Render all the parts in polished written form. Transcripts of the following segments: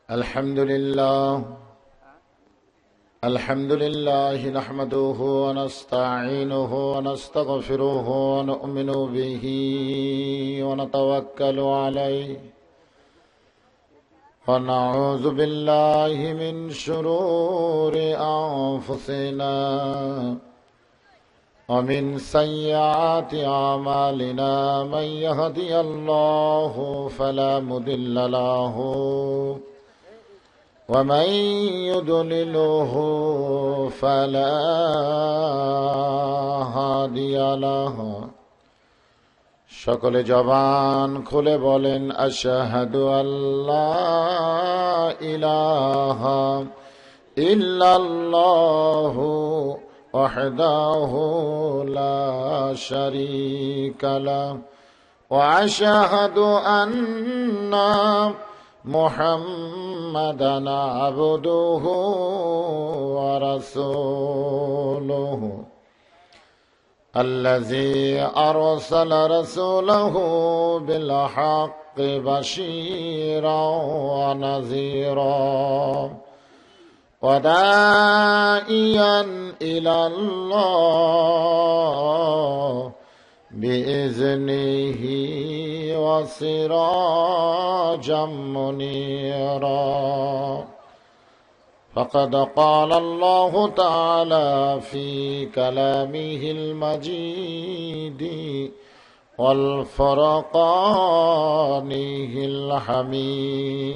الحمد لله نحمده ونستعينه ونستغفره ونؤمن به ونتوكل عليه ونعوذ بالله من شرور أنفسنا ومن سيئات أعمالنا من يهدي الله فلا مضل له ومن يضلله فلا هادي له সকলে জবান খুলে বলেন আশহাদু আল্লা ইলাহা ইল্লাল্লাহু ওয়াহদাহু লা শারীকা লাহু ওয়া আশহাদু আন্না মুহাম্মাদান আবদুহু ওয়া রাসূলুহু الذي أرسل رسوله بالحق بشيرا ونذيرا وداعيا إلى الله بإذنه وسراجا منيرا فقد قال الله تعالى في كلامه المجيد والفرقانه الحميد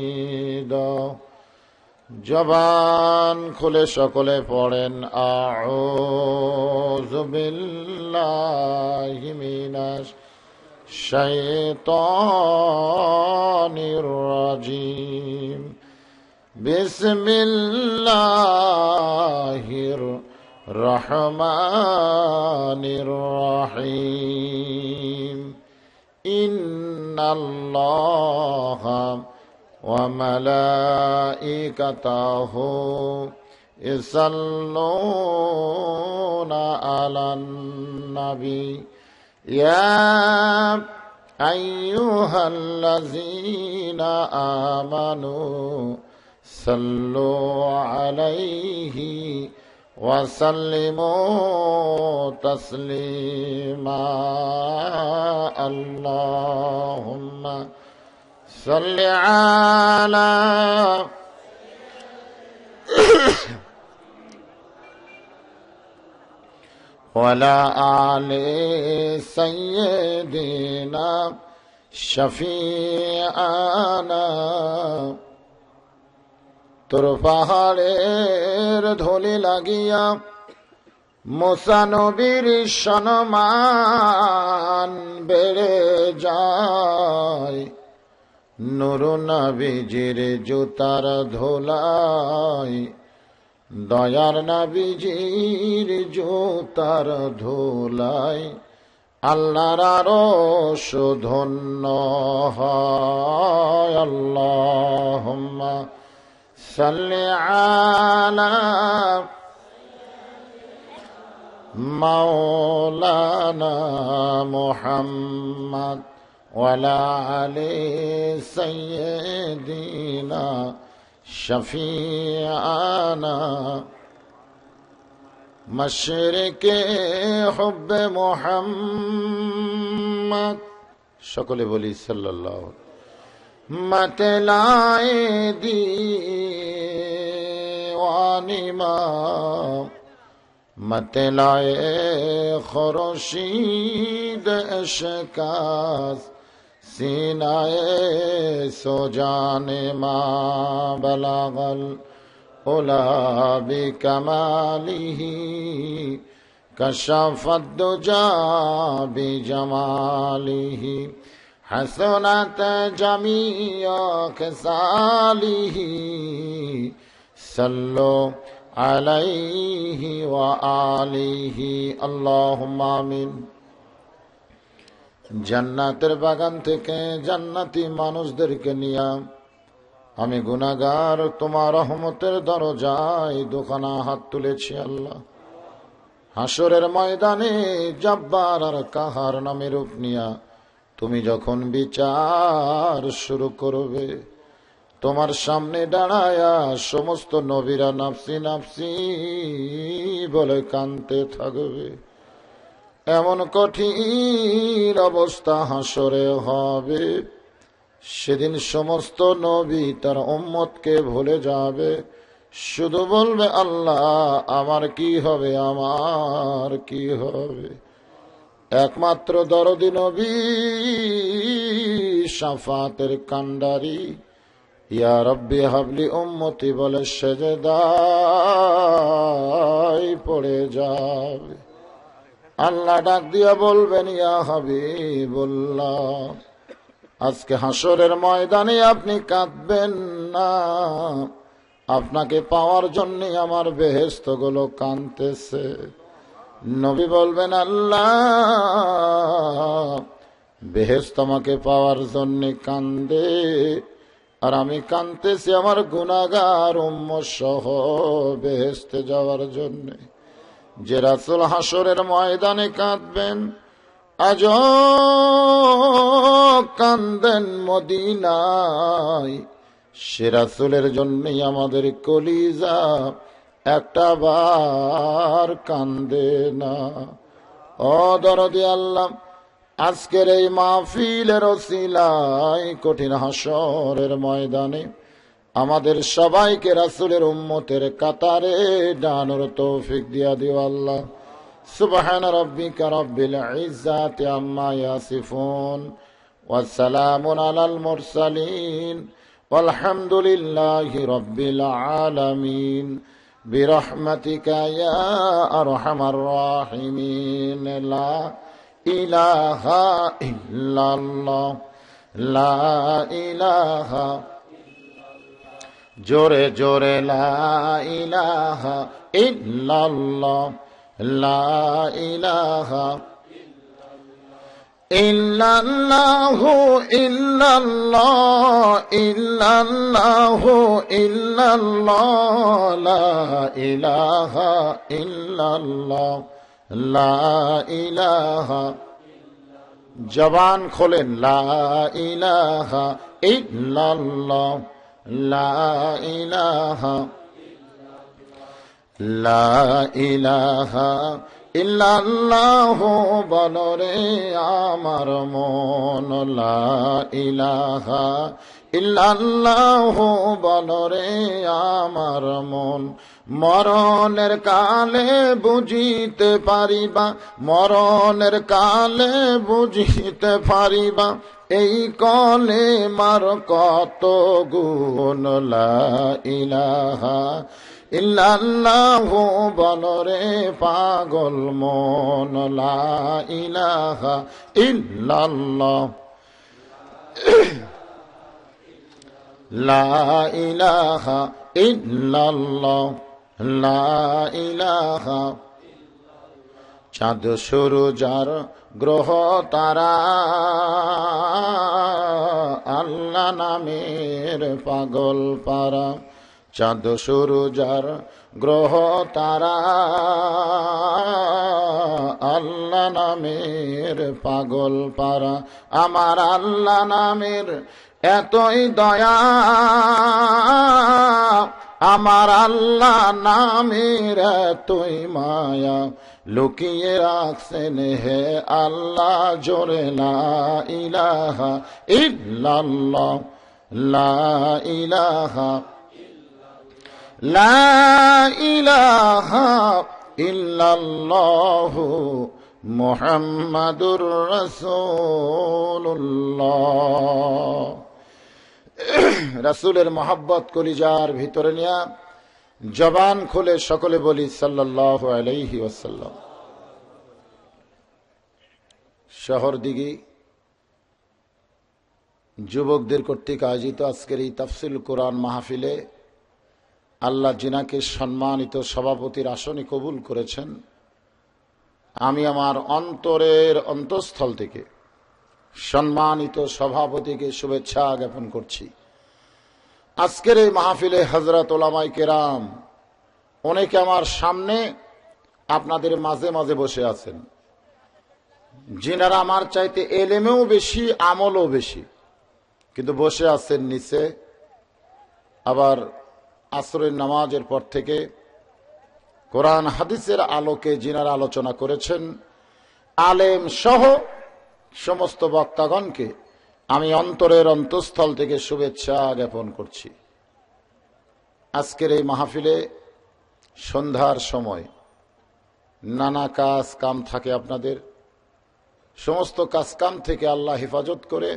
জবান খুলে সকলে পড়েন আউযু বিল্লাহি মিনাশ শাইতানির রাজিম বিসমিল্লাহির রহমানির রহিম ইন্নাল্লাহা ওয়া মালাইকাতাহু ইসাল্লুনা আলান নবী ইয়া আইয়ুহাল্লাযীনা আমানু সাল্লু আলাইহি ওয়া সাল্লিমু তাসলিমা আল্লাহুম্মা সাল্লি আলা ওয়ালা আলি সাইয়্যিদিনা শাফিআনা তোর পাহাড়ের ধুলি লাগিয়া মুসা নবীর সম্মান বেড়ে যায় নূর নবীজির জুতার ধুলাই দয়ার নবীজির জুতার ধুলাই আল্লাহর আরশ ধন্য হয় আল্লাহুম্মা সাল্লি আলা মাওলানা মুহাম্মদ ওয়ালা আলি সাইয়্যিদিনা শাফিআনা মাশরিকে হুব্বে মুহাম্মদ সকলে বলি সাল্লাল্লাহু मतलाए दीवानिमा मतलाए खुर्शीद अशकास सीनाए सो जाने मा बलागल उला बिकमालिही कशफत दुजा बिजमालिही حسنت جميع خصاله صلوا عليه وآله اللهم آمين জান্নাতের বাগান থেকে জান্নাতি মানুষদেরকে নিয়ে আমি গুনাহগার তোমার রহমতের দরজায় দুখানা হাত তুলেছি আল্লাহ হাসরের ময়দানে জব্বার আর কাহার নামে রূপ নিয়া তুমি যখন বিচার শুরু করবে তোমার সামনে দাঁড়ায়া সমস্ত নবীরা নাফসি নাফসি বলে কাঁদতে থাকবে। এমন কঠিন অবস্থা হাসরে হবে, সেদিন সমস্ত নবী তার উম্মতকে ভুলে যাবে, শুধু বলবে আল্লাহ আমার কি হবে, আমার কি হবে। একমাত্র দরদি নবী শাফাতের কান্ডারি ইয়া রব্বি হাবলি উম্মতি বলে সেজদায় পড়ে যাবে। আল্লাহ ডাক দিয়া বলবেন ইয়া হাবিবুল্লাহ, আজকে হাসরের ময়দানে আপনি কাঁদবেন না, আপনাকে পাওয়ার জন্য আমার বেহেশত গুলো কাঁদতেছে। নবী বলবেন আল্লাহ বেহেশত আমাকে পাওয়ার জন্য কান্দে, আর আমি কাঁদতেছি আমার গুনাহগার উম্মত সহ বেহেশতে যাওয়ার জন্য। যে রাসূল হাসরের ময়দানে কাঁদবেন, আজ কান্দেন মদিনায়, সে রাসূলের জন্যই আমাদের কলিজা একটা বার কান্দে না। ও দরদি আল্লাহ, আজকের এই মাহফিলের ওসিলায় কঠিন হাসরের ময়দানে আমাদের সবাইকে রাসূলের উম্মতের কাতারে দানোর তৌফিক দিয়া দিও আল্লাহ। সুবহান রাব্বিকা রাব্বিল ইজ্জাতি আম্মা ইয়াসিফুন ওয়া সালামুন আলাল মুরসালিন ওয়ালহামদুলিল্লাহি রাব্বিল আলামিন বিরহমাতিকা ইয়া আরহামার রাহিমিন। লা ইলাহা ইল্লাল্লাহ, লা ইলাহা, জোরে জোরে লা ইলাহা ইল্লাল্লাহ, লা ইলাহা ইল্লাল্লাহু ইল্লাল্লাহ, ইল্লাল্লাহু ইল্লাল্লাহ, লা ইলাহা ইল্লাল্লাহ, লা ইলাহা। জবান খোলেন, লা ইলাহা ইল্লাল্লাহ, লা ইলাহা, লা ইলাহা ইল্লাল্লাহু বলরে আমার মন, লা ইলাহা ইল্লাল্লাহু বলরে আমার মন। মরণের কালে বুঝিতে পারিবা, মরণের কালে বুঝিতে পারিবা, এই কলে মার কত গুণ। লা ইলাহা ইল্লাল্লাহু বলরে পাগল মন, লা ইলাহা ইল্লাল্লাহ, লা ইলাহা ইল্লাল্লাহ, লা ইলাহা। চাঁদ সূরজার গ্রহ তারা আল্লাহ নামের পাগল পারা, চাঁদ সূরজার গ্রহ তারা আল্লাহ নামের পাগল পারা। আমার আল্লাহ নামের এতই দয়া, আমার আল্লাহ নামের এতই মায়া, লুকিয়ে রাখছেন হে আল্লাহ জোরে লা ইলাহা ইল্লাল্লাহ, লা ইলাহা, লা ইলাহা ইল্লাল্লাহু মুহাম্মাদুর রাসূলুল্লাহ। রাসূলের মহব্বত কলিজার ভিতরে নিয়া জবান খুলে সকলে বলি সাল্লাল্লাহু আলাইহি ওয়াসাল্লাম। শহর দিঘি যুবকদের কর্তৃক আয়োজিত আজকের এই তাফসীর কোরআন মাহফিলে আল্লাহ জিনাকে সম্মানিত সভাপতির আসনে কবুল করেছেন, আমি আমার অন্তরের অন্তঃস্থল থেকে সম্মানিত সভাপতিকে শুভেচ্ছা জ্ঞাপন করছি। আজকের এই মাহফিলে হযরত উলামায়ে কেরাম অনেকে আমার সামনে আপনাদের মাঝে মাঝে বসে আছেন, যিনারা আমার চাইতে এলেমেও বেশি আমলও বেশি, কিন্তু বসে আছেন নিচে আবার আসরের নামাজের পর থেকে কোরআন হাদিসের আলোকে যিনারা আলোচনা করেছেন, আলেম সহ সমস্ত বক্তাগণকে আমি অন্তরের অন্তঃস্থল থেকে শুভেচ্ছা জ্ঞাপন করছি। আজকের এই মাহফিলে সন্ধ্যার সময় নানা কাজ কাম থাকে, আপনাদের সমস্ত কাজ কাম থেকে আল্লাহ হেফাজত করে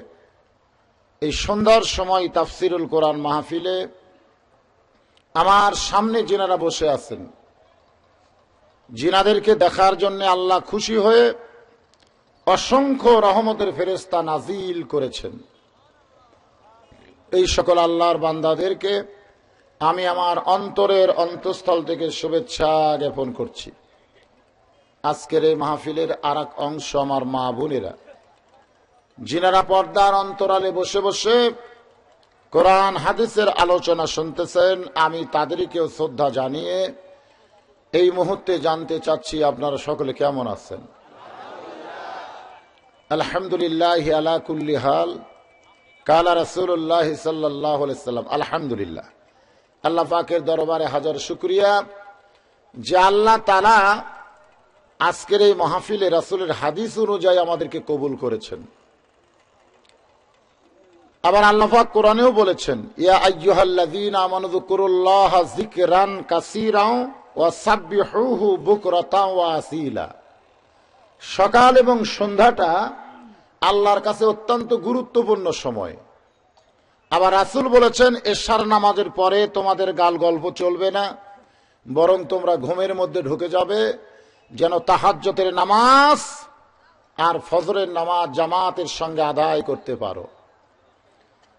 এই সন্ধ্যার সময় তাফসিরুল কোরআন মাহফিলে আমার সামনে যিনারা বসে আছেন, যিনাদেরকে দেখার জন্য আল্লাহ খুশি হয়ে অসংখ্য রহমতের ফেরেশতা নাজিল করেছেন। এই সকল আল্লাহর বান্দাদেরকে আমি আমার অন্তরের অন্তঃস্থল থেকে শুভেচ্ছা জ্ঞাপন করছি। আজকের এই মাহফিলের আর এক অংশ আমার মা বোনেরা, যিনারা পর্দার অন্তরালে বসে বসে কোরআন হাদিসের আলোচনা শুনতেছেন, আমি তাদেরকেও শ্রদ্ধা জানিয়ে এই মুহূর্তে জানতে চাচ্ছি আপনারা সকলে কেমন আছেন। আলহামদুলিল্লাহ আলা কুল্লি হাল, কালা রাসূলুল্লাহ সাল্লাল্লাহু আলাইহি সাল্লাম। আলহামদুলিল্লাহ, আল্লাহ পাকের দরবারে হাজার শুকরিয়া যে আল্লাহ তাআলা আজকের এই মাহফিলে রাসূলের হাদিস অনুযায়ী আমাদেরকে কবুল করেছেন। আবার আল্লাহ পাক কোরআনেও বলেছেন, ইয়া আইয়ুহাল্লাযীনা আমানু যকুরুল্লাহা যিকরান কাসীরা ওয়া সাব্বিহুহু বুকরাতাও ওয়া আসীলা। সকাল এবং সন্ধ্যাটা আল্লাহর কাছে অত্যন্ত গুরুত্বপূর্ণ সময়। আবার রাসূল বলেছেন, এশার নামাজের পরে তোমাদের গাল গল্প চলবে না, বরং তোমরা ঘুমের মধ্যে ঢুকে যাবে, যেন তাহাজ্জুদের নামাজ আর ফজরের নামাজ জামাতের সঙ্গে আদায় করতে পারো।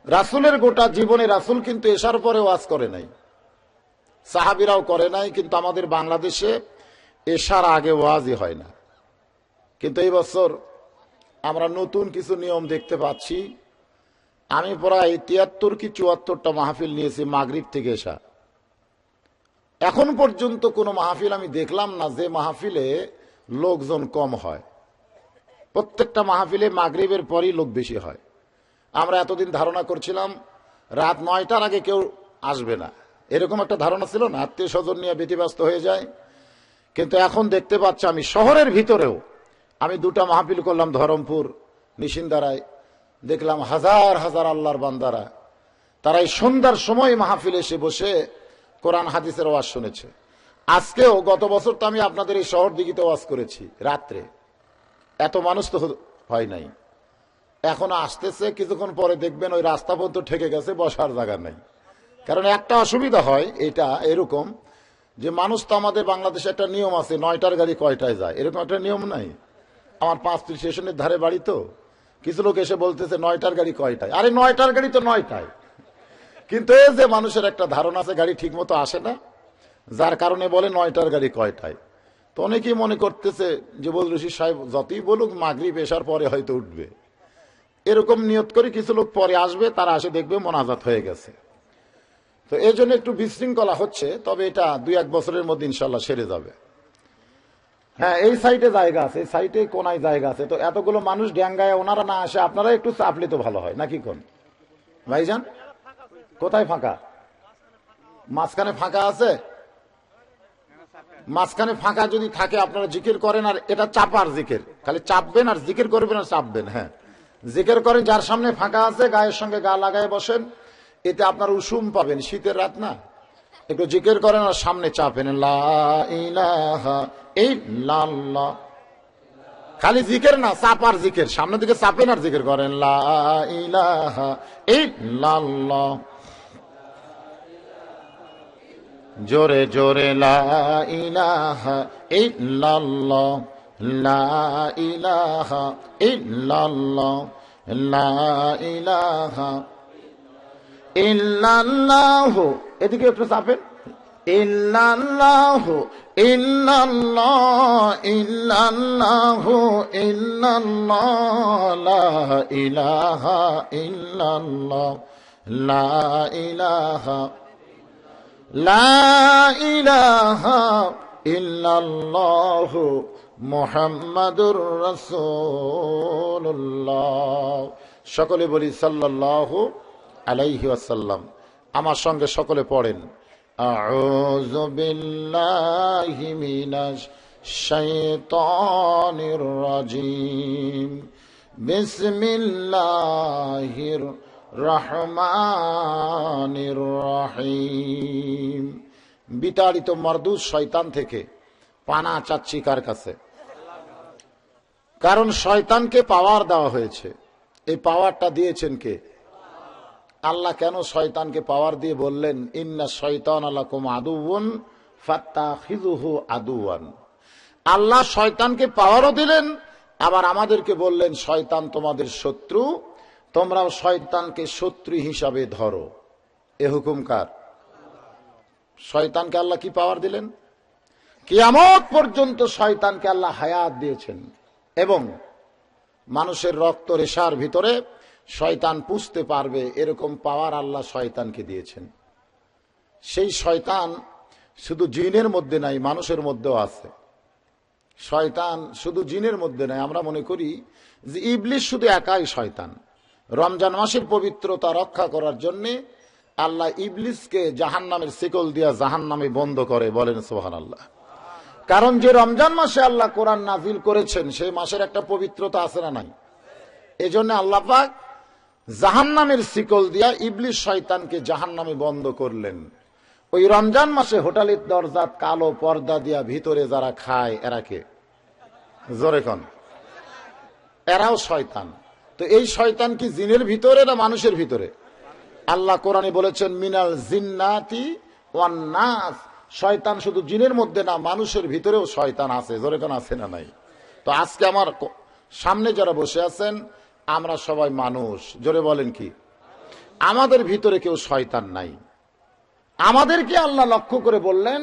রাসূলের গোটা জীবনে রাসূল কিন্তু এশার পরে ওয়াজ করে নাই, সাহাবীরাও করে নাই, কিন্তু আমাদের বাংলাদেশে এশার আগে ওয়াজই হয় না। কিন্তু এই বছর আমরা নতুন কিছু নিয়ম দেখতে পাচ্ছি। আমি প্রায় ৭৩ কি ৭৪টা মাহফিল নিয়েছি মাগরিব থেকে এশা। এখন পর্যন্ত কোনো মাহফিল আমি দেখলাম না যে মাহফিলে লোকজন কম হয়। প্রত্যেকটা মাহফিলে মাগরিবের পরই লোক বেশি হয়। আমরা এতদিন ধারণা করছিলাম রাত ৯টার আগে কেউ আসবে না, এরকম একটা ধারণা ছিল না, আত্মীয় স্বজন নিয়ে ব্যতিব্যস্ত হয়ে যায়। কিন্তু এখন দেখতে পাচ্ছি, আমি শহরের ভিতরেও আমি 2টা মাহফিল করলাম, ধরমপুর নিশিন্দারায়, দেখলাম হাজার হাজার আল্লাহর বান্দারা তারা এই সন্ধ্যার সময় মাহফিলে এসে বসে কোরআন হাদিসের ওয়াজ শুনেছে। আজকেও গত বছর তো আমি আপনাদের এই শহর দিঘিতে ওয়াজ করেছি রাত্রে, এত মানুষ তো হয় নাই। এখনো আসতেছে, কিছুক্ষণ পরে দেখবেন ওই রাস্তা পর্যন্ত ঠেকে গেছে, বসার জায়গা নেই। কারণ একটা অসুবিধা হয়, এটা এরকম যে মানুষ তো আমাদের বাংলাদেশে একটা নিয়ম আছে, 9টার গাড়ি কয়টায় যায়, এরকম একটা নিয়ম নাই। আমার 5 স্টেশনের ধারে বাড়ি, তো কিছু লোক এসে বলতেছে 9টার গাড়ি কয়টায়। আরে 9টার গাড়ি তো 9টায়, কিন্তু এই যে মানুষের একটা ধারণা আছে গাড়ি ঠিক মতো আসে না, যার কারণে বলে 9টার গাড়ি কয়টায়। তো অনেকেই মনে করতেছে যে বল রশিদ সাহেব যতই বলুক মাগরিব এশার পরে হয়তো উঠবে, এরকম নিয়ত করে কিছু লোক পরে আসবে, তারা আসে দেখবে মোনাজাত হয়ে গেছে। তো এই জন্য একটু বিশৃঙ্খলা হচ্ছে, তবে এটা 2-1 বছরের মধ্যে ইনশাল্লাহ সেরে যাবে। হ্যাঁ, এই সাইডে জায়গা আছে, এই সাইডে কোনায় জায়গা আছে, তো এতগুলো মানুষ ড্যাঙ্গায় ওনারা না আসে, আপনারা একটু চাপলে তো ভালো হয় নাকি কোন ভাইজান? কোথায় ফাঁকা? মাঝখানে ফাঁকা আছে? মাঝখানে ফাঁকা যদি থাকে আপনারা জিকির করেন, আর এটা চাপার জিকির, খালি চাপবেন আর জিকির করবেন আর চাপবেন। হ্যাঁ, জিকির করেন, যার সামনে ফাঁকা আছে গায়ের সঙ্গে গা লাগায় বসেন, এতে আপনার উষুম পাবেন, শীতের রাত না। একটু জিকির করেন আর সামনে চাপেন, লা ইলাহা ইল্লাল্লাহ। খালি জিকির না, চাপার জিকির, সামনের দিকে চাপেন আর জিকির করেন, লা ইলাহা ইল্লাল্লাহ। জোরে জোরে লা ইলাহা ইল্লাল্লাহ, লা ইলাহা ইল্লাল্লাহ, লা ইলাহা ইল্লাল্লাহু। এদিকে একটু চাপেন, ইল্লাল্লাহু ইল্লাল্লাহ ইল্লাল্লাহু ইল্লাল্লাহ, লা ইলাহা ইল্লাল্লাহ, লা ইলাহা লা ইলাহা ইল্লাল্লাহু মুহাম্মাদুর রাসূলুল্লাহ। সকলে বলি সাল্লাল্লাহু আলাইহি ওয়াসাল্লাম। আমার সঙ্গে সকলে পড়েন, আউযু বিল্লাহি মিনাশ শাইতানির রাজিম, বিসমিল্লাহির রহমানির রহিম। বিতাড়িত মরদুদ শয়তান থেকে পানা চাচ্ছি কার কাছে? কারণ শয়তানকে পাওয়ার দেওয়া হয়েছে। এই পাওয়ারটা দিয়েছেন কে? আল্লাহ কেন শয়তানকে পাওয়ার দিয়ে বললেন, ইন্না শাইতানা লাকুম আদুউন ফাত্তাখিযুহু আদুওয়ান? আল্লাহ শয়তানকে পাওয়ারও দিলেন, আবার আমাদেরকে বললেন শয়তান তোমাদের শত্রু, তোমরাও শয়তানকে শত্রু হিসাবে ধরো। এ হুকুম কার? শয়তানকে আল্লাহ কি পাওয়ার দিলেন? কিয়ামত পর্যন্ত শয়তানকে আল্লাহ হায়াত দিয়েছেন, এবং মানুষের রক্ত রেশার ভিতরে শয়তান পুষতে পারবে এরকম পাওয়ার আল্লাহ শয়তানকে দিয়েছেন। সেই শয়তান শুধু জিনের মধ্যে নাই, মানুষের মধ্যেও আছে। শয়তান শুধু জিনের মধ্যে নাই। আমরা মনে করি যে ইবলিস শুধু একাই শয়তান। রমজান মাসের পবিত্রতা রক্ষা করার জন্যে আল্লাহ ইবলিসকে জাহান্নামের শিকল দিয়া জাহান্নামে বন্ধ করে। বলেন সুবহানাল্লাহ। কারণ যে রমজান মাসে আল্লাহ কোরআন নাজিল করেছেন সেই মাসের একটা পবিত্রতা আছে না নাই? এজন্য আল্লাহ পাক জাহান্নামের শিকল দিয়া ইবলিস শয়তানকে জাহান্নামে বন্ধ করলেন। ওই রমজান মাসে হোটেলের দরজাত কালো পর্দা দিয়া ভিতরে যারা খায় এরা কে? জোরে কোন? এরাও শয়তান। তো এই শয়তান কি জিনের ভিতরে না মানুষের ভিতরে? আল্লাহ কোরআনে বলেছেন মিনাল জিন্নাতি ওয়ান নাস। শয়তান শুধু জিনের মধ্যে না, মানুষের ভিতরেও শয়তান আছে। জোরে কোন? আছে না নাই? তো আজকে আমার সামনে যারা বসে আছেন আমরা সবাই মানুষ। জোরে বলেন কি? আমাদের ভিতরে কেউ শয়তান নাই। আমাদেরকে আল্লাহ লক্ষ্য করে বললেন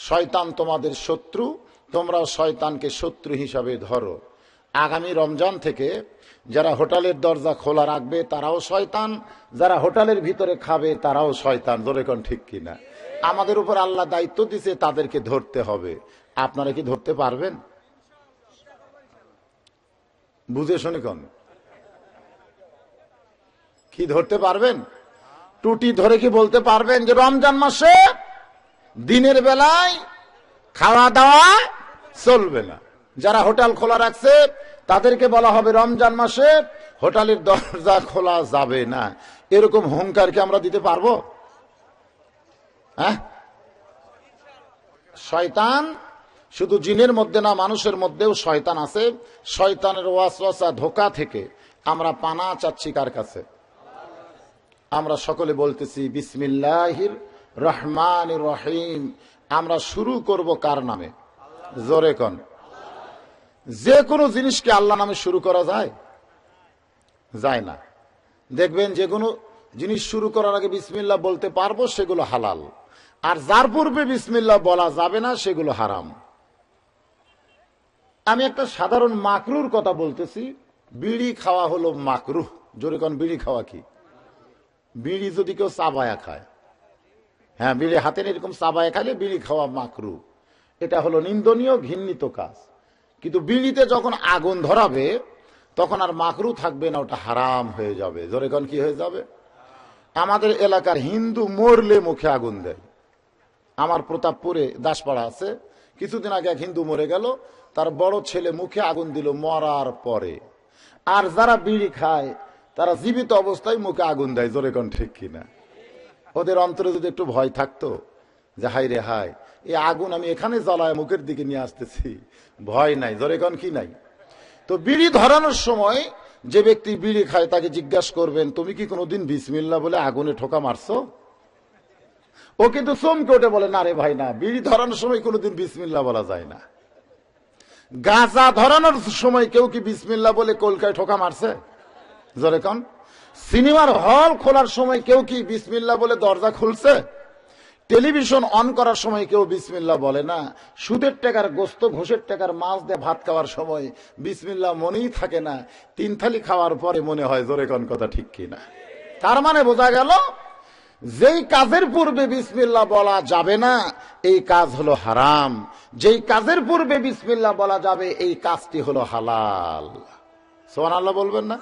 শয়তান তোমাদের শত্রু, তোমরাও শয়তানকে শত্রু হিসাবে ধরো। আগামী রমজান থেকে যারা হোটেলের দরজা খোলা রাখবে তারাও শয়তান, যারা হোটেলের ভিতরে খাবে তারাও শয়তান। জোরে কোন ঠিক কিনা? আমাদের উপর আল্লাহ দায়িত্ব দিয়েছে তাদেরকে ধরতে হবে। আপনারা কি ধরতে পারবেন? বুঝে শুনে কোন? কি ধরতে পারবেন? টুটি ধরে কি বলতে পারবেন যে রমজান মাসে দিনের বেলায় খাওয়া দাওয়া চলবে না? যারা হোটেল খোলা রাখছে তাদেরকে বলা হবে রমজান মাসে হোটেলের দরজা খোলা যাবে না। এরকম হুঙ্কার কি আমরা দিতে পারবো? হ্যাঁ? শয়তান শুধু জিনের মধ্যে না, মানুষের মধ্যেও শয়তান আছে। শয়তানের ওয়াসওয়াসা ধোঁকা থেকে আমরা পানা চাচ্ছি কার কাছে? আমরা সকলে বলতেছি বিসমিল্লাহির রহমানির রহিম। আমরা শুরু করব কার নামে? জোরে কোন? যে কোনো জিনিসকে আল্লাহ নামে শুরু করা যায়? যায় না। দেখবেন যে কোনো জিনিস শুরু করার আগে বিসমিল্লাহ বলতে পারবো সেগুলো হালাল, আর যার পূর্বে বিসমিল্লাহ বলা যাবে না সেগুলো হারাম। আমি একটা সাধারণ মাকরুর কথা বলতেছি। বিড়ি খাওয়া হলো মাকরুহ। জোরে কোন? বিড়ি খাওয়া কি? বিড়ি যদি কেউ চাবায়া খায়, হ্যাঁ, বিড়ি হাতের এরকম চাবায়া খাইলে বিড়ি খাওয়া মাকরু। এটা হলো নিন্দনীয় ঘৃণিত কাজ। কিন্তু বিড়িতে যখন আগুন ধরাবে তখন আর মাকরু থাকবে না, ওটা হারাম হয়ে যাবে। জোরে কোন? কি হয়ে যাবে? আমাদের এলাকার হিন্দু মরলে মুখে আগুন দেয়। আমার প্রতাপপুরে দাসপাড়া আছে, কিছুদিন আগে এক হিন্দু মরে গেল, তার বড় ছেলে মুখে আগুন দিল মরার পরে। আর যারা বিড়ি খায় তারা জীবিত অবস্থায় মুখে আগুন দেয়। জোরে কোন ঠিক কিনা? ওদের অন্তরে যদি একটু ভয় থাকতো যে হাই রে হাই, এই আগুন আমি এখানে জ্বালায় মুখের দিকে নিয়ে আসতেছি, ভয় নাই। জোরে কোন? কি নাই? তো বিড়ি ধরানোর সময় যে ব্যক্তি বিড়ি খায় তাকে জিজ্ঞাসা করবেন তুমি কি কোনোদিন বিসমিল্লাহ বলে আগুনে ঠোকা মারছো? ও কিন্তু চমকে ওঠে, বলে না রে ভাই না, বিড়ি ধরানোর সময় কোনোদিন বিসমিল্লাহ বলা যায় না। গাঁজা ধরানোর সময় কেউ কি বিসমিল্লাহ বলে কলকায় ঠোকা মারছে? জোরে কোন? সিনেমার হল খোলার সময় কেউ কি বিসমিল্লাহ বলে দরজা খুলছে? টেলিভিশন অন করার সময় কেউ বিসমিল্লাহ বলে না। সুদের টাকার গোস্ত, ঘুষের টাকার মাছ দিয়ে ভাত খাওয়ার সময় বিসমিল্লাহ মনেই থাকে না, 3 থালি খাওয়ার পরে মনে হয়। জোরে কোন কথা ঠিক কিনা? তার মানে বোঝা গেল যেই কাজের পূর্বে বিসমিল্লাহ বলা যাবে না এই কাজ হলো হারাম, যেই কাজের পূর্বে বিসমিল্লাহ বলা যাবে এই কাজটি হলো হালাল। সুবহানাল্লাহ বলবেন না?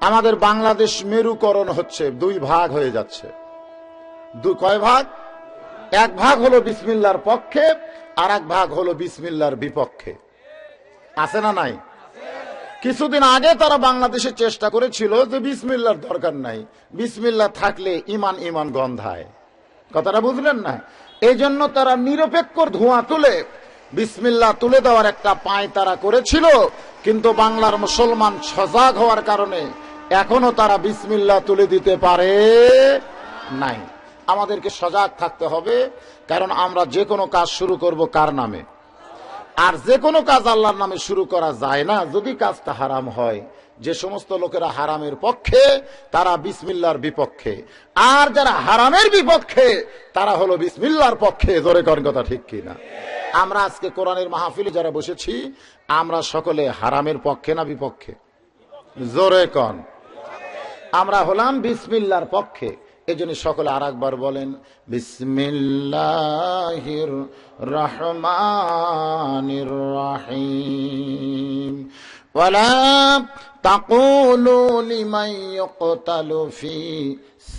আমাদের বাংলাদেশ মেরুকরণ হচ্ছে, দুই ভাগ হয়ে যাচ্ছে। কয় ভাগ? এক ভাগ হলো বিসমিল্লাহর পক্ষে, আর এক ভাগ হলো বিসমিল্লাহর বিপক্ষে। আছে না নাই? কিছুদিন আগে তারা বাংলাদেশে চেষ্টা করেছিল যে বিসমিল্লাহর দরকার নাই, বিসমিল্লাহ থাকলে ইমান ইমান গন্ধায়। কথাটা বুঝলেন না? এই জন্য তারা নিরপেক্ষ ধোঁয়া তুলে বিসমিল্লাহ তুলে দেওয়ার একটা পায় তারা করেছিল, কিন্তু বাংলার মুসলমান সজাগ হওয়ার কারণে এখনো তারা বিসমিল্লাহ তুলে দিতে পারে নাই। আমাদেরকে সজাগ থাকতে হবে, কারণ আমরা যে কোনো কাজ শুরু করব কার নামে? আর যে কোনো কাজ আল্লাহর নামে শুরু করা যায় না যদি কাজটা হারাম হয়। যে সমস্ত লোকেরা হারামের পক্ষে তারা বিসমিল্লাহর বিপক্ষে, আর যারা হারামের বিপক্ষে তারা হলো বিসমিল্লাহর পক্ষে। জোরে করেন কথা ঠিক কিনা? আমরা আজকে কোরআনের মাহফিলে যারা বসেছি, আমরা সকলে হারামের পক্ষে না বিপক্ষে? জোরে কন। আমরা হলাম বিসমিল্লাহর পক্ষে। এই জন্য সকলে আর একবার বলেন, বিসমিল্লাহির রহমানির রহিম। ওয়ালা তাকুলু লিমান ইয়ুকতালু ফি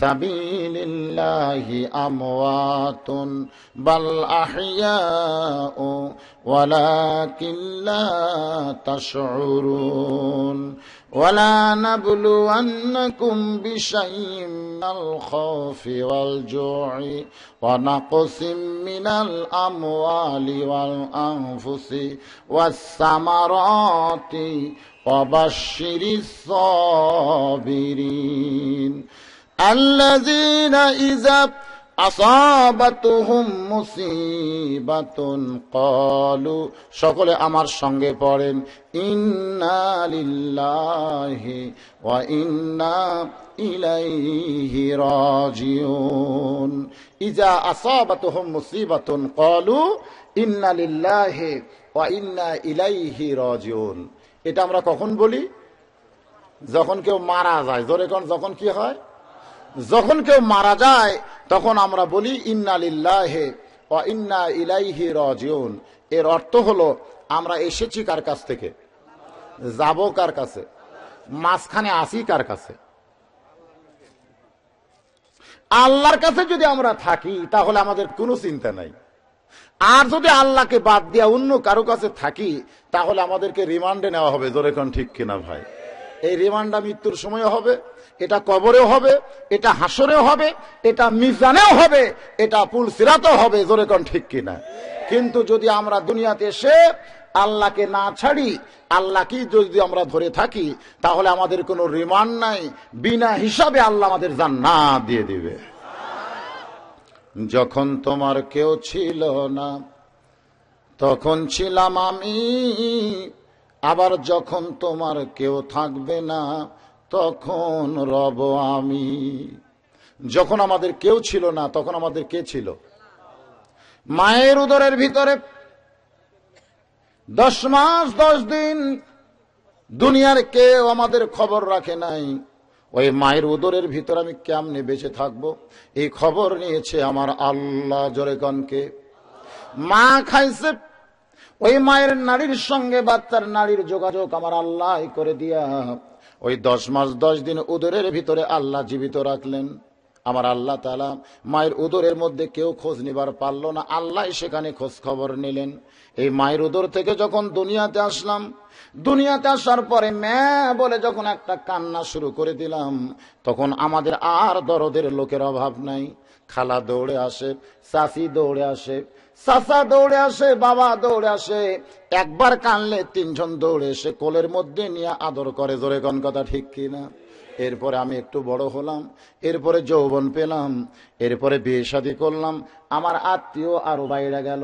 সাবিলিল্লাহি আমওয়াতুন বাল আহইয়াউ ওয়ালাকিন লা তাশউরুন। ولا نبلونكم بشيء من الخوف والجوع ونقص من الأموال والأنفس والثمرات وبشر الصابرين الذين إذا আসাবাতুহুম মুসিবাতুন ক্বালু, সকলে আমার সঙ্গে পড়েন, ইন্না লিল্লাহি ওয়া ইন্না ইলাইহি রাজিউন। ইজা আসাবাতুহুম মুসিবাতুন ক্বালু ইন্না লিল্লাহি ওয়া ইন্না ইলাইহি রাজিউন। এটা আমরা কখন বলি? যখন কেউ মারা যায়। জোরে কোন, যখন কি হয়? যখন কেউ মারা যায় তখন আমরা বলি ইন্না লিল্লাহি ওয়া ইন্না ইলাইহি রাজিউন। এর অর্থ হলো আমরা এসেছি কার কাছ থেকে, যাব কার কাছে, মাঝখানে আসি কার কাছে? আল্লাহর কাছে যদি আমরা থাকি তাহলে আমাদের কোনো চিন্তা নাই। আর যদি আল্লাহকে বাদ দিয়া অন্য কারো কাছে থাকি তাহলে আমাদেরকে রিমান্ডে নেওয়া হবে। জোরে কোন ঠিক কিনা ভাই? এই রিমান্ডটা মৃত্যুর সময় হবে, এটা কবরেও হবে, এটা হাসরেও হবে, এটা মিজানেও হবে, এটা পুল সিরাতেও হবে। জোরে কোন ঠিক কিনা? কিন্তু যদি আমরা দুনিয়াতে এসে আল্লাহকে না ছাড়ি, আল্লাহকে যদি আমরা ধরে থাকি, তাহলে আমাদের কোনো রিমান্ড নাই, বিনা হিসাবে আল্লাহ আমাদের জান্নাত দিয়ে দিবে। যখন তোমার কেউ ছিল না তখন ছিলাম আমি, আবার যখন তোমার কেউ থাকবে না তখন রব আমি। যখন আমাদের কেউ ছিল না তখন আমাদের কে ছিল? মায়ের উদরের ভিতরে 10 মাস 10 দিন দুনিয়ার কেউ আমাদের খবর রাখে নাই। ওই মায়ের উদরের ভিতরে আমি কেমনে বেঁচে থাকবো এই খবর নিয়েছে আমার আল্লাহ। জোরে কনকে? মা খাইছে, ওই মায়ের নারীর সঙ্গে বাচ্চার নারীর যোগাযোগ আমার আল্লাহ করে দিয়া ওই 10 মাস 10 দিন উদরের ভিতরে আল্লাহ জীবিত রাখলেন। আমার আল্লাহ তাআলা মায়ের উদরের মধ্যে কেউ খোঁজ নিবার পারলো না, আল্লাহ সেখানে খোঁজ খবর নিলেন। এই মায়ের উদর থেকে যখন দুনিয়াতে আসলাম, দুনিয়াতে আসার পরে মা বলে যখন একটা কান্না শুরু করে দিলাম, তখন আমাদের আর দরদের লোকের অভাব নাই। খালা দৌড়ে আসে, চাচি দৌড়ে আসে, চাচা দৌড়ে আসে, বাবা দৌড়ে আসে। একবার কানলে 3 জন দৌড়ে এসে কোলের মধ্যে নিয়ে আদর করে। জোরে কোন কথা ঠিক কিনা? এরপরে আমি একটু বড় হলাম, এরপরে যৌবন পেলাম, এরপরে বিয়ে শাদী করলাম, আমার আত্মীয় আরো বাইরে গেল,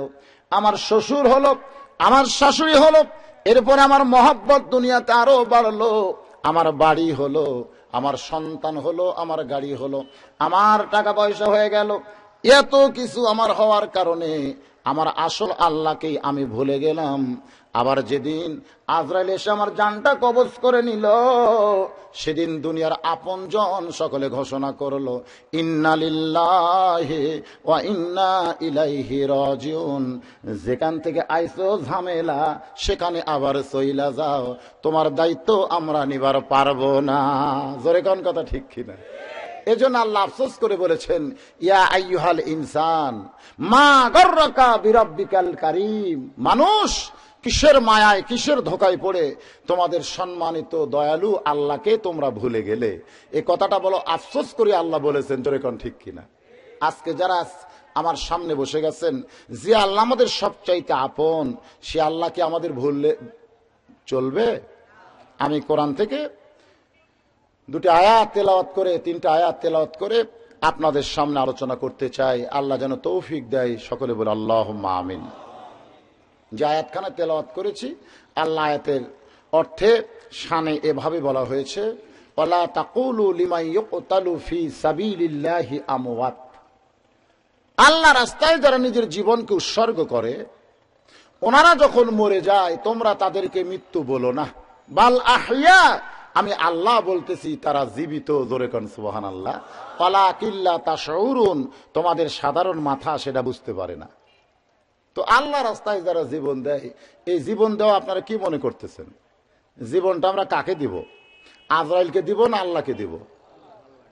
আমার শ্বশুর হলো, আমার শাশুড়ি হলো, এরপরে আমার মহব্বত দুনিয়াতে আরো বাড়লো, আমার বাড়ি হলো, আমার সন্তান হলো, আমার গাড়ি হলো, আমার টাকা পয়সা হয়ে গেল। এত কিছু আমার হওয়ার কারণে আমার আসল আল্লাহকেই আমি ভুলে গেলাম। আবার যেদিন আজরাইল এসে আমার জানটা কবজ করে নিল, সেদিন দুনিয়ার আপনজন সকলে ঘোষণা করলো, ইন্না লিল্লাহি ওয়া ইন্না ইলাইহি রাজিউন। যেখান থেকে আইছো ঝামেলা, সেখানে আবার চইলা যাও, তোমার দায়িত্ব আমরা নিবার পারবো না। জোরে কোন কথা ঠিক কিনা? এজন্য আল্লাহ আফসোস করে বলেছেন, ইয়া আইয়ুহাল ইনসান মা গররাকা বিরাব্বিকাল কারীম। মানুষ, কিসের মায়ায়, কিসের ধোকায় পড়ে তোমাদের সম্মানিত দয়ালু আল্লাহকে তোমরা ভুলে গেলে? এই কথাটা বলো আফসোস করে আল্লাহ বলেছেন। জোরে কোন ঠিক কিনা? আজকে যারা আমার সামনে বসে গেছেন, যে আল্লাহ আমাদের সবচাইতে আপন, সে আল্লাহকে আমাদের ভুললে চলবে? আমি কোরআন থেকে দুটি আয়াত তেলাওয়াত করে, তিনটা আয়াত তেলাওয়াত করে আপনাদের সামনে আলোচনা করতে চাই। আল্লাহ যেন তৌফিক দেয়। সকলে বলে আল্লাহুম্মা আমিন। যে আয়াতখানা তেলাওয়াত করেছি, আল্লাহ আয়াতের অর্থে শানে এভাবে বলা হয়েছে, ওয়ালা তাকুলু লিমান ইউকতালু ফি সাবিলিল্লাহি আমওয়াত। আল্লাহ রাস্তায় যারা নিজের জীবনকে উৎসর্গ করে, ওনারা যখন মরে যায় তোমরা তাদেরকে মৃত্যু বলো না, বাল আহইয়া, আমি আল্লাহ বলতেছি তারা জীবিত। জোরে কোন সুবহানাল্লাহ। ওয়ালাকিল্লা তাশউরুন, তোমাদের সাধারণ মাথা সেটা বুঝতে পারে না। তো আল্লাহ রাস্তায় যারা জীবন দেয়, এই জীবন দেওয়া আপনারা কি মনে করতেছেন? জীবনটা আমরা কাকে দিব? আজরাইলকে দিব না আল্লাহকে দিব?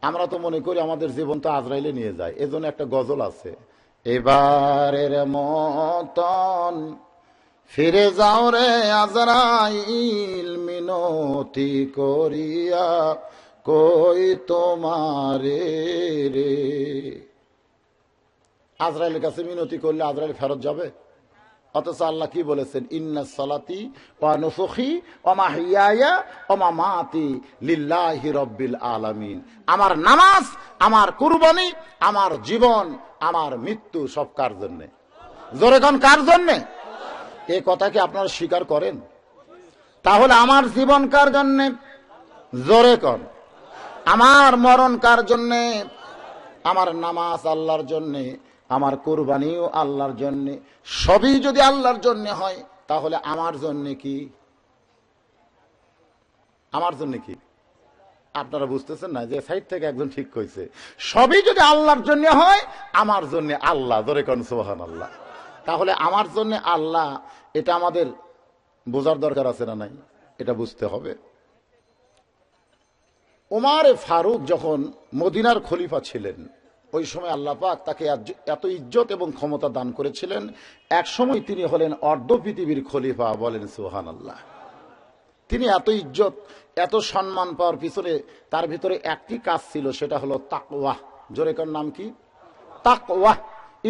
আমরা তো মনে করি আমাদের জীবন তো আজরাইলে নিয়ে যায়। এজন্য একটা গজল আছে, এবারের মতন ফিরে যাও রে আজরাইল, মিনতি করিয়া কই তোমারে রে। আজরাইলের কাছে মিনতি করলে আজরাইল ফেরত যাবে? অথচ আল্লাহ কি বলেছেন, ইন্নাস সালাতি ওয়া নুসুখি ওয়া মাহইয়ায়া ওয়া মামাতি লিল্লাহি রাব্বিল আলামিন। আমার নামাজ, আমার কুরবানি, আমার জীবন, আমার মৃত্যু সব কার জন্য? জোরে কোন কার জন্য? এই কথা কি আপনারা স্বীকার করেন? তাহলে আমার জীবন কার জন্য? জোরে কোন। আমার মরণ কার জন্য? আমার নামাজ আল্লাহর জন্য, আমার কুরবানিও আল্লাহর জন্য। সবই যদি আল্লাহর জন্য হয়, তাহলে আমার জন্য কি? আমার জন্য কি? আপনারা বুঝতেছেন না? যে সাইড থেকে একজন ঠিক কইছে, সবই যদি আল্লাহর জন্য হয়, আমার জন্য আল্লাহ। জোরে কোন সুবহানাল্লাহ। তাহলে আমার জন্য আল্লাহ, এটা আমাদের বোঝার দরকার আছে না নাই? এটা বুঝতে হবে। ওমরে ফারুক যখন মদিনার খলিফা ছিলেন, ওই সময় আল্লাহ পাক তাকে এত ইজ্জত এবং ক্ষমতা দান করেছিলেন, এক সময় তিনি হলেন অর্ধ পৃথিবীর খলিফা। বলেন সুবহানাল্লাহ। তিনি এত ইজ্জত, এত সম্মান পাওয়ার পিছনে তার ভিতরে একটি কাজ ছিল, সেটা হলো তাকওয়া। জোরে কোন নাম কি? তাকওয়া।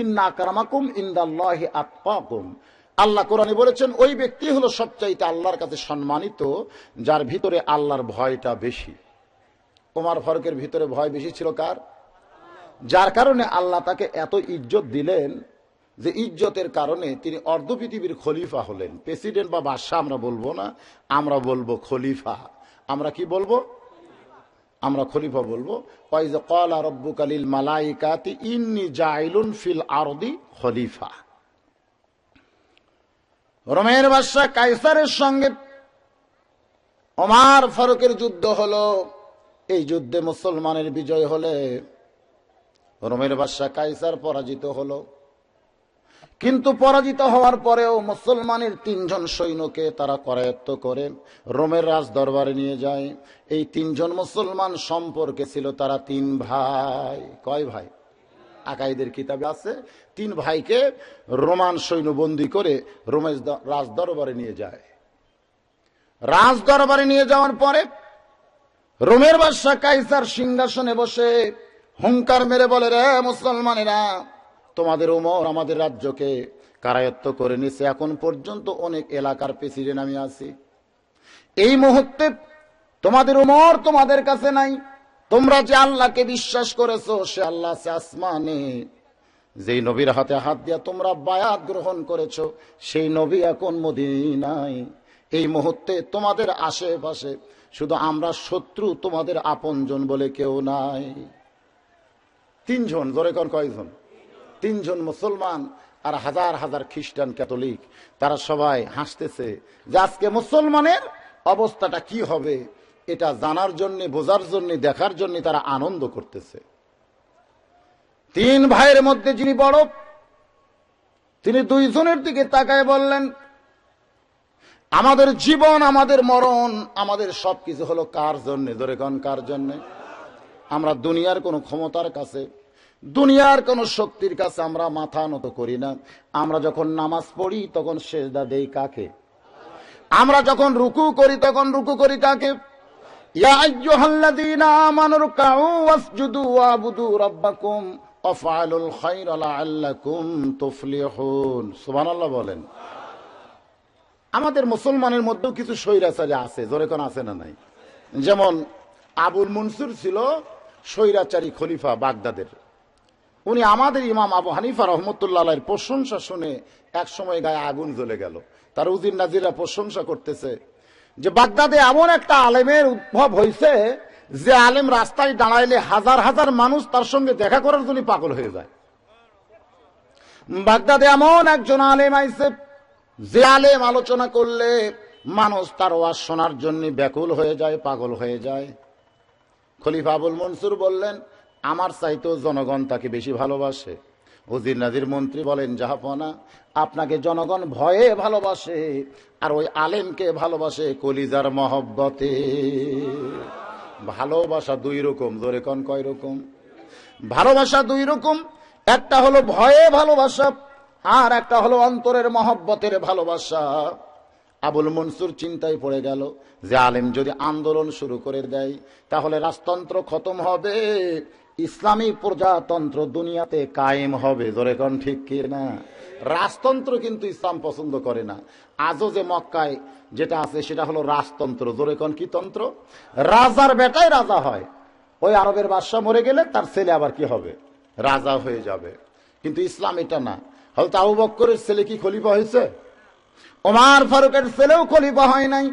ইন্না আকরামাকুম ইনদাল্লাহি আতকাকুম। আল্লাহ কোরআনে বলেছেন, ওই ব্যক্তি হলো সবচাইতে আল্লাহর কাছে সম্মানিত, যার ভিতরে আল্লাহর ভয়টা বেশি। ওমর ফারুকের ভিতরে ভয় বেশি ছিল কার? যার কারণে আল্লাহ তাকে এত ইজ্জত দিলেন, যে ইজ্জতের কারণে তিনি অর্ধ পৃথিবীর খলিফা হলেন। প্রেসিডেন্ট বা বাদশাহ আমরা বলবো না, আমরা বলবো খলিফা। আমরা কি বলবো? আমরা খলিফা বলবো। ওয়াইজ ক্বালা রাব্বুকা লিল মালাইকাতি ইন্নী জাইলুন ফিল আরদি খলিফা। রোমের বাদশা কায়সারের সঙ্গে ওমর ফারুকের যুদ্ধ হলো। এই যুদ্ধে মুসলমানের বিজয় হলে রোমের বাদশা কায়সার পরাজিত হলো। কিন্তু পরাজিত হওয়ার পরেও মুসলমানের 3 জন সৈন্যকে তারা করায়ত্ত করে রোমের রাজ দরবারে নিয়ে যায়। এই 3 জন মুসলমান সম্পর্কে ছিল তারা 3 ভাই। কয় ভাই? আকাইদের কিতাবে আছে 3 ভাইকে রোমান সৈন্য বন্দী করে রোমের রাজ দরবারে নিয়ে যায়। রাজ দরবারে নিয়ে যাওয়ার পরে রোমের বাদশা কায়সার সিংহাসনে বসে হুঙ্কার মেরে বলে, রে মুসলমানেরা, তোমাদের ওমর আমাদের রাজ্যকে কারায়ত্ত করে নিছে। এখন পর্যন্ত অনেক এলাকার প্রেসিডেন্ট আমি আছি। এই মুহূর্তে তোমাদের ওমর তোমাদের কাছে নাই। তোমরা যে আল্লাহকে বিশ্বাস করেছো, সে আল্লাহ আছে আসমানে। যেই নবীর হাতে হাত দিয়া তোমরা বায়াত গ্রহণ করেছো, সেই নবী এখন মদিনায়। এই মুহূর্তে তোমাদের আশেপাশে শুধু আমরা শত্রু, তোমাদের আপনজন বলে কেউ নাই। 3 জন। জোরে কোন কয়জন? 3 জন মুসলমান আর হাজার হাজার খ্রিস্টান ক্যাথলিক তারা সবাই হাসতেছে যে আজকে মুসলমানের অবস্থাটা কি হবে এটা জানার জন্য, বোঝার জন্য, দেখার জন্য তারা আনন্দ করতেছে। তিন ভাইয়ের মধ্যে যিনি বড়, তিনি দুইজনের দিকে তাকায় বললেন, আমাদের জীবন, আমাদের মরণ, আমাদের সবকিছু হলো কার জন্য? ধরে কোন কার জন্য? আমরা দুনিয়ার কোনো ক্ষমতার কাছে, দুনিয়ার কোন শক্তির কাছে আমরা মাথা নত করি না। আমরা যখন নামাজ পড়ি তখন সেজদা দেই কাকে? আমরা যখন রুকু করি তখন রুকু করি কাকে? ইয়া আইয়ুহাল্লাযীনা আমানু রুকউ ওয়াসজুদু ওয়াবুদু রাব্বাকুম ওয়াফআলুল খায়রা লাআল্লাকুম তুফলিহুন। সুবহানাল্লাহ বলেন। আমাদের মুসলমানের মধ্যেও কিছু স্বৈরাচারী আছে, জোরে কোন আছে না নাই? যেমন আবুল মনসুর ছিল স্বৈরাচারী খলিফা বাগদাদের। উনি আমাদের ইমাম আবু হানিফা রহমতুল্লাহ আলাইহির প্রশংসা শুনে এক সময় গায়ে আগুন জ্বলে গেল। তার উজির নাজিরা প্রশংসা করতেছে যে বাগদাদে এমন একটা আলেমের উদ্ভব হয়েছে যে আলেম রাস্তায় দাঁড়াইলে হাজার হাজার মানুষ তার সঙ্গে দেখা করার জন্য পাগল হয়ে যায়। বাগদাদে এমন একজন আলেম আইছে যে আলেম আলোচনা করলে মানুষ তার ওয়াজ শোনার জন্য ব্যাকুল হয়ে যায়, পাগল হয়ে যায়। খলিফা আবুল মনসুর বললেন, আমার চাইতেও জনগণ তাকে বেশি ভালোবাসে। উজির নাজির মন্ত্রী বলেন, জাহাপনা, আপনাকে জনগণ ভয়ে ভালোবাসে আর ওই আলেমকে ভালোবাসে কলিজার মহব্বতে। ভালোবাসা দুই রকম, জোরে কোন কয় রকম? ভালোবাসা দুই রকম, একটা হলো ভয়ে ভালোবাসা আর একটা হলো অন্তরের মহব্বতের ভালোবাসা। আবুল মনসুর চিন্তায় পড়ে গেল যে আলেম যদি আন্দোলন শুরু করে দেয় তাহলে রাজতন্ত্র খতম হবে, ইসলামী প্রজাতন্ত্র দুনিয়াতে কায়েম হবে। জোরে কোন ঠিক কি না? রাজতন্ত্র কিন্তু ইসলাম পছন্দ করে না। আজও যে মক্কায় যেটা আছে সেটা হলো রাজতন্ত্র। জোরে কোন কি তন্ত্র? রাজার বেটায় রাজা হয়। ওই আরবের বাদশা মরে গেলে তার ছেলে আবার কি হবে? রাজা হয়ে যাবে। কিন্তু ইসলাম এটা না। হয়তো আবু বকরের ছেলে কি খলিফা হয়েছে? ওমর ফারুকের ছেলেও খলিফা হয় নাই।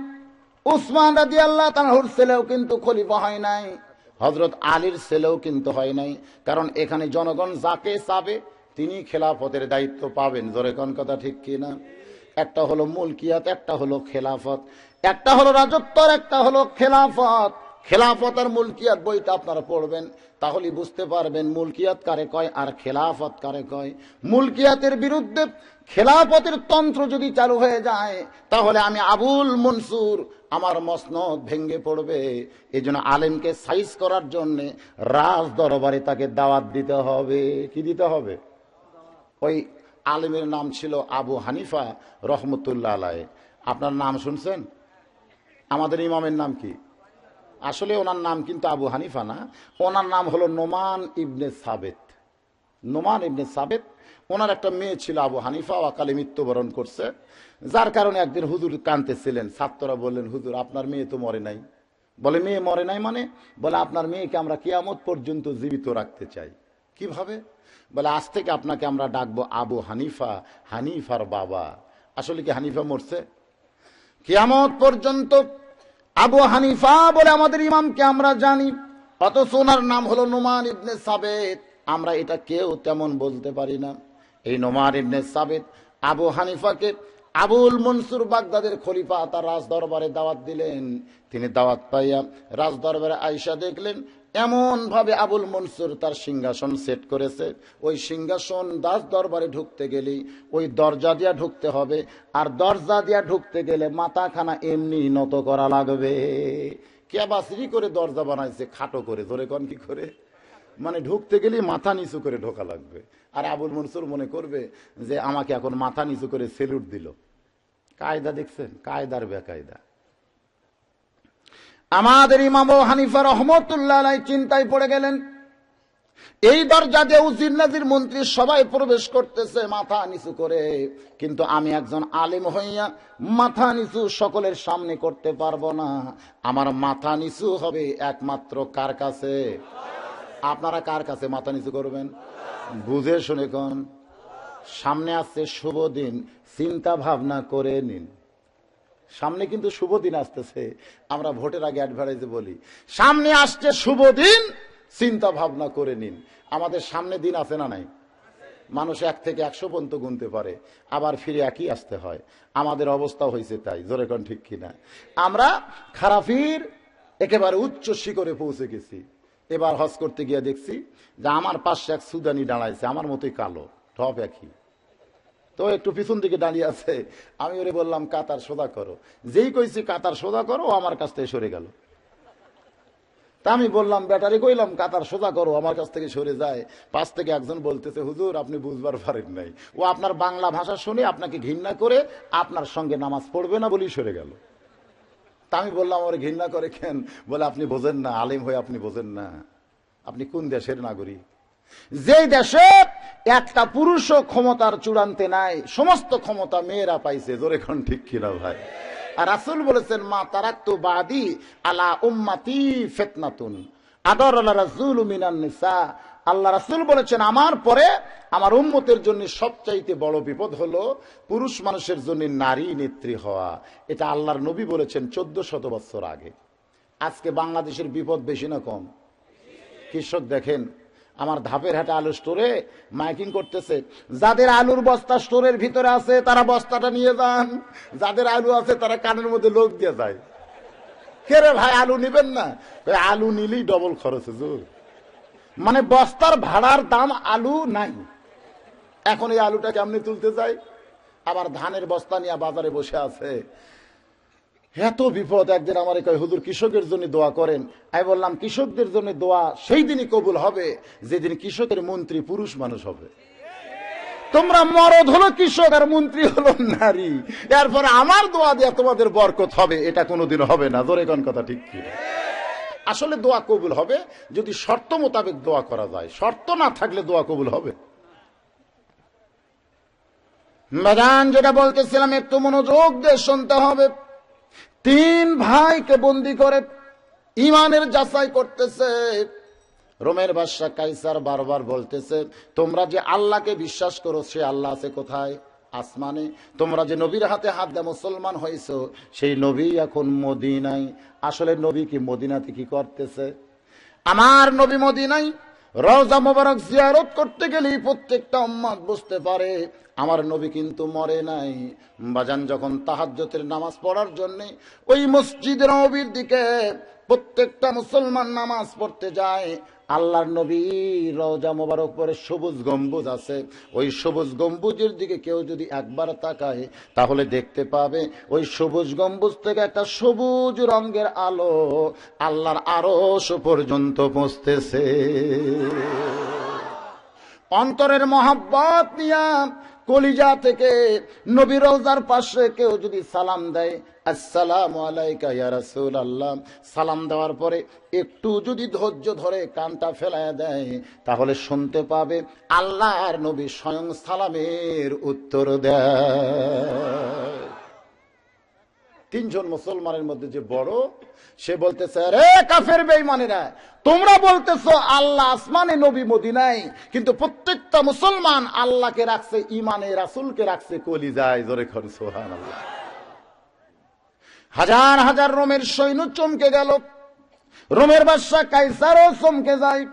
উসমান রাদিয়াল্লাহু তাআলার ছেলেও কিন্তু খলিফা হয় নাই। হযরত আলীর ছেলেও কিন্তু হয় নাই। কারণ এখানে জনগণ যাকে চাবে তিনি খেলাফতের দায়িত্ব পাবেন। জোরে কোন কথা ঠিক কি না? একটা হলো মুলকিয়াত, একটা হলো খেলাফত। একটা হলো রাজত্ব, একটা হলো খেলাফত। খেলাফত আর মুলকিয়াত বইটা আপনারা পড়বেন, তাহলে বুঝতে পারবেন মুলকিয়াত কারে কয় আর খেলাফত কারে কয়। মুলকিয়াতের বিরুদ্ধে খেলাফতের তন্ত্র যদি চালু হয়ে যায় তাহলে আমি আবুল মনসুর, আমার মসনদ ভেঙ্গে পড়বে। এই জন্য আলেমকে সাইজ করার জন্য রাজ দরবারে তাকে দাওয়াত দিতে হবে। কি দিতে হবে? ওই আলেমের নাম ছিল আবু হানিফা রহমতুল্লাহ আলাইহি। আপনার নাম শুনছেন? আমাদের ইমামের নাম কি? আসলে ওনার নাম কিন্তু আবু হানিফা না, ওনার নাম হলো নোমান ইবনে সাবেত। নোমান ইবনে সাবেত। ওনার একটা মেয়ে ছিল আবু হানিফা, অকালে মৃত্যুবরণ করছে। যার কারণে একদিন হুজুর কাঁদতেছিলেন। ছাত্ররা বললেন, হুজুর আপনার মেয়ে তো মরে নাই। বলে, মেয়ে মরে নাই মানে? বলে, আপনার মেয়েকে আমরা কিয়ামত পর্যন্ত জীবিত রাখতে চাই। কিভাবে? বলে, আজ থেকে আপনাকে আমরা ডাকবো আবু হানিফা, হানিফার বাবা। আসলে কি হানিফা মরছে? কিয়ামত পর্যন্ত আবু হানিফা বলে আমাদের ইমামকে আমরা জানি, অথচ ওনার নাম হলো নোমান ইবনে সাবেত। আমরা এটা কেউ তেমন বলতে পারি না। এই নোমান ইবনে সাবেত আবু হানিফাকে আবুল মনসুর বাগদাদের খলিফা তার রাজ দরবারে দাওয়াত দিলেন। তিনি দাওয়াত পাইয়া রাজ দরবারে আয়েশা দেখলেন এমন ভাবে আবুল মনসুর তার সিংহাসন সেট করেছে। ওই সিংহাসন দাস দরবারে ঢুকতে গেলেই ওই দরজা দিয়া ঢুকতে হবে, আর দরজা দিয়া ঢুকতে গেলে মাথাখানা এমনি নত করা লাগবে। কেবাসরি করে দরজা বানাইছে, খাটো করে। ধরে কোন কি করে? মানে ঢুকতে গেলেই মাথা নিচু করে ঢোকা লাগবে। আর আবুল মনসুর মনে করবে যে আমাকে এখন মাথা নিচু করে সেলুট দিল। কায়দা দেখছেন? কায়দার বেকায়দা। আমাদের ইমাম আবু হানিফা রহমতুল্লাহ আলাইহি চিন্তায় পড়ে গেলেন। এই দরজা দিয়ে উজির নাজির মন্ত্রী সবাই প্রবেশ করতেছে মাথা নিচু করে, কিন্তু আমি একজন আলেম হইয়া মাথা নিচু সকলের সামনে করতে পারবো না। আমার মাথা নিচু হবে একমাত্র কার কাছে? আপনারা কার কাছে মাথা নিচু করবেন? বুঝে শুনে কোন। সামনে আসছে শুভ দিন, চিন্তা ভাবনা করে নিন। সামনে কিন্তু শুভ দিন আসতেছে। আমরা ভোটের আগে অ্যাডভার্টাইজে বলি, সামনে আসছে শুভ দিন, চিন্তা ভাবনা করে নিন। আমাদের সামনে দিন আছে না নাই? মানুষ 1 থেকে 100 পর্যন্ত গুনতে পারে, আবার ফিরে একই আসতে হয়। আমাদের অবস্থা হয়েছে তাই, জোরে কোন ঠিক কিনা? আমরা খারাপির একেবারে উচ্চ শিখরে পৌঁছে গেছি। এবার হজ করতে গিয়ে দেখছি যে আমার পাশে এক সুদানি দাঁড়াইছে, আমার মতোই কালো, টপ একই, তো একটু পিছন দিকে দাঁড়িয়ে আছে। আমি ওরে বললাম কাতার সোজা করো, যেই কইছি কাতার সোজা করো ও আমার কাছ থেকে সরে গেল। তা আমি বললাম ব্যাটারি কইলাম কাতার সোজা করো, আমার কাছ থেকে সরে যায়। পাশ থেকে একজন বলতেছে হুজুর আপনি বুঝবার পারেন নাই, ও আপনার বাংলা ভাষা শুনে আপনাকে ঘৃণা করে আপনার সঙ্গে নামাজ পড়বে না বলেই সরে গেল। তা আমি বললাম ওরে ঘৃণা করে কেন? বলে আপনি বোঝেন না, আলিম হয়ে আপনি বোঝেন না, আপনি কোন দেশের নাগরিক? যেই দেশে একটা পুরুষও ক্ষমতার চূড়ান্তে নাই, সমস্ত ক্ষমতা মেয়েরা পাইছে, জোরে কোন ঠিক কিনা ভাই? আর রাসূল বলেছেন মা তারাকতু বাদি আলা উম্মতি ফিতনাতুন আদারাল রাসূলু মিনান নিসা। আল্লাহ রাসূল বলেছেন আমার পরে আমার উম্মতের জন্য সবচাইতে বড় বিপদ হলো পুরুষ মানুষের জন্য নারী নেত্রী হওয়া। এটা আল্লাহর নবী বলেছেন 1400 বছর আগে। আজকে বাংলাদেশের বিপদ বেশি না কম? কৃষক দেখেন আমার ধাপের হাটে আলু স্টোরে মাইকিং করতেছে, যাদের আলুর বস্তা স্টোরের ভিতরে আছে তারা বস্তাটা নিয়ে যান, যাদের আলু আছে তারা কানের মধ্যে লোক দিয়ে যায়। কে রে ভাই আলু নিবেন না? আলু নিলেই ডবল খরচ, মানে বস্তার ভাড়ার দাম আলু নাই। এখন এই আলুটা কেমনি তুলতে যায়? আবার ধানের বস্তা নিয়ে বাজারে বসে আছে। এত বিপদ। একদিন আমার কয় হুজুর কৃষকের জন্য দোয়া করেন। আমি বললাম কৃষকদের জন্য দোয়া সেই দিনই কবুল হবে যেদিন কৃষকের মন্ত্রী পুরুষ মানুষ হবে। তোমরা মরদ হলো কৃষক আর মন্ত্রী হলো নারী, এরপরে আমার দোয়া দিয়ে তোমাদের বরকত হবে, এটা কোনোদিন হবে না। জোরে কোন কথা ঠিক কি? আসলে দোয়া কবুল হবে যদি শর্ত মোতাবেক দোয়া করা যায়, শর্ত না থাকলে দোয়া কবুল হবে। ম্যাডাম যেটা বলতেছিলাম একটু মনোযোগ দিয়ে শুনতে হবে। 3 ভাইকে বন্দি করে ইমানের যাচাই করতেছে। রোমের বাদশা কাইসার বারবার বলতেছে তোমরা যে আল্লাহকে বিশ্বাস করো সে আল্লাহ আছে কোথায়? আসমানে। তোমরা যে নবীর হাতে হাত দিয়ে মুসলমান হয়েছো সেই নবী এখন মদিনায়। আসলে নবী কি মদিনাতে কি করতেছে? আমার নবী মদিনায় রওজা মোবারক জিয়ারত করতে গেলেই প্রত্যেকটা উম্মত বুঝতে পারে আমার নবী কিন্তু মরে নাই। বাজান যখন তাহাজ্জুদের নামাজ পড়ার জন্য ওই মসজিদ নববীর দিকে প্রত্যেকটা মুসলমান নামাজ পড়তে যায়, আল্লাহর নবী রওজা মোবারক পরে সবুজ গম্বুজ আছে, ওই সবুজ গম্বুজের দিকে কেউ যদি একবার তাকায় তাহলে দেখতে পাবে ওই সবুজ গম্বুজ থেকে একটা সবুজ রঙের আলো আল্লাহর আরশ পর্যন্ত পৌঁছতেছে। অন্তরের মহব্বত নিয়া কলিজা থেকে নবী রওজার পাশে কেউ যদি সালাম দেয় আসসালামু আলাইকা ইয়া রাসূলুল্লাহ, সালাম দেওয়ার পরে একটু যদি ধৈর্য ধরে কানটা ফেলায় দেয় তাহলে শুনতে পাবে আল্লাহর নবী স্বয়ং সালামের উত্তর দেয়। 3 জন মুসলমানের মধ্যে যে বড় সে বলতেছে রে কাফের বেঈমানেরা, তোমরা বলতেছো আল্লাহ আসমানে নবী মদিনায়, কিন্তু প্রত্যেকটা মুসলমান আল্লাহকে রাখছে ইমানে, রাসূলকে রাখছে কলিজায়। জোরে করে সুবহানাল্লাহ। হাজার হাজার রোমের সৈন্য চমকে গেল, রোমের বাদশা কাইসারও চমকে যায়।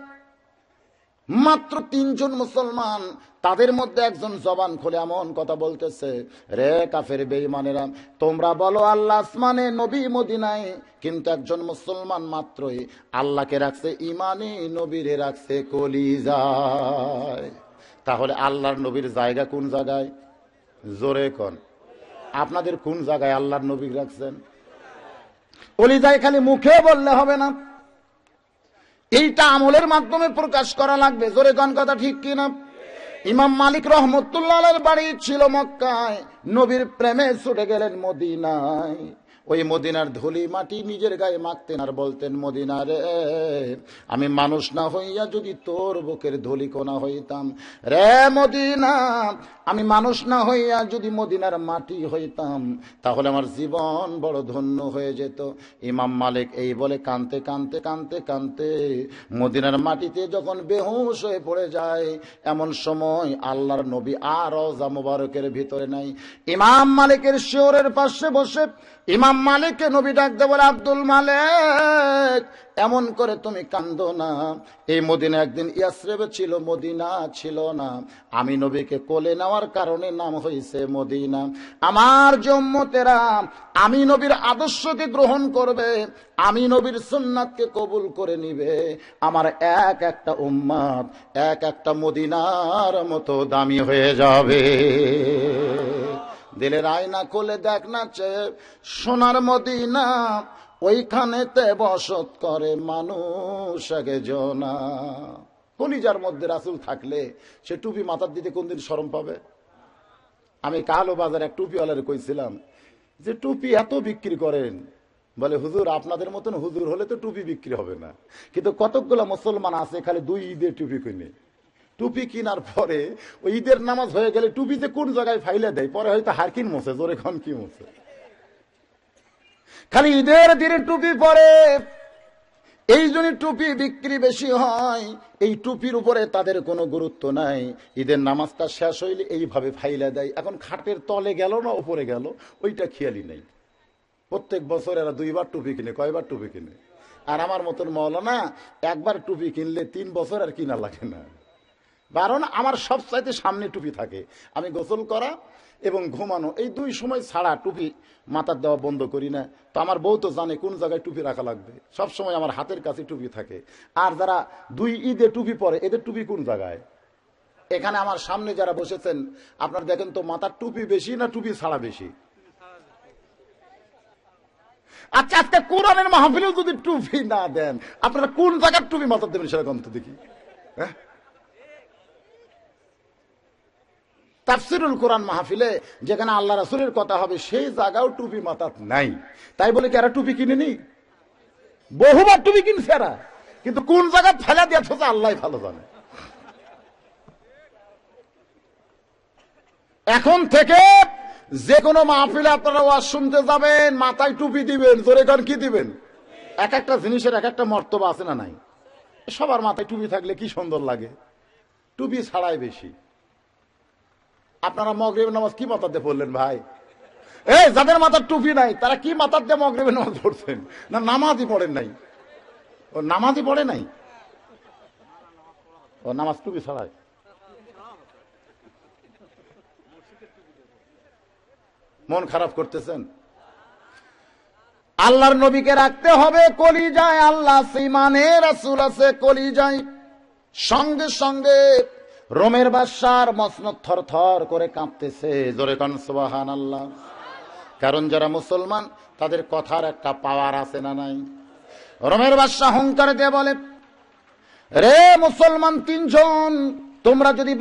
মাত্র 3 জন মুসলমান, তাদের মধ্যে একজন জবান খুলে এমন কথা বলতেছে রে কাফের বেঈমানেরা, তোমরা বলো আল্লাহ আসমানে নবী মদিনায়, কিন্তু একজন মুসলমান মাত্রই আল্লাহকে রাখছে ইমানে, নবীরে রাখছে কলিজায়। তাহলে আল্লাহর নবীর জায়গা কোন জায়গায়? জোরে কোন। আপনাদের কোন জায়গায় আল্লাহর নবী রাখছেন? কলিজায় খালি মুখে বললে হবে না, এইটা আমলের মাধ্যমে প্রকাশ করা লাগবে। জোরে কোন কথা ঠিক কিনা? ইমাম মালিক রহমতুল্লাহ আলাইহির বাড়ি ছিল মক্কায়, নবীর প্রেমে ছুটে গেলেন মদিনায়। ওই মদিনার ধুলি মাটি নিজের গায়ে মাখতেন আর বলতেন মদিনা রে, আমি মানুষ না হইয়া যদি তোর বুকের ধুলি কোনা হইতাম, রে মদিনা আমি মানুষ না হইয়া যদি মদিনার মাটি হইতাম তাহলে আমার জীবন বড় ধন্য হয়ে যেত। ইমাম মালিক এই বলে কানতে কানতে কানতে কানতে মদিনার মাটিতে যখন বেহুশ হয়ে পড়ে যায়, এমন সময় আল্লাহর নবী আর রওজা মোবারকের ভিতরে নাই। ইমাম মালিকের শিয়রের পাশে বসে ইমাম মালিককে নবী ডাকতে বলে আব্দুল মালিক, এমন করে তুমি কান্দো না। এই মদিনা একদিন ইয়াসরিবে ছিল, মদিনা ছিল না। আমি নবীকে কোলে নেওয়ার কারণে নাম হয়েছে মদিনা। আমার যে উম্মতেরা আমি নবীর আদর্শকে গ্রহণ করবে, আমি নবীর সুন্নাতকে কবুল করে নিবে, আমার এক একটা উম্মত এক একটা মদিনার মতো দামি হয়ে যাবে। দিলের আয়না খুলে দেখ না চেয়ে সোনার মদিনা, ওইখানেতে বসত করে মানুষ আগে জনা। কলিজার মধ্যে রাসূল থাকলে সে টুপি মাথার দিতে কোনদিন শরম পাবে? আমি কালো বাজার এক টুপিওয়ালার কইছিলাম যে টুপি এত বিক্রি করেন, বলে হুজুর আপনাদের মতন হুজুর হলে তো টুপি বিক্রি হবে না, কিন্তু কতকগুলো মুসলমান আছে খালি 2 ঈদের টুপি কিনে। টুপি কিনার পরে ওই ঈদের নামাজ হয়ে গেলে টুপিতে কোন জায়গায় ফাইলে দেয়, পরে হয়তো হারকিন মোছে, জোরে খন কি মোছে, খালি ঈদের দিনে টুপি পরে। এই জন্য টুপি বিক্রি বেশি হয়। এই টুপির উপরে তাদের কোনো গুরুত্ব নাই। ঈদের নামাজটা শেষ হইলে এইভাবে ফাইলা দেয়। এখন খাটের তলে গেল না উপরে গেল ওইটা খেয়ালই নেই। প্রত্যেক বছর এরা 2 বার টুপি কিনে, কয়বার টুপি কিনে। আর আমার মতন মৌলানা একবার টুপি কিনলে 3 বছর আর কিনা লাগে না। কারণ আমার সব চাইতে সামনে টুপি থাকে। আমি গোসল করা এবং ঘুমানো এই 2 সময় ছাড়া টুপি মাথার দেওয়া বন্ধ করি না। তো আমার বউ তো জানে কোন জায়গায় টুপি রাখা লাগবে, সব সময় আমার হাতের কাছে টুপি থাকে। আর যারা 2 ঈদে টুপি পরে এদের টুপি কোন জায়গায়? এখানে আমার সামনে যারা বসেছেন আপনারা দেখেন তো মাথার টুপি বেশি না টুপি ছাড়া বেশি? আচ্ছা, আজকে কোরআনের মাহফিলেও যদি টুপি না দেন আপনারা কোন জায়গার টুপি মাথার দেবেন সেরকম তো দেখি। হ্যাঁ, তাফসিরুল কোরআন মাহফিলে যেখানে আল্লাহ রাসূলের কথা হবে সেই জায়গাও টুপি মাথাত নাই। তাই বলে কি এরা টুপি কিনেনি? বহুবার টুপি কিনছে এরা, কিন্তু কোন জায়গায় ফেলে দিয়েছে আল্লাহ ভালো জানে। এখন থেকে যে কোনো মাহফিলে আপনারা ওয়াজ শুনতে যাবেন মাথায় টুপি দিবেন। জোরে গান কি দিবেন? এক একটা জিনিসের এক একটা মর্তবা আছে না নাই? সবার মাথায় টুপি থাকলে কি সুন্দর লাগে, টুপি ছাড়াই বেশি। আপনারা মাগরিবের নামাজ কি মাথার দিয়ে পড়লেন ভাই? এই যাদের মাথার টুপি নাই তারা কি মাথার দিয়ে মাগরিবের নামাজ পড়ছেন? না নামাজই পড়েন নাই? ও নামাজই পড়ে নাই, ও নামাজ টুপি ছাড়াই। মন খারাপ করতেছেন? আল্লাহর নবীকে রাখতে হবে কলিজায়। আল্লাহ সীমানে রাসূল আছে কলিজায়। সঙ্গে সঙ্গে রোমের বাদশার মসনদ থরথর করে কাঁপতেছে। জোরে কান সুবহানাল্লাহ। কারণ যারা মুসলমান তাদের কথার একটা পাওয়ার আছে না নাই? রোমের বাদশা হুঙ্কার দিয়ে বলে, রে মুসলমান 3 জন, তোমরা যদি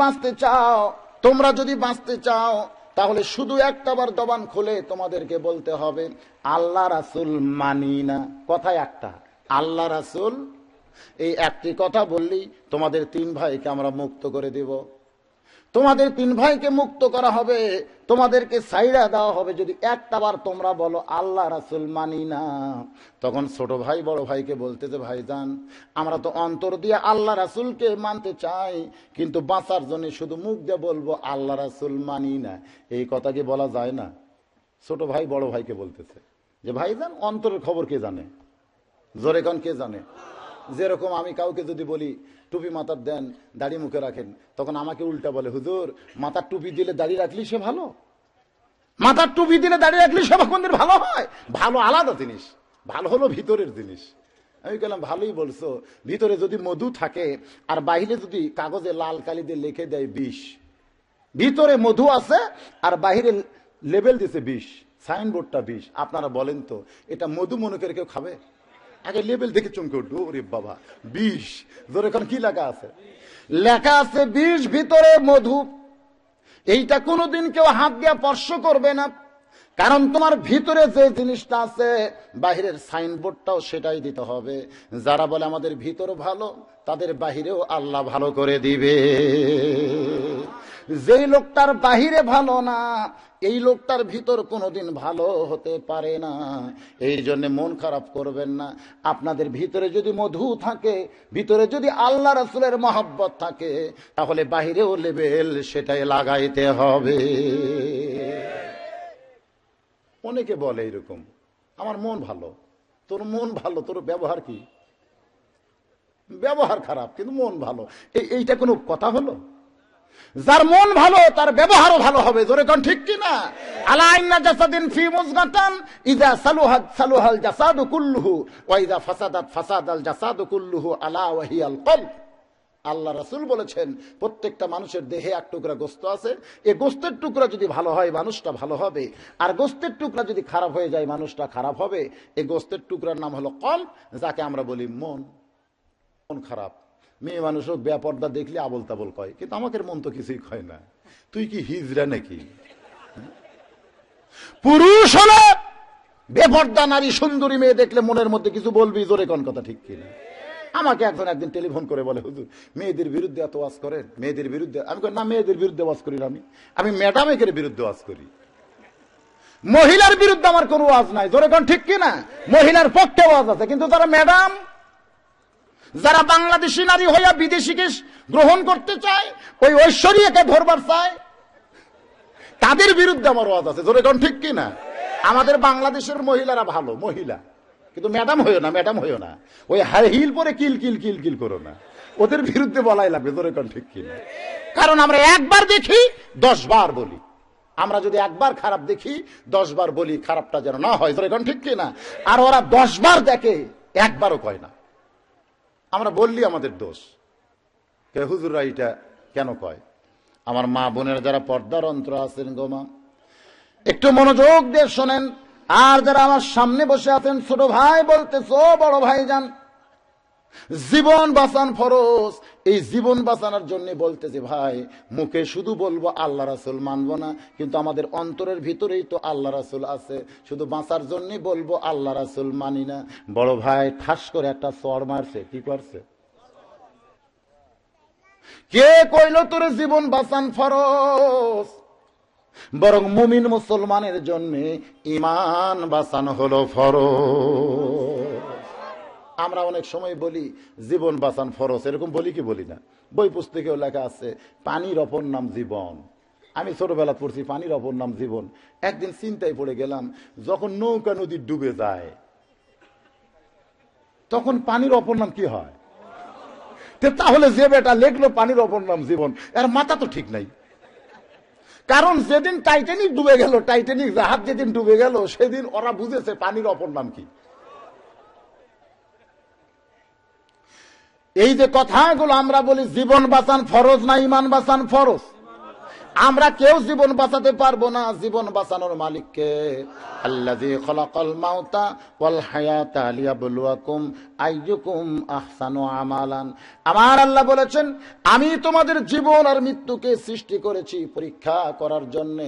বাঁচতে চাও তাহলে শুধু একটাবার জবান খুলে তোমাদেরকে বলতে হবে আল্লাহ রাসূল মানি না। কথায় একটা আল্লাহ রাসূল, এই একটি কথা বললেই তোমাদের 3 ভাইকে আমরা মুক্ত করে দেব। তোমাদের 3 ভাইকে মুক্ত করা হবে, তোমাদেরকে ছাইড়া দেওয়া হবে যদি একটাবার তোমরা বলো আল্লাহ রাসূল মানি না। তখন ছোট ভাই বড় ভাইকে বলতেছে, ভাইজান আমরা তো অন্তর দিয়ে আল্লাহ রাসূলকে মানতে চাই, কিন্তু বাঁচার জন্য শুধু মুখ দিয়ে বলবো আল্লাহ রাসূল মানি না, এই কথা কি বলা যায় না? ছোট ভাই বড় ভাইকে বলতেছে যে ভাইজান অন্তরের খবর কে জানে? জোরে কোন কে জানে? যেরকম আমি কাউকে যদি বলি টুপি মাথার দেন, দাড়ি মুখে রাখেন, তখন আমাকে উল্টা বলে, হুজুর মাথার টুপি দিলে দাড়ি রাখলি সে ভালো? মাথার টুপি দিলে দাড়ি রাখলি সে কোনদিন ভালো হয়? ভালো আলাদা জিনিস, ভালো হলো ভিতরের জিনিস। আমি বললাম ভালোই বলছো, ভিতরে যদি মধু থাকে আর বাইরে যদি কাগজে লাল কালি দিয়ে লিখে দেয় 20, ভিতরে মধু আছে আর বাইরে লেবেল দিছে 20, সাইনবোর্ডটা 20, আপনারা বলেন তো এটা মধু মনে করে কেউ খাবে? আগে লেবেল দেখে চমকে উঠবো, ওরে বাবা 20, ধরে এখন কি লেখা আছে? লেখা আছে 20, ভিতরে মধু। এইটা কোনোদিন কেউ হাত দিয়ে স্পর্শ করবে না, কারণ তোমার ভিতরে যে জিনিসটা আছে বাহিরের সাইনবোর্ডটাও সেটাই দিতে হবে। যারা বলে আমাদের ভিতর ভালো তাদের বাহিরেও আল্লাহ ভালো করে দিবে। যেই লোকটার বাহিরে ভালো না এই লোকটার ভিতর কোনোদিন ভালো হতে পারে না। এই জন্য মন খারাপ করবেন না। আপনাদের ভিতরে যদি মধু থাকে, ভিতরে যদি আল্লাহ রাসূলের মহব্বত থাকে, তাহলে বাহিরেও লেবেল সেটাই লাগাইতে হবে। অনেকে বলে এরকম, আমার মন ভালো। তোর মন ভালো, তোর ব্যবহার কি? ব্যবহার খারাপ কিন্তু মন ভালো, এইটা কোনো কথা হলো? যার মন ভালো তার ব্যবহারও ভালো হবে, জোরে কোন ঠিক কিনা? আলা ইন্না জাসাদিন ফি মুজগাতান ইযা সালুহাত সালুহাল জাসাদু কুল্লুহু ওয়া ইযা ফাসাদাত ফাসাদাল জাসাদু কুল্লুহু আলা ওয়া হিয়াল কলব। আল্লাহ রাসূল বলেছেন প্রত্যেকটা মানুষের দেহে এক টুকরা গোশত আছে, এই গোশতের টুকরা যদি ভালো হয় মানুষটা ভালো হবে, আর গোশতের টুকরা যদি খারাপ হয়ে যায় মানুষটা খারাপ হবে। এই গোশতের টুকরার নাম হলো কলব, যাকে আমরা বলি মন। মন খারাপ, মেয়ে মানুষও বেপর্দা দেখলে আবল তাবল কয়, কিন্তু আমাদের মন তো কিছুই কয় না। তুই কি হিজড়া নাকি? পুরুষ হলে বেপর্দা নারী সুন্দরী মেয়ে দেখলে মনের মধ্যে কিছু বলবি, জোরে কোন কথা ঠিক কিনা? আমাকে একদিন টেলিফোন করে বলে, হুজুর মেয়েদের বিরুদ্ধে এত ওয়াজ করেন, মেয়েদের বিরুদ্ধে। আমি কই না, মেয়েদের বিরুদ্ধে ওয়াজ করি না, আমি ম্যাডামের বিরুদ্ধে ওয়াজ করি। মহিলার বিরুদ্ধে আমার কোনো ওয়াজ নাই, জোরে কোন ঠিক কিনা? মহিলার পক্ষে ওয়াজ আছে, কিন্তু তারা ম্যাডাম, যারা বাংলাদেশি নারী হইয়া বিদেশিকে গ্রহণ করতে চায়, ওই ঐশ্বরিয়াকে ধরবার চায়, তাদের বিরুদ্ধে আমার ওয়াজ আছে, জোরে কোন ঠিক কিনা? আমাদের বাংলাদেশের মহিলারা ভালো মহিলা, কিন্তু ম্যাডাম হইও না, ম্যাডাম হইও না, ওই হাই হিল পরে কিল কিল কিল কিল করো না, ওদের বিরুদ্ধে বলাই লাগবে, জোরে কোন ঠিক কিনা? কারণ আমরা একবার দেখি 10 বার বলি। আমরা যদি একবার খারাপ দেখি 10 বার বলি, খারাপটা যেন না হয়, জোরে কোন ঠিক কিনা? আর ওরা 10 বার দেখে, একবারও কয় না। আমরা বললি আমাদের দোষ, হুজুররা এটা কেন কয়? আমার মা বোনের যারা পর্দার অন্তর আছেন গো মা, একটু মনোযোগ দিয়ে শোনেন। আর যারা আমার সামনে বসে আছেন ছোট ভাই বলতেছো, বড় ভাই যান, জীবন বাঁচান ফরজ। এই জীবন বাঁচানোর জন্য বলতেছে ভাই, মুখে শুধু বলবো আল্লাহ রাসূল মানবো না, কিন্তু আমাদের অন্তরের ভিতরেই তো আল্লাহ রাসূল আছে, শুধু বাঁচার জন্য বলবো আল্লাহ রাসূল মানি না। বড় ভাই ঠাস করে একটা চড় মারছে। কি করছে? কে কইল তোর জীবন বাঁচান ফরজ? বরং মুমিন মুসলমানের জন্য ঈমান বাঁচানো হলো ফরজ। আমরা অনেক সময় বলি জীবন বাঁচান ফরজ, এরকম বলি কি বলি না? বই পুস্তকেও লেখা আছে পানির অপর নাম জীবন। আমি ছোটবেলা পড়ছি পানির অপর নাম জীবন। একদিন চিন্তায় পড়ে গেলাম, যখন নৌকা নদী ডুবে যায় তখন পানির অপর নাম কি হয়? তাহলে যে বেটা লেখলো পানির অপর নাম জীবন, এর মাথা তো ঠিক নাই। কারণ যেদিন টাইটানিক ডুবে গেল, টাইটানিক জাহাজ যেদিন ডুবে গেল, সেদিন ওরা বুঝেছে পানির অপর নাম কি। এই যে কথাগুলো আমরা বলি জীবন বাঁচান ফরজ না ঈমান বাঁচান ফরজ, আমরা কেউ জীবন বাঁচাতে পারবো না। জীবন বাঁচানোর মালিককে আল্লাযী খালাকাল মাউতা ওয়াল হায়াতা লিয়াবলুয়াকুম আইয়ুকুম আহসানু আমালান। আমার আল্লাহ বলেছেন, আমি তোমাদের জীবন আর মৃত্যুকে সৃষ্টি করেছি পরীক্ষা করার জন্য।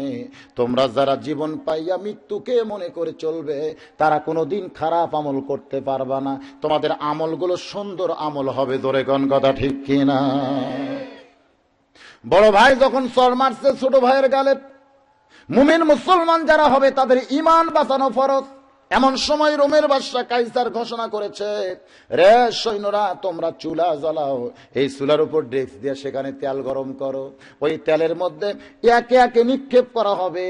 তোমরা যারা জীবন পাইয়া মৃত্যুকে মনে করে চলবে, তারা কোনোদিন খারাপ আমল করতে পারবা না। তোমাদের আমলগুলো সুন্দর আমল হবে, ধরে কোন কথা ঠিক কিনা? বড় ভাই যখন চড় মারছে ছোট ভাইয়ের গালে, মুমিন মুসলমান যারা হবে তাদের ঈমান বাঁচানো ফরজ। এমন সময় রোমের বাদশা কাইসার ঘোষণা করেছে, রে সৈন্যরা তোমরা চুলা জ্বালাও, এই চুলার উপর ডেস্ক দিয়ে সেখানে তেল গরম করো, ওই তেলের মধ্যে একে একে নিক্ষেপ করা হবে,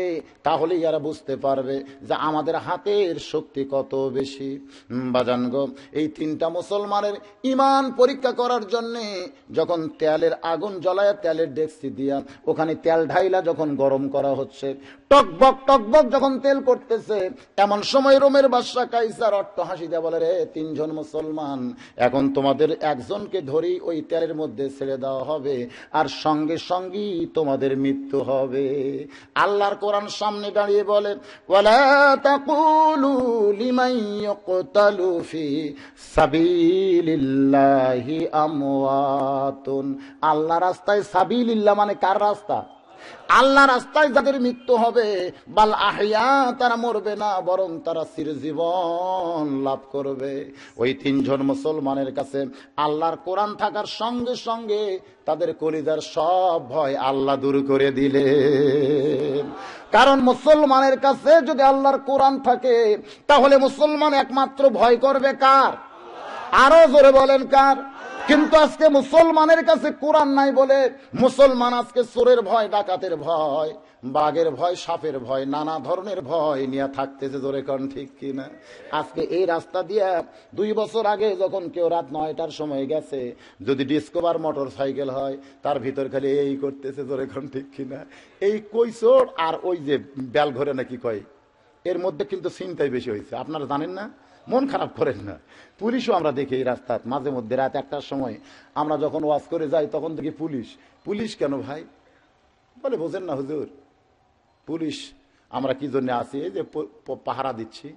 তাহলে এরা বুঝতে পারবে যে আমাদের হাতের শক্তি কত বেশি। বাজান গো, এই 3টা মুসলমানের ঈমান পরীক্ষা করার জন্য যখন তেলের আগুন জ্বলায় তেলের ডেস্কি দিয়া ওখানে তেল ঢাইলা যখন গরম করা হচ্ছে, টকবক টকবক যখন তেল করতেছে, এমন সময় রোমের বাদশা কাইসার অট্ট হাসি দিয়ে বলে, রে 3 জন মুসলমান, এখন তোমাদের একজনকে ধরেই ওই তেলের মধ্যে ছেড়ে দেওয়া হবে, আর সঙ্গে সঙ্গেই তোমাদের মৃত্যু হবে। আল্লাহর কোরআন সামনে দাঁড়িয়ে বলে, ওয়ালা তাকুলু লিমান ইয়াকতালু ফি সাবিলিল্লাহি আমওয়াতুন। আল্লাহ রাস্তায় সাবিলিল্লাহ মানে কার রাস্তা? আল্লাহ রাস্তায় যাদের মৃত্যু হবে, বাল আহইয়া, তারা মরবে না, বরং তারা চিরজীবন লাভ করবে। ওই 3 জন মুসলমানের কাছে আল্লাহর কোরআন থাকার সঙ্গে সঙ্গে তাদের কলিজার সব ভয় আল্লাহ দূর করে দিলেন। কারণ মুসলমানের কাছে যদি আল্লাহর কোরআন থাকে, তাহলে মুসলমান একমাত্র ভয় করবে কার? আরো জোরে বলেন কার? কিন্তু আজকে মুসলমানের কাছে কোরআন নাই বলে মুসলমান আজকে চোরের ভয়, ডাকাতের ভয়, বাঘের ভয়, সাপের ভয়, নানা ধরনের ভয় নিয়ে থাকতেছে। জোরে কোন ঠিক কিনা? আজকে এই রাস্তা দিয়ে 2 বছর আগে যখন কেউ রাত 9টার সময় গেছে, যদি ডিসকভার মোটর সাইকেল হয়, তার ভিতর খালি এই করতেছে। জোরে কোন ঠিক কিনা? এই কৈশোর আর ওই যে বেল ঘরে নাকি কয়, এর মধ্যে কিন্তু ছিনতাই বেশি হয়েছে। আপনারা জানেন না? মন খারাপ করেন না। পুলিশও আমরা দেখি এই রাস্তার মাঝে মধ্যে রাত 1টার সময় আমরা যখন ওয়াজ করে যাই, তখন দেখি পুলিশ। পুলিশ কেন ভাই? বলে বোঝেন না হুজুর, পুলিশ আমরা কি জন্য আছি? এই যে পাহারা দিচ্ছি।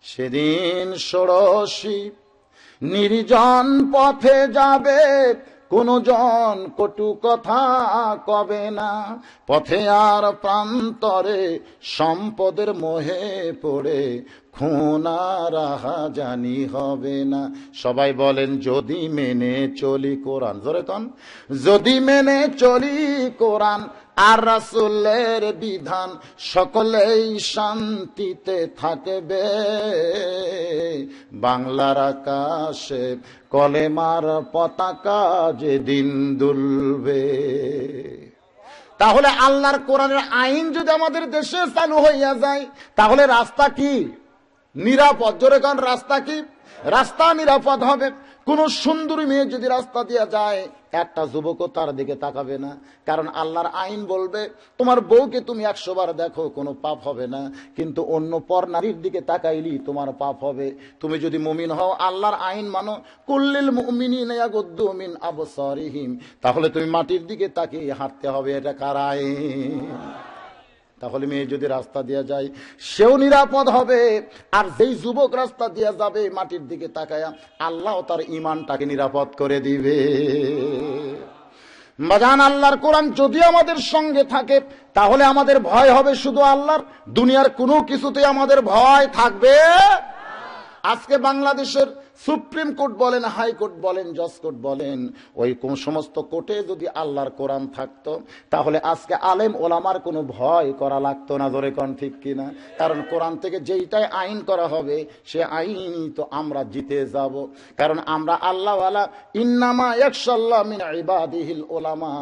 সেদিন ষোড়শী নির্জন পথে যাবে, কোন জন কটু কথা কবে না, পথে আর প্রান্তরে সম্পদের মোহে পড়ে খুন আর জানি হবে না। সবাই বলেন যদি মেনে চলি কোরআন। জোরে কন, যদি মেনে চলি কোরআন আর রাসূলের বিধান, সকলেই শান্তিতে থাকবে। বাংলার আকাশে কলেমার পতাকা যেদিন দুলবে। তাহলে আল্লাহর কোরআনের আইন যদি আমাদের দেশে চালু হইয়া যায়, তাহলে রাস্তা কি? নিরাপদ। জোরে কোন, রাস্তা কি? রাস্তা নিরাপদ হবে। কোন সুন্দরী মেয়ে যদি রাস্তা দিয়ে যায়, একটা যুবকও তার দিকে তাকাবে না। কারণ আল্লাহর আইন বলবে তোমার বউকে তুমি 100 বার দেখো, কোনো পাপ হবে না, কিন্তু অন্য পর নারীর দিকে তাকাইলি তোমার পাপ হবে। তুমি যদি মুমিন হও, আল্লাহর আইন মানো, কুল্লিল মুমিনিনা ইয়াগুদ্দু মিন আবসারিহিম, তাহলে তুমি মাটির দিকে তাকিয়ে হাঁটতে হবে। এটা কার আইন? তাহলে মেয়ে যদি রাস্তা দিয়ে যায়, সেও নিরাপদ হবে। আর যেই যুবক রাস্তা দিয়ে যাবে মাটির দিকে তাকায়া, আল্লাহ তার ঈমানটাকে নিরাপদ করে দিবে। বাজান, আল্লাহর কোরআন যদি আমাদের সঙ্গে থাকে, তাহলে আমাদের ভয় হবে শুধু আল্লাহর, দুনিয়ার কোনো কিছুতে আমাদের ভয় থাকবে। আজকে বাংলাদেশের সুপ্রিম কোর্ট বলেন, হাইকোর্ট বলেন, জজ কোর্ট বলেন, ওই কোন সমস্ত কোর্টে যদি আল্লাহর কোরআন থাকতো, তাহলে আজকে আলেম ওলামার কোনো ভয় করা লাগতো না। ধরে কোন ঠিক কিনা? কারণ কোরআন থেকে যেইটাই আইন করা হবে, সে আইনই তো আমরা জিতে যাব। কারণ আমরা আল্লাহওয়ালা। ইন্নামা ইয়াখশাল্লাহ মিন ইবাদিহিল উলামা,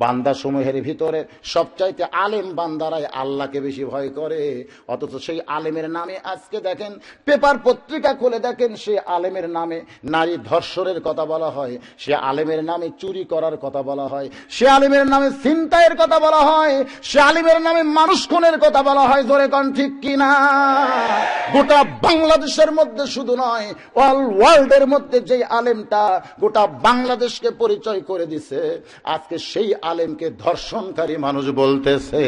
বান্দা সমূহের ভিতরে সবচাইতে আলেম বান্দারাই আল্লাহকে বেশি ভয় করে। অথচ সেই আলেমের নামে আজকে দেখেন, পেপার পত্রিকা খুলে দেখেন, সে আলেমের নামে নারী ধর্ষণের কথা বলা হয়, সে আলেমের নামে চুরি করার কথা বলা হয়, সে আলেমের নামে ছিনতাইয়ের কথা বলা হয়, সে আলেমের নামে মানুষ খুনের কথা বলা হয়। জোরে কোন ঠিক কিনা? গোটা বাংলাদেশের মধ্যে শুধু নয়, অল ওয়ার্ল্ডের মধ্যে যে আলেমটা গোটা বাংলাদেশকে পরিচয় করে দিছে, আজকে সেই আলেমকে ধর্ষণকারী মানুষ বলতেছে।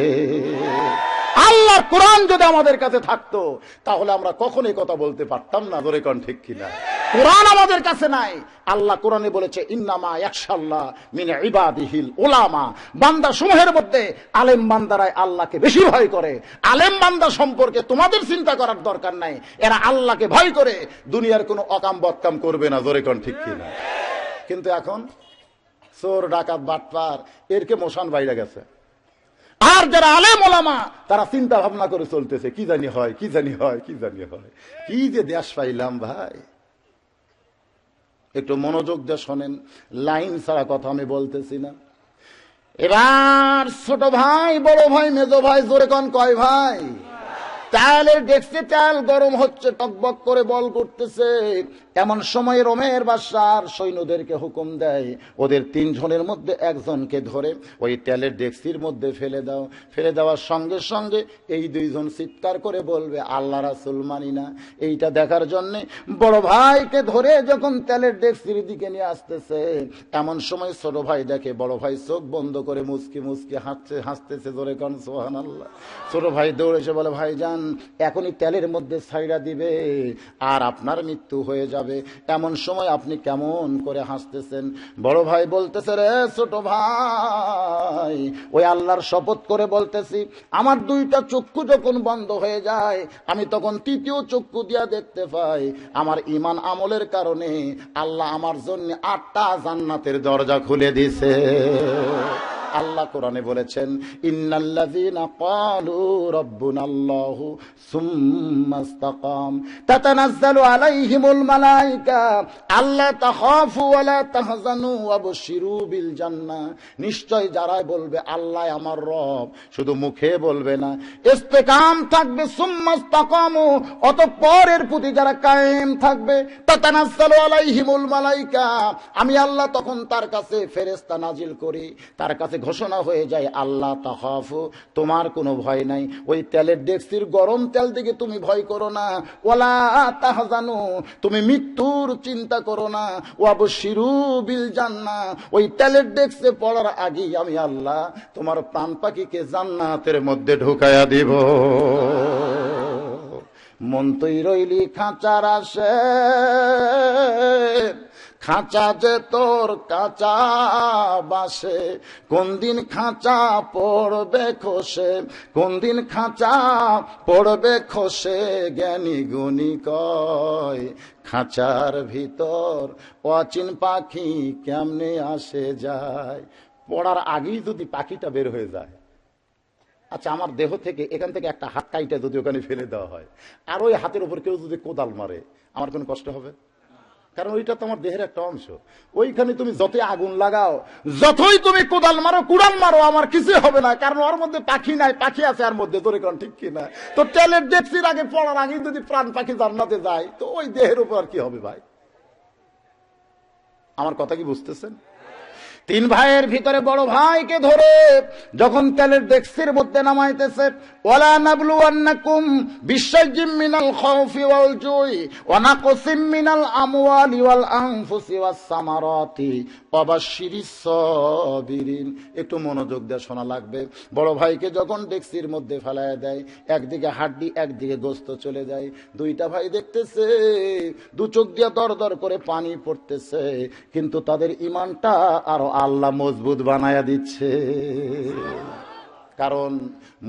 আল্লাহর কোরআন যদি আমাদের কাছে থাকতো, তাহলে আমরা কখনোই কথা বলতে পারতাম না। জোরে কোন ঠিক কিনা? কোরআন আমাদের কাছে নাই। আল্লাহ কোরআনে বলেছে ইন্নামা ইয়াখশাল্লাহ মিন ইবাদিহিল উলামা, বান্দা সমূহের মধ্যে আলেম বান্দারাই আল্লাহকে বেশি ভয় করে। আলেম বান্দা সম্পর্কে তোমাদের চিন্তা করার দরকার নাই, এরা আল্লাহকে ভয় করে, দুনিয়ার কোনো অকাম বদকাম করবে না। জোরে কোন ঠিক কিনা? কিন্তু এখন চোর ডাকাত বাটপার এরকে মশান বাইরে গেছে। আর যারা আলেম ওলামা, তারা চিন্তা ভাবনা করে চলতেছে, কি জানি হয়, কি জানি হয়, কি জানি হয়। কি যে দেশ পাইলাম ভাই। একটু মনোযোগ দিয়ে শোনেন, লাইন ছাড়া কথা আমি বলতেছি না। এবার ছোট ভাই, বড় ভাই, মেজো ভাই, জোরে কোন কয় ভাই? চালের ডেক্সে চাল গরম হচ্ছে, টকবক করে বল করতেছে। এমন সময় রোমের বাদশাহ সৈন্যদেরকে হুকুম দেয়, ওদের 3 জনের মধ্যে একজনকে ধরে ওই তেলের ডেক্সির মধ্যে ফেলে দাও। ফেলে দেওয়ার সঙ্গে সঙ্গে এই 2 জন চিৎকার করে বলবে আল্লাহ রাসূল মানি না। এইটা দেখার জন্য বড় ভাইকে ধরে যখন তেলের ডেক্সির দিকে নিয়ে আসতেছে, এমন সময় ছোট ভাই দেখে বড় ভাই চোখ বন্ধ করে মুচকি মুচকি হাসতেছে। জোরে কোন সুবহানাল্লাহ। ছোট ভাই দৌড়ে এসে বলে, ভাইজান এখনই তেলের মধ্যে ছাইড়া দিবে আর আপনার মৃত্যু হয়ে যাবে। এমন সময় আপনি কেমন করে হাসতেছেন? বড় ভাই বলতেছে, রে ছোট ভাই, ওই আল্লাহর শপথ করে বলতেছি, আমার 2টা চক্ষু যখন বন্ধ হয়ে যায়, আমি তখন 3য় চক্ষু দিয়া দেখতে পাই। আমার ঈমান আমলের কারণে আল্লাহ আমার জন্য 8টা জান্নাতের দরজা খুলে দিছে। আল্লাহ কোরআনে বলেছেন, ইন্নাল্লাযীনা ক্বালু রাব্বুনাল্লাহু সুম্মা ইসতাকাম তাতানাজ্জালু আলাইহিমুল মালায়েকা আল্লা তাখাফু ওয়া লা তাহজানু ওয়াবশিরু বিল জান্নাহ। নিশ্চয় যারা বলবে আল্লাহ আমার রব, শুধু মুখে বলবে না, ইস্তেকাম থাকবে, সুম্মা ইসতাকামু, অতঃপর এর প্রতি যারা কায়েম থাকবে, তাতানাজ্জালু আলাইহিমুল মালায়েকা, আমি আল্লাহ তখন তার কাছে ফেরেশতা নাজিল করি, তার কাছে ঘোষণা হয়ে যায়, আল্লাহ তাখাফু, তোমার কোনো ভয় নাই, ওই তেলের ডেকচির গরম তেল থেকে তুমি ভয় করো না, ওয়ালা তাহজানু, তুমি মৃত্যুর চিন্তা করো না, ওয়াবশিরু বিল জান্নাহ, ওই তেলের ডেকচে পড়ার আগেই আমি আল্লাহ তোমার প্রাণ পাখিকে জান্নাতের মধ্যে ঢুকাইয়া দিব। মন তুই রইলি খাঁচার আসে, খাঁচা যে তোর কাঁচা বাসে, কোন দিন খাঁচা পড়বে খসে, কোন দিন খাঁচা পড়বে খসে, জ্ঞানী গুণী কয় খাঁচার ভিতর অচিন পাখি কেমনে আসে যায়। পড়ার আগেই যদি পাখিটা বের হয়ে যায়, আচ্ছা আমার দেহ থেকে এখান থেকে একটা হাত কাইটা যদি ওখানে ফেলে দেওয়া হয়, আর ওই হাতের উপর কেউ যদি কোদাল মারে, আমার কোনো কষ্ট হবে? কারণ ওইটা তো আমার দেহের একটা অংশ। ওইখানে তুমি যতই আগুন লাগাও, যতই তুমি কোদাল মারো, কুড়াল মারো, আমার কিছু হবে না, কারণ ওর মধ্যে পাখি নাই, পাখি আছে আর মধ্যে, তোর কারণ ঠিক কিনা? তো তেলের ডেকচির আগে পড়ার আগে যদি প্রাণ পাখি জান্নাতে যায়, তো ওই দেহের উপর আর কি হবে ভাই? আমার কথা কি বুঝতেছেন? তিন ভাইয়ের ভিতরে বড় ভাইকে ধরে যখন তেলের ডেকচির মধ্যে নামাইতেছে, ওয়ালা নাবলুওয়ান্নাকুম বিশাইয়্যিম মিনাল খাউফি ওয়াল জুই ওয়া নাকসিম মিনাল আমওয়ালি ওয়াল আনফুসি ওয়াস সামারাতি ওয়া বাশশিরিস সাবিরিন। একটু মনোযোগ দিয়ে শোনা লাগবে। বড় ভাইকে যখন ডেকচির মধ্যে ফেলায় দেয়, একদিকে হাড্ডি একদিকে গোস্ত চলে যায়, দুইটা ভাই দেখতেছে দু চোখ দিয়ে দর দর করে পানি পড়তেছে, কিন্তু তাদের ঈমানটা আরো আল্লাহ মজবুত বানায়া দিচ্ছে। কারণ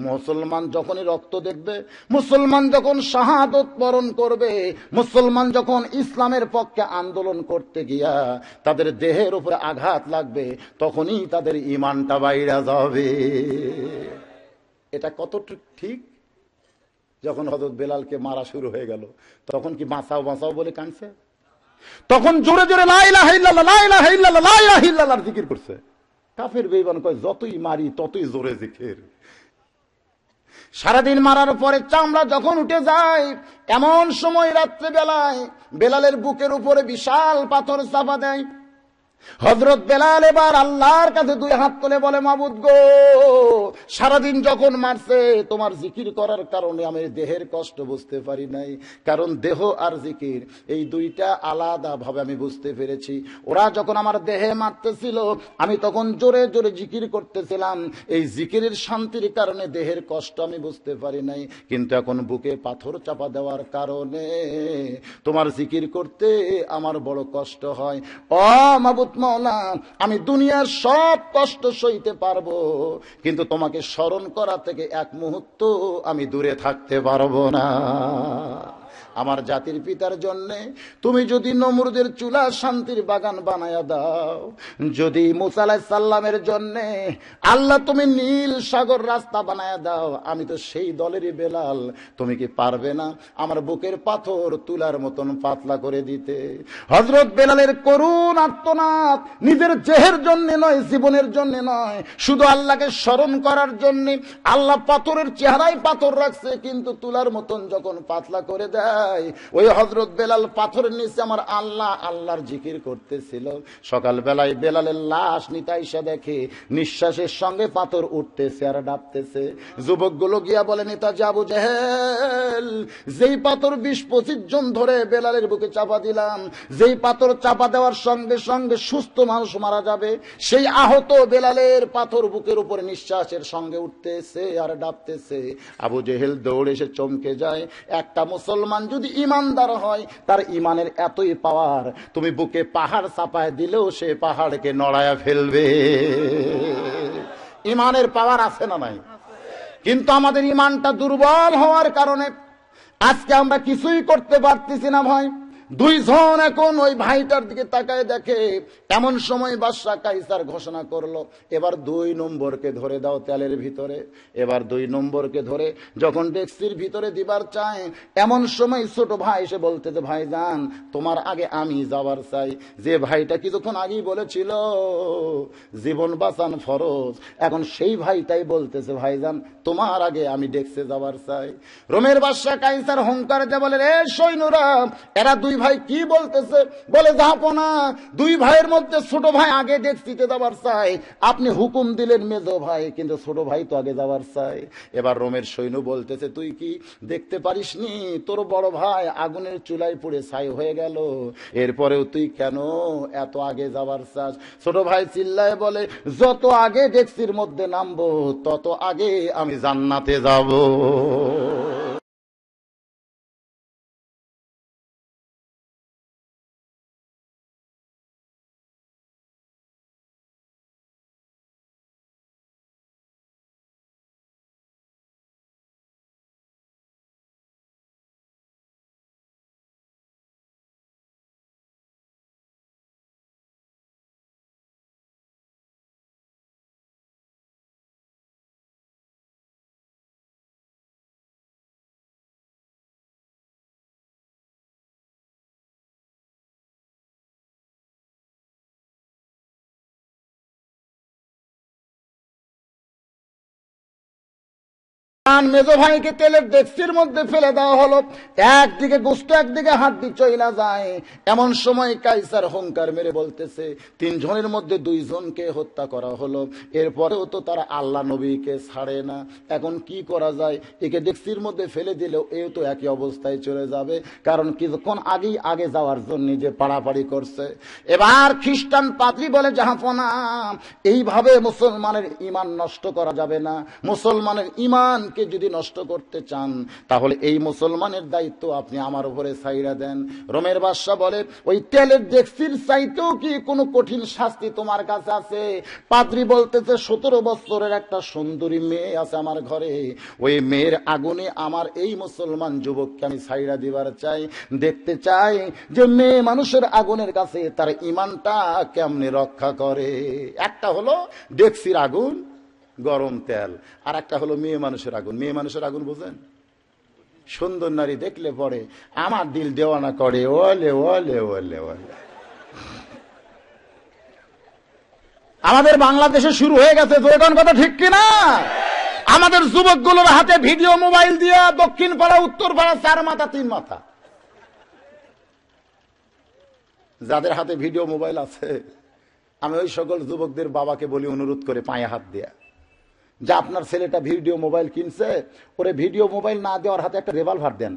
মুসলমান যখনই রক্ত দেখবে, মুসলমান যখন শাহাদত বরণ করবে, মুসলমান যখন ইসলামের পক্ষে আন্দোলন করতে গিয়া তাদের দেহের উপরে আঘাত লাগবে, তখনই তাদের ঈমানটা বাইরে যাবে। এটা কতটুকু ঠিক? যখন হযরত বেলালকে মারা শুরু হয়ে গেল, তখন কি বাঁচাও বাঁচাও বলে কাঁদছে? তখন জোরে জোরে লা ইলাহা ইল্লাল্লাহ, লা ইলাহা ইল্লাল্লাহ, লা ইলাহা ইল্লাল্লাহ জিকির করছে। কাফের বেঈমান কয় যতই মারি ততই জোরে জিকির। সারাদিন মারার পরে চামড়া যখন উঠে যায়, এমন সময় রাত্রে বেলায় বেলালের বুকের উপরে বিশাল পাথর চাপা দেয়। হযরত বেলাল এবার আল্লাহর কাছে দুই হাত তুলে বলে, মাবুদ গো, সারাদিন যখন মারছে তোমার জিকির করার কারণে আমি দেহের কষ্ট বুঝতে পারি নাই, কারণ দেহ আর জিকির এই দুইটা আলাদা ভাবে আমি বুঝতে পেরেছি। ওরা যখন আমার দেহে মারতেছিল, আমি তখন জোরে জোরে জিকির করতেছিলাম, এই জিকিরের শান্তির কারণে দেহের কষ্ট আমি বুঝতে পারি নাই, কিন্তু এখন বুকে পাথর চাপা দেওয়ার কারণে তোমার জিকির করতে আমার বড় কষ্ট হয়। ও মাবুদ মাওলা, আমি দুনিয়ার সব কষ্ট সইতে পারবো, কিন্তু তোমাকে স্মরণ করা থেকে এক মুহূর্ত আমি দূরে থাকতে পারবো না। আমার জাতির পিতার জন্য তুমি যদি নমরুদের চুলা শান্তির বাগান বানায়া দাও, যদি মুসা আলাইহিস সালামের জন্য আল্লাহ তুমি নীল সাগর রাস্তা বানায়া দাও, আমি তো সেই দলেরই বেলাল, তুমি কি পারবে না আমার বুকের পাথর তুলার মতন পাতলা করে দিতে? হযরত বেলালের করুণ আর্তনাদ নিজের দেহের জন্য নয়, জীবনের জন্য নয়, শুধু আল্লাহকে স্মরণ করার জন্য। আল্লাহ পাথরের চেহারায় পাথর রাখছে, কিন্তু তুলার মতন যখন পাতলা করে দেয়, ওই হযরত বেলাল পাথরের নিচে আমার আল্লাহ আল্লাহর জিকির করতেছিল। সকাল বেলায় বেলালের লাশ নিতে আইসা দেখে নিঃশ্বাসের সঙ্গে পাথর উঠতেছে আর ডাবতেছে। যুবকগুলো গিয়া বলে, নেতাজি আবু জেহেল, যেই পাথর 20-25 জন ধরে বেলালের বুকে চাপা দিলাম, যেই পাথর চাপা দেওয়ার সঙ্গে সঙ্গে সুস্থ মানুষ মারা যাবে, সেই আহত বেলালের পাথর বুকের উপরে নিঃশ্বাসের সঙ্গে উঠতেছে আর ডাবতেছে। আবু জেহেল দৌড়ে এসে চমকে যায়। একটা মুসলমান যদি ইমানদার হয়, তার ইমানের এতই পাওয়ার, তুমি বুকে পাহাড় চাপায় দিলেও সে পাহাড়কে নড়ায়া ফেলবে। ইমানের পাওয়ার আছে না নাই? কিন্তু আমাদের ইমানটা দুর্বল হওয়ার কারণে আজকে আমরা কিছুই করতে পারতেছি না ভাই। দুইজন এখন ওই ভাইটার দিকে তাকায় দেখে। এমন সময় বাদশাহ কাইসার ঘোষণা করলো, এবার 2 নম্বরকে ধরে দাও তেলের ভিতরে। এবার 2 নম্বরকে ধরে যখন ডেক্সির ভিতরে দিবার চায়, এমন সময় ছোট ভাই এসে বলতেছে, ভাইজান তোমার আগে আমি যাবার চাই। যে ভাইটা কিছুক্ষণ আগেই বলেছিল জীবন বাঁচান ফরজ, এখন সেই ভাইটাই বলতেছে, ভাইজান তোমার আগে আমি ডেক্সে যাবার চাই। রোমের বাদশাহ কাইসার হুঙ্কারে বলে, রে সৈন্যরা, এরা 2 ভাই কি বলতেছে? বলে, জাহাপনা 2 ভাইয়ের মধ্যে ছোট ভাই আগে ডেক্সিতে যাবার চাই, আপনি হুকুম দিলেন মেজো ভাই, কিন্তু ছোট ভাই তো আগে যাবার চাই। এবার রোমের সৈন্য বলতেছে, তুই কি দেখতে পারিসনি তোর বড় ভাই আগুনের চুলায় পুড়ে ছাই হয়ে গেল, এরপরেও তুই কেন এত আগে যাবার চাস? ছোট ভাই চিল্লায় বলে, যত আগে ডেক্সির মধ্যে নামবো তত আগে আমি জান্নাতে যাব। মেজো ভাইকে তেলের ডেক্সির মধ্যে ফেলে দেওয়া হলো, একদিকে গোস্ত একদিকে হাড্ডি চইলা যায়। এমন সময় কাইসার হুঙ্কার মেরে বলতেছে, 3 জনের মধ্যে 2 জনকে হত্যা করা হলো, এরপরেও তো তারা আল্লাহ নবীকে ছাড়ে না, এখন কি করা যায়? একে ডেক্সির মধ্যে ফেলে দিলেও এও তো একই অবস্থায় চলে যাবে, কারণ কিছুক্ষণ আগেই আগে যাওয়ার জন্য যে পাড়াপাড়ি করছে। এবার খ্রিস্টান পাদ্রী বলে, জাহাপনা এইভাবে মুসলমানের ঈমান নষ্ট করা যাবে না। মুসলমানের ঈমান যদি নষ্ট করতে চান তাহলে এই মুসলমানের দায়িত্ব আপনি আমার উপরে ছাইড়া দেন। রোমের বাদশা বলে, ওই তেলের ডেক্সির চাইতেও কি কোনো কঠিন শাস্তি তোমার কাছে আছে? পাদ্রী বলতেছে, 17 বছরের একটা সুন্দরী মেয়ে আছে আমার ঘরে, ওই মেয়ের আগুনে আমার এই মুসলমান যুবককে আমি ছাইড়া দিবার চাই, দেখতে চাই যে মেয়ে মানুষের আগুনের কাছে তার ঈমানটা কেমনে রক্ষা করে। একটা হলো ডেক্সির আগুন, গরম তেল, আর একটা হলো মেয়ে মানুষের আগুন। মেয়ে মানুষের আগুন বুঝেন? সুন্দর নারী দেখলে পরে আমার দিল দেওয়ানা করে, ওলে ওলে ওলে ওলে। আমাদের বাংলাদেশে শুরু হয়ে গেছে, দোকান কথা ঠিক কিনা? আমাদের যুবকগুলোর হাতে ভিডিও মোবাইল দিয়া দক্ষিণ পাড়া উত্তর পাড়া 4 মাথা 3 মাথা। যাদের হাতে ভিডিও মোবাইল আছে, আমি ওই সকল যুবকদের বাবাকে বলি অনুরোধ করে পায়ে হাত দেয়া, যে আপনার ছেলেটা ভিডিও মোবাইল কিনছে, ওরে ভিডিও মোবাইল না দেওয়ার হাতে একটা রিভলভার দেন,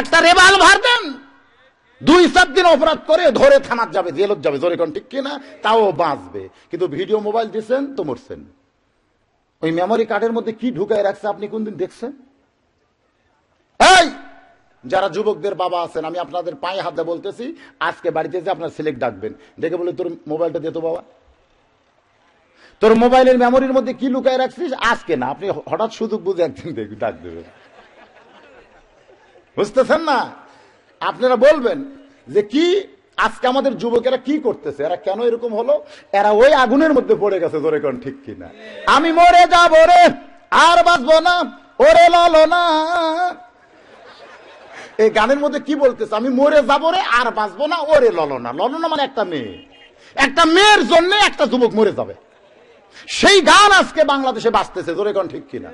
একটা রিভলভার দেন। 2-4 দিন অপরাধ করে ধরে থানাত যাবে, জেলত যাবে, জোরে কোন ঠিক কিনা? তাও বাঁচবে। কিন্তু ভিডিও মোবাইল দিচ্ছেন তো মরছেন। ওই মেমোরি কার্ডের মধ্যে কি ঢুকায় রাখছে আপনি কোনদিন দেখছেন? এই যারা যুবকদের বাবা আছেন, আমি আপনাদের পায়ে হাতে বলতেছি, আজকে বাড়িতে যে আপনার ছেলেকে ডাকবেন, ডেকে বলে, তোর মোবাইলটা দে তো বাবা, তোর মোবাইলের মেমোরির মধ্যে কি লুকায় রাখছিস? আজকে না, আপনি হঠাৎ সুযোগ বুঝে একদিন ডাক দেবেন, বুঝতেছেন না? আপনারা বলবেন যে কি আজকে আমাদের যুবকেরা কি করতেছে, এরা কেন এরকম হলো? এরা ওই আগুনের মধ্যে পড়ে গেছে, ধরে কোন ঠিক কিনা? আমি মরে যাব রে, আর বাঁচবো না, ওরে লালো না। এই গানের মধ্যে কি বলতেছে? আমি মরে যাব রে, আর বাঁচবো না, ওরে ললো না। ললো না মানে একটা মেয়ে, একটা মেয়ের জন্য একটা যুবক মরে যাবে। সেই গান আজকে বাংলাদেশে বাজতেছে, ধরে কোন ঠিক কিনা?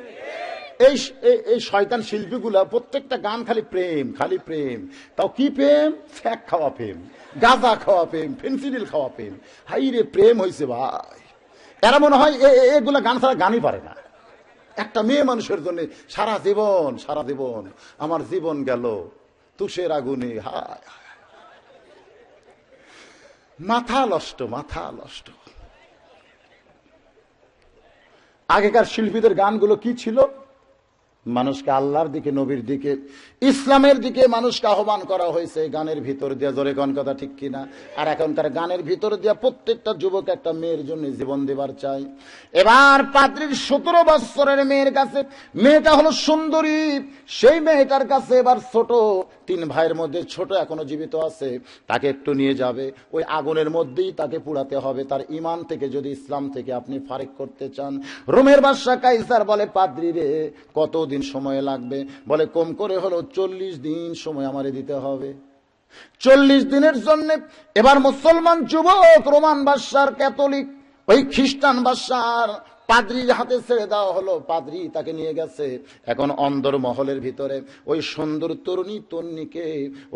এই শয়তান শিল্পীগুলা প্রত্যেকটা গান খালি প্রেম, খালি প্রেম। তাও কি প্রেম? ফ্যাক খাওয়া প্রেম, গাঁজা খাওয়া প্রেম, ফেন্সিডিল খাওয়া প্রেম। হাই রে প্রেম হয়েছে ভাই। এরা মনে হয় এগুলা গান ছাড়া গানই পারে না। একটা মেয়ে মানুষের জন্য সারা জীবন, সারা জীবন আমার জীবন গেল তুষের আগুনে। হায় মাথা নষ্ট, মাথা নষ্ট। আগেকার শিল্পীদের গানগুলো কি ছিল? মানুষকে আল্লাহর দিকে, নবীর দিকে, ইসলামের দিকে মানুষকে আহ্বান করা হয়েছে গানের ভিতর দিয়ে। জোরে কোন কথা ঠিক কিনা? আর এখনকার গানের ভিতর দিয়ে প্রত্যেকটা যুবক একটা মেয়ের জন্য জীবন দেবার চাই। এবার পাত্রীর 17 বছরের মেয়ের কাছে, মেয়েটা হলো সুন্দরী, সেই মেয়েটার কাছে এবার ছোট 3 ভাইয়ের মধ্যে ছোট এখনো জীবিত আছে, তাকে একটু নিয়ে যাবে, ওই আগুনের মধ্যেই তাকে পুড়াতে হবে। তার ইমান থেকে যদি ইসলাম থেকে আপনি ফারেক করতে চান। রোমের বাদশা কাইসার বলে, পাদ্রী রে কতদিন সময় লাগবে? বলে কম করে হলো 40 দিন সময় আমারে দিতে হবে। 40 দিনের জন্য এবার মুসলমান যুবক রোমান বাদশার, ক্যাথলিক ওই খ্রিস্টান বাদশার পাদ্রীর হাতে ছেড়ে দেওয়া হলো। পাদ্রী তাকে নিয়ে গেছে। এখন অন্দর মহলের ভিতরে ওই সুন্দর তরুণীকে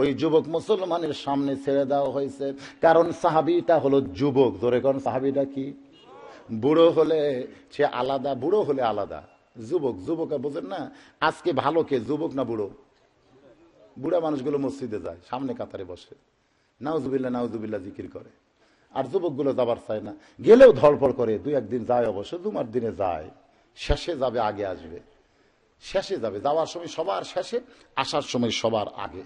ওই যুবক মুসলমানের সামনে ছেড়ে দেওয়া হয়েছে। কারণ সাহাবীটা হলো যুবক। ধরে কোন সাহাবীটা কি? বুড়ো হলে সে আলাদা, বুড়ো হলে আলাদা। যুবক, যুবক বোঝেন না? আজকে ভালো কে, যুবক না বুড়ো? বুড়া মানুষগুলো মসজিদে যায়, সামনে কাতারে বসে, নাউজুবিল্লাহ নাউজুবিল্লাহ জিকির করে। আর যুবকগুলো যাবার চায় না, গেলেও ধড়পড় করে। 2-1 দিন যায়, অবশ্য 2-4 দিনে যায়। শেষে যাবে, আগে আসবে। শেষে যাবে, যাওয়ার সময় সবার শেষে, আসার সময় সবার আগে।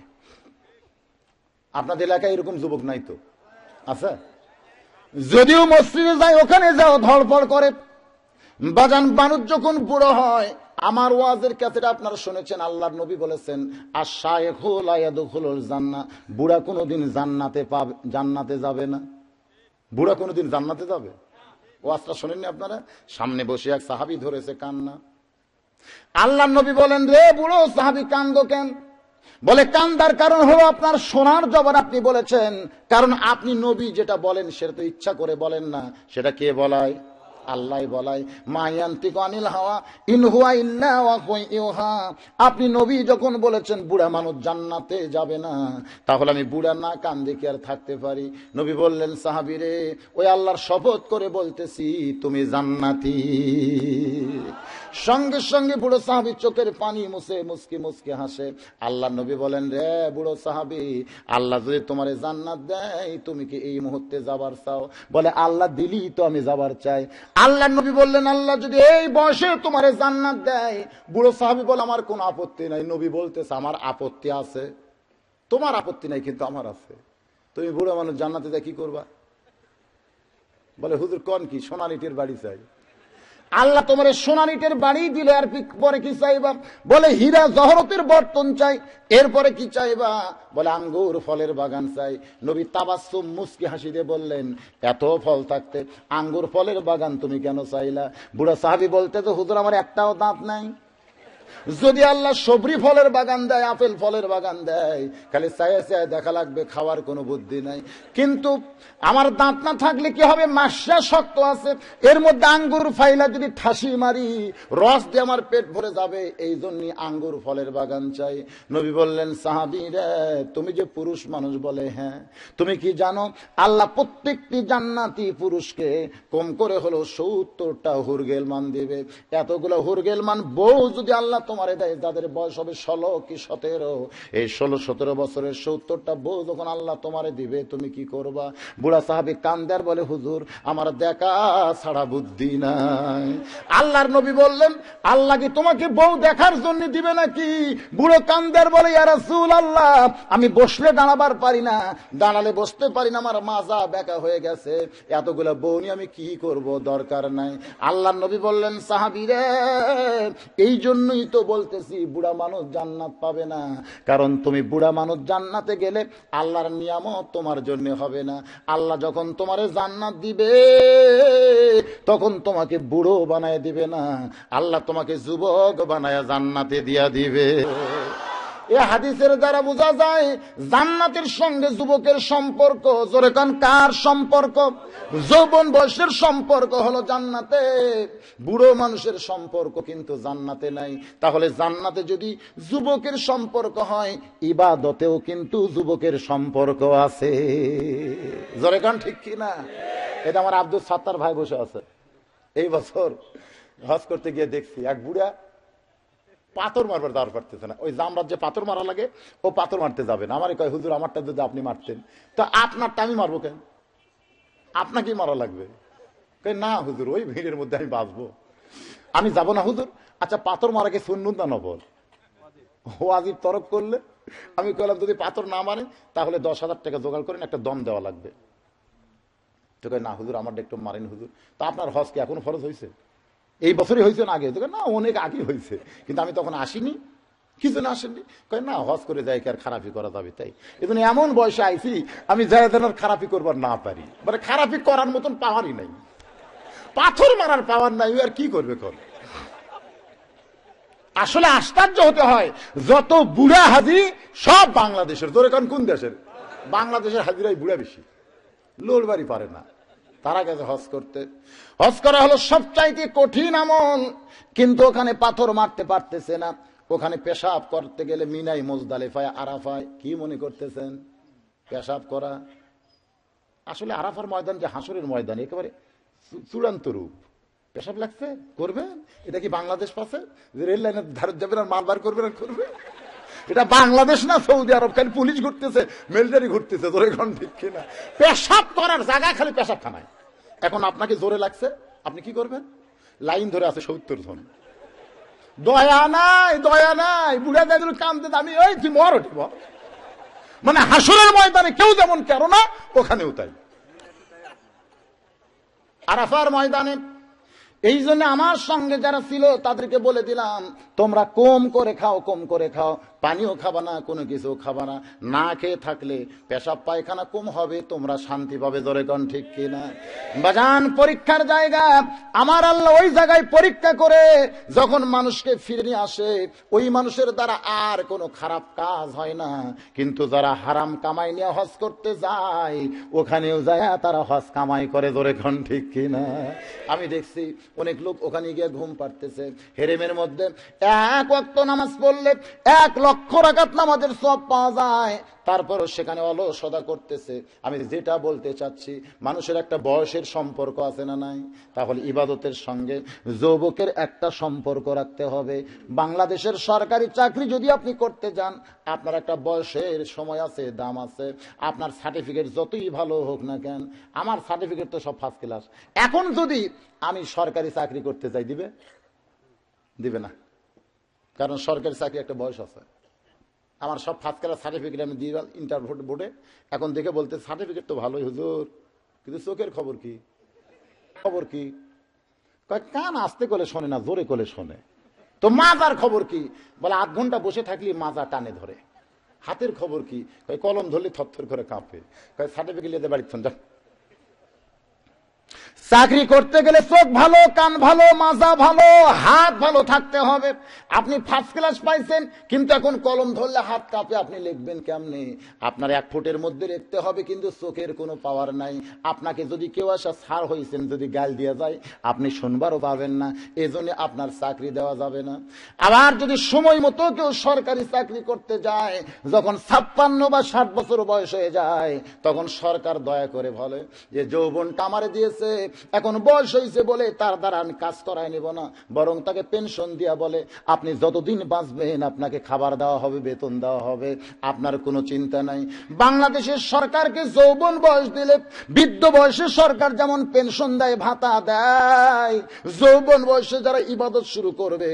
আপনাদের এলাকায় এরকম যুবক নাই তো? আচ্ছা, যদিও মসজিদে যায়, ওখানে যাও ধড়পড় করে। বাজান মানুষ যখন বুড়ো হয়, আমার ওয়াজের ক্যাসেট আপনারা শুনেছেন, আল্লাহর নবী বলেছেন, আশ-শায়খু লা ইয়াদখুলুল জান্নাহ, বুড়া কোনোদিন জান্নাতে যাবে না। বুড়া কোনোদিন জান্নাতে যাবে? ওয়াজটা শোনেননি আপনারা? সামনে বসে এক সাহাবী ধরেছে কান্না। আল্লাহর নবী বলেন, রে বুড়ো সাহাবী কান্দো কেন? বলে কান্দার কারণ হলো আপনার সোনার জবান আপনি বলেছেন। কারণ আপনি নবী যেটা বলেন সেটা তো ইচ্ছা করে বলেন না, সেটা কে বলায়? আল্লাহ বলায়। মা ইয়ান্তিকু আনিল হাওয়া ইন হুয়া ইল্লা ওয়াহয়ুন ইউহা। আপনি নবী যখন বলেছেন বুড়া মানুষ জান্নাতে যাবে না, তাহলে আমি বুড়া না কান্দে কি আর থাকতে পারি? নবী বললেন, সাহাবী রে, ওই আল্লাহর শপথ করে বলতেছি তুমি জান্নাতি। সঙ্গে সঙ্গে বুড়ো সাহাবী চোখের পানি মুছে মুচকি মুচকি হাসে। আল্লাহ নবী বলেন, রে বুড়ো সাহাবী, আল্লাহ যদি তোমারে জান্নাত দেয়, তুমি কি এই মুহূর্তে যাবার চাও? বলে, আল্লাহ দিলি তো আমি যাবার চাই। আল্লাহ নবী বললেন, আল্লাহ যদি এই বয়সে তোমারে জান্নাত দেয়। বুড়ো সাহাবী বলে, আমার কোনো আপত্তি নাই। নবী বলতেছে, আমার আপত্তি আছে। তোমার আপত্তি নাই, কিন্তু আমার আছে। তুমি বুড়ো মানুষ জান্নাতে দেয় কি করবা? বলে, হুজুর কোন কি? সোনালিটির বাড়ি চাই। আল্লাহ তোমার সোনালিটের বাড়ি দিলে আর পরে কি চাইবা? বলে, হীরা জহরতের বর্তন চাই। এরপরে কি চাইবা? বলে, আঙ্গুর ফলের বাগান চাই। নবী তাবাসসুম মুস্কি হাসি দিয়ে বললেন, এত ফল থাকতে আঙ্গুর ফলের বাগান তুমি কেন চাইলা? বুড়া সাহাবী বলতে, তো হুজুর আমার একটাও দাঁত নাই। যদি আল্লাহ সবরি ফলের বাগান দেয়, আপেল ফলের বাগান দেয়, খালি চায়ে চায়ে দেখা লাগবে, খাওয়ার কোনো বুদ্ধি নাই। কিন্তু আমার দাঁত না থাকলে কি হবে? মাসা শক্ত আছে, এর মধ্যে আঙ্গুর ফাইলা যদি ঠাসি মারি, রস দিয়ে আমার পেট ভরে যাবে। এই জন্যই আঙ্গুর ফলের বাগান চাই। নবী বললেন, সাহাবী রে, তুমি যে পুরুষ মানুষ, বলে হ্যাঁ। তুমি কি জানো আল্লাহ প্রত্যেকটি জান্নাতি পুরুষকে কম করে হলো 70টা হুরগেলমান দিবে। এতগুলো হুরগেলমান বউ যদি আল্লাহ তোমারে দেয়, যাদের বয়স হবে 16 কি 17, এই 16-17 বছরের 70টা বউ যখন আল্লাহ তোমারে দিবে, তুমি কি করবা? বুড়া সাহাবী কান্দার বলে, হুজুর আমার দেখা ছাড়া বুদ্ধি নাই। আল্লাহর নবী বললেন, আল্লাহ কি তোমাকে বউ দেখার জন্য দিবে নাকি? বুড়ো কান্দার বলে, ইয়া রাসূলুল্লাহ, আমি বসলে দাঁড়াবার পারি না, দাঁড়ালে বসতে পারি না, আমার মাজা বেঁকা হয়ে গেছে, এতগুলো বউ নিয়ে আমি কি করব? দরকার নাই। আল্লাহর নবী বললেন, সাহাবী রে, এই জন্যই তো বলতেছি বুড়া মানুষ জান্নাত পাবে না। কারণ তুমি বুড়া মানুষ জান্নাতে গেলে আল্লাহর নিয়ামত তোমার জন্য হবে না। আল্লাহ যখন তোমারে জান্নাত দিবে, তখন তোমাকে বুড়ো বানায় দিবে না, আল্লাহ তোমাকে যুবক বানায় জান্নাতে দিয়া দিবে। এ হাদিসের দ্বারা বোঝা যায় জান্নাতের সঙ্গে যুবকের সম্পর্ক। জোরে কান, কার সম্পর্ক? যৌবন বয়সের সম্পর্ক হলো জান্নাতে, বুড়ো মানুষের সম্পর্ক কিন্তু জান্নাতে নাই। তাহলে জান্নাতে যদি যুবকের সম্পর্ক হয়, ইবাদতেও কিন্তু যুবকের সম্পর্ক আছে। জোরে কান, ঠিক কি না? এটা আমার আব্দুল সাত্তার ভাই বসে আছে। এই বছর হজ করতে গিয়ে দেখছি এক বুড়া পাথর মারবার দাঁড় পারতেছে না। ওই জামরাত যে পাথর মারা লাগে, ও পাথর মারতে যাবে না। আমারই কয়, হুজুর আমারটা যদি আপনি মারতেন। তো আপনারটা আমি মারবো কেন? আপনাকেই মারা লাগবে। কয়, না হুজুর, ওই ভিড়ের মধ্যে আমি বাঁচবো। আমি যাব না হুজুর। আচ্ছা পাথর মারাকে সুন্নত না নফল? ওয়াজিব তরক করলে আমি কইলাম যদি পাথর না মারে তাহলে 10,000 টাকা জোগাড় করেন, একটা দম দেওয়া লাগবে। তো কয় না হুজুর আমার একটু মারেন হুজুর। তা আপনার হজ কি এখনো ফরজ হয়েছে? এই বছরই হয়েছে না আগে? তো না অনেক আগে হয়েছে, কিন্তু আমি তখন আসিনি। কি জন্য আসেননি? কয় না হজ করে যাই কি আর খারাপি করা যাবে, তাই এই জন্য এমন বয়সে আইছি আমি যাই যেন খারাপি করবার না পারি, মানে খারাপি করার মতন পাওয়ারই নাই, পাথর মারার পাওয়ার নাই, আর কি করবে কর। আসলে আশ্চর্য হতে হয়, যত বুড়া হাজি সব বাংলাদেশের। তোর এখন কোন দেশের? বাংলাদেশের হাজিরাই বুড়া বেশি, লোড়বাড়ি পারে না, তারা গেছে হজ করতে। হজ করা হলো সবচাইতে কঠিন আমল, কিন্তু ওখানে পাথর মারতে পারতেছে না। ওখানে পেশাব করতে গেলে মিনাই, মুজদালিফায়, আরাফায় কি মনে করতেছেন পেশাব করা? আসলে আরাফার ময়দান যে হাসরের ময়দান, একেবারে চূড়ান্ত রূপ। পেশাব লাগছে করবেন, এটা কি বাংলাদেশ পাশে যে রেল লাইনের ধারে যাবেন আর মাল বার করবেন আর করবে? এটা বাংলাদেশ না সৌদি আরব, খালি পুলিশ ঘুরতেছে, মিলিটারি ঘুরতেছে, জোরে এখন ঠিক কিনা? পেশাব করার জায়গায় খালি পেশাব খানায়। এখন আপনাকে জোরে লাগছে, আপনি কি করবেন? লাইন ধরে আছে 70 জন, দয়া নাই, দয়া নাই, বুড়া দাদুর কান্দে, আমি ওই তুই মর উঠিব। মানে হাসরের ময়দানে কেউ যেমন কেন না, ওখানেও তাই। আরাফার ময়দানে এই জন্য আমার সঙ্গে যারা ছিল তাদেরকে বলে দিলাম, তোমরা কম করে খাও, কম করে খাও, পানিও খাবা না, কোনো কিছু খাবা না। না খেয়ে থাকলে পেশাব পায়খানা কম হবে, তোমরা শান্তি পাবে। ধরে কোন ঠিক কিনা? বাজান পরীক্ষার জায়গা, আমার আল্লাহ ওই জায়গায় পরীক্ষা করে যখন মানুষকে ফিরে নিয়ে আসে, ওই মানুষের দ্বারা আর কোনো খারাপ কাজ হয় না। কিন্তু যারা হারাম কামাই নিয়ে হজ করতে যায়, ওখানেও যায় তারা হজ কামাই করে। ধরে কোন ঠিক কিনা? আমি দেখছি অনেক লোক ওখানে গিয়ে ঘুম পাড়তেছে, হেরেমের মধ্যে 1 ওয়াক্ত নামাজ পড়লে 1 লক্ষ রাকাত নামাজের সওয়াব পাওয়া যায়, তারপরও সেখানে অলসতা করতেছে। আমি যেটা বলতে চাচ্ছি, মানুষের একটা বয়সের সম্পর্ক আছে না নাই? তাহলে ইবাদতের সঙ্গে যৌবকের একটা সম্পর্ক রাখতে হবে। বাংলাদেশের সরকারি চাকরি যদি আপনি করতে যান, আপনার একটা বয়সের সময় আছে, দাম আছে। আপনার সার্টিফিকেট যতই ভালো হোক না কেন, আমার সার্টিফিকেট তো সব ফার্স্ট ক্লাস। এখন যদি আমি সরকারি চাকরি করতে চাই, দিবে? দিবে না, কারণ সরকারি চাকরি একটা বয়স আছে। আমার সব ফার্স্ট ক্লাস সার্টিফিকেট আমি দিয়ে ইন্টারভিউ বোর্ডে, এখন দেখে বলতে সার্টিফিকেট তো ভালোই হুজুর, কিন্তু চোখের খবর কি? খবর কি? কান আস্তে করে শোনে না, জোরে করে শোনে। তো মাজার খবর কি? বলে 8 ঘন্টা বসে থাকলে মাজা টানে ধরে। হাতের খবর কি? কলম ধরলে থরথর করে কাঁপে। সার্টিফিকেট নিয়ে বাড়ি যা। চাকরি করতে গেলে চোখ ভালো, কান ভালো, মাজা ভালো, হাত ভালো থাকতে হবে। আপনি ফার্স্ট ক্লাস পাইছেন, কিন্তু এখন কলম ধরলে হাত কাঁপে, আপনি লিখবেন কেমনে? আপনার 1 ফুটের মধ্যে লিখতে হবে, কিন্তু চোখের কোনো পাওয়ার নাই। আপনাকে যদি কেউ আসা স্যার হয়েছেন যদি গাল দিয়ে যায়, আপনি শুনবারও পাবেন না, এজন্য আপনার চাকরি দেওয়া যাবে না। আবার যদি সময় মতো কেউ সরকারি চাকরি করতে যায়, যখন 56 বা 60 বছর বয়স হয়ে যায়, তখন সরকার দয়া করে বলে যে যৌবনটা আমারে দিয়েছে, এখন বয়স হয়েছে বলে তার দ্বারা আমি কাজ করাই নিব না, বরং তাকে পেনশন দিয়া বলে আপনি যতদিন বাঁচবেন আপনাকে খাবার দেওয়া হবে, বেতন দেওয়া হবে, আপনার কোনো চিন্তা নাই। বাংলাদেশের সরকারকে যৌবন বয়স দিলে, বৃদ্ধ বয়সে সরকার যেমন পেনশন দেয়, ভাতা দেয়, যৌবন বয়সে যারা ইবাদত শুরু করবে,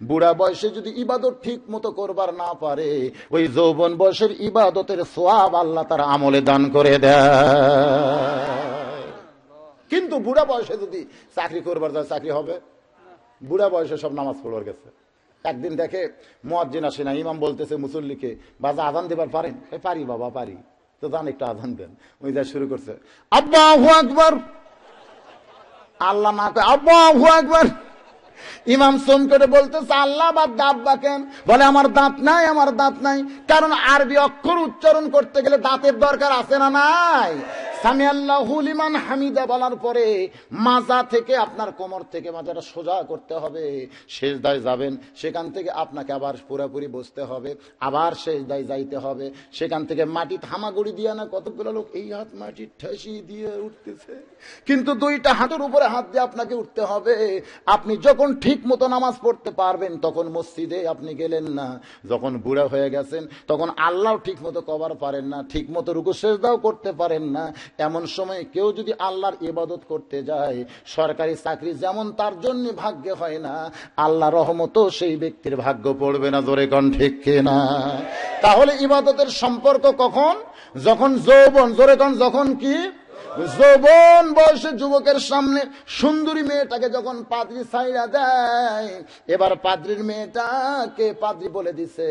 বুড়া বয়সে যদি ইবাদত ঠিক মতো করবার না পারে, ওই যৌবন বয়সের ইবাদতের সওয়াব আল্লাহ তার আমলে দান করে দেয়। কিন্তু বুড়া বয়সে যদি চাকরি করবার যায়, চাকরি হবে? বুড়া বয়সে সব নামাজ পড়বার গেছে। একদিন দেখে মুয়াজ্জিন আসে না, ইমাম বলতেছে মুসল্লিকে, বাজা আজান দেবার পারেন? পারি বাবা পারি। তো যান একটু আজান দেন। ওই যা শুরু করছে, আল্লাহু আকবার, আল্লাহ না কয় আল্লাহু আকবার। ইমাম সোম করে বলতেছে আল্লাহ বাদ আব্বা কেন? বলে আমার দাঁত নাই, আমার দাঁত নাই। কারণ আরবি অক্ষর উচ্চারণ করতে গেলে দাঁতের দরকার আছে না নাই? সামি আল্লাহু লিমান হামিদা বলার পরে মাজা থেকে আপনার কোমর থেকে মাজাটা সোজা করতে হবে, সেজদায় যাবেন, সেখান থেকে আপনাকে আবার পুরোপুরি বসতে হবে, আবার সেজদায় যাইতে হবে, সেখান থেকে মাটি থামাগুড়ি দিয়ে না কতগুলো লোক এই হাত মাটি ঠেসি দিয়ে উঠতেছে, কিন্তু 2টা হাতের উপরে হাত দিয়ে আপনাকে উঠতে হবে। আপনি যখন ঠিক মতো নামাজ পড়তে পারবেন তখন মসজিদে আপনি গেলেন না, যখন বুড়া হয়ে গেছেন তখন আল্লাহ ঠিক মতো কবার পারেন না, ঠিক মতো রুকু সেজদাও করতে পারেন না, এমন সময় কেউ যদি আল্লাহর ইবাদত করতে যায়, সরকারি চাকরি যেমন তার জন্য ভাগ্যে হয় না, আল্লাহ রহমতও সেই ব্যক্তির ভাগ্য পড়বে না। জোরে কোন ঠিক কিনা? তাহলে ইবাদতের সম্পর্ক কখন? যখন যৌবন। জোরে কোন যখন কি? যৌবন বয়সে যুবকের সামনে সুন্দরী মেয়েটাকে যখন পাদ্রী ছাইড়া দেয়, এবার পাদ্রীর মেয়েটাকে পাদ্রী বলে দিছে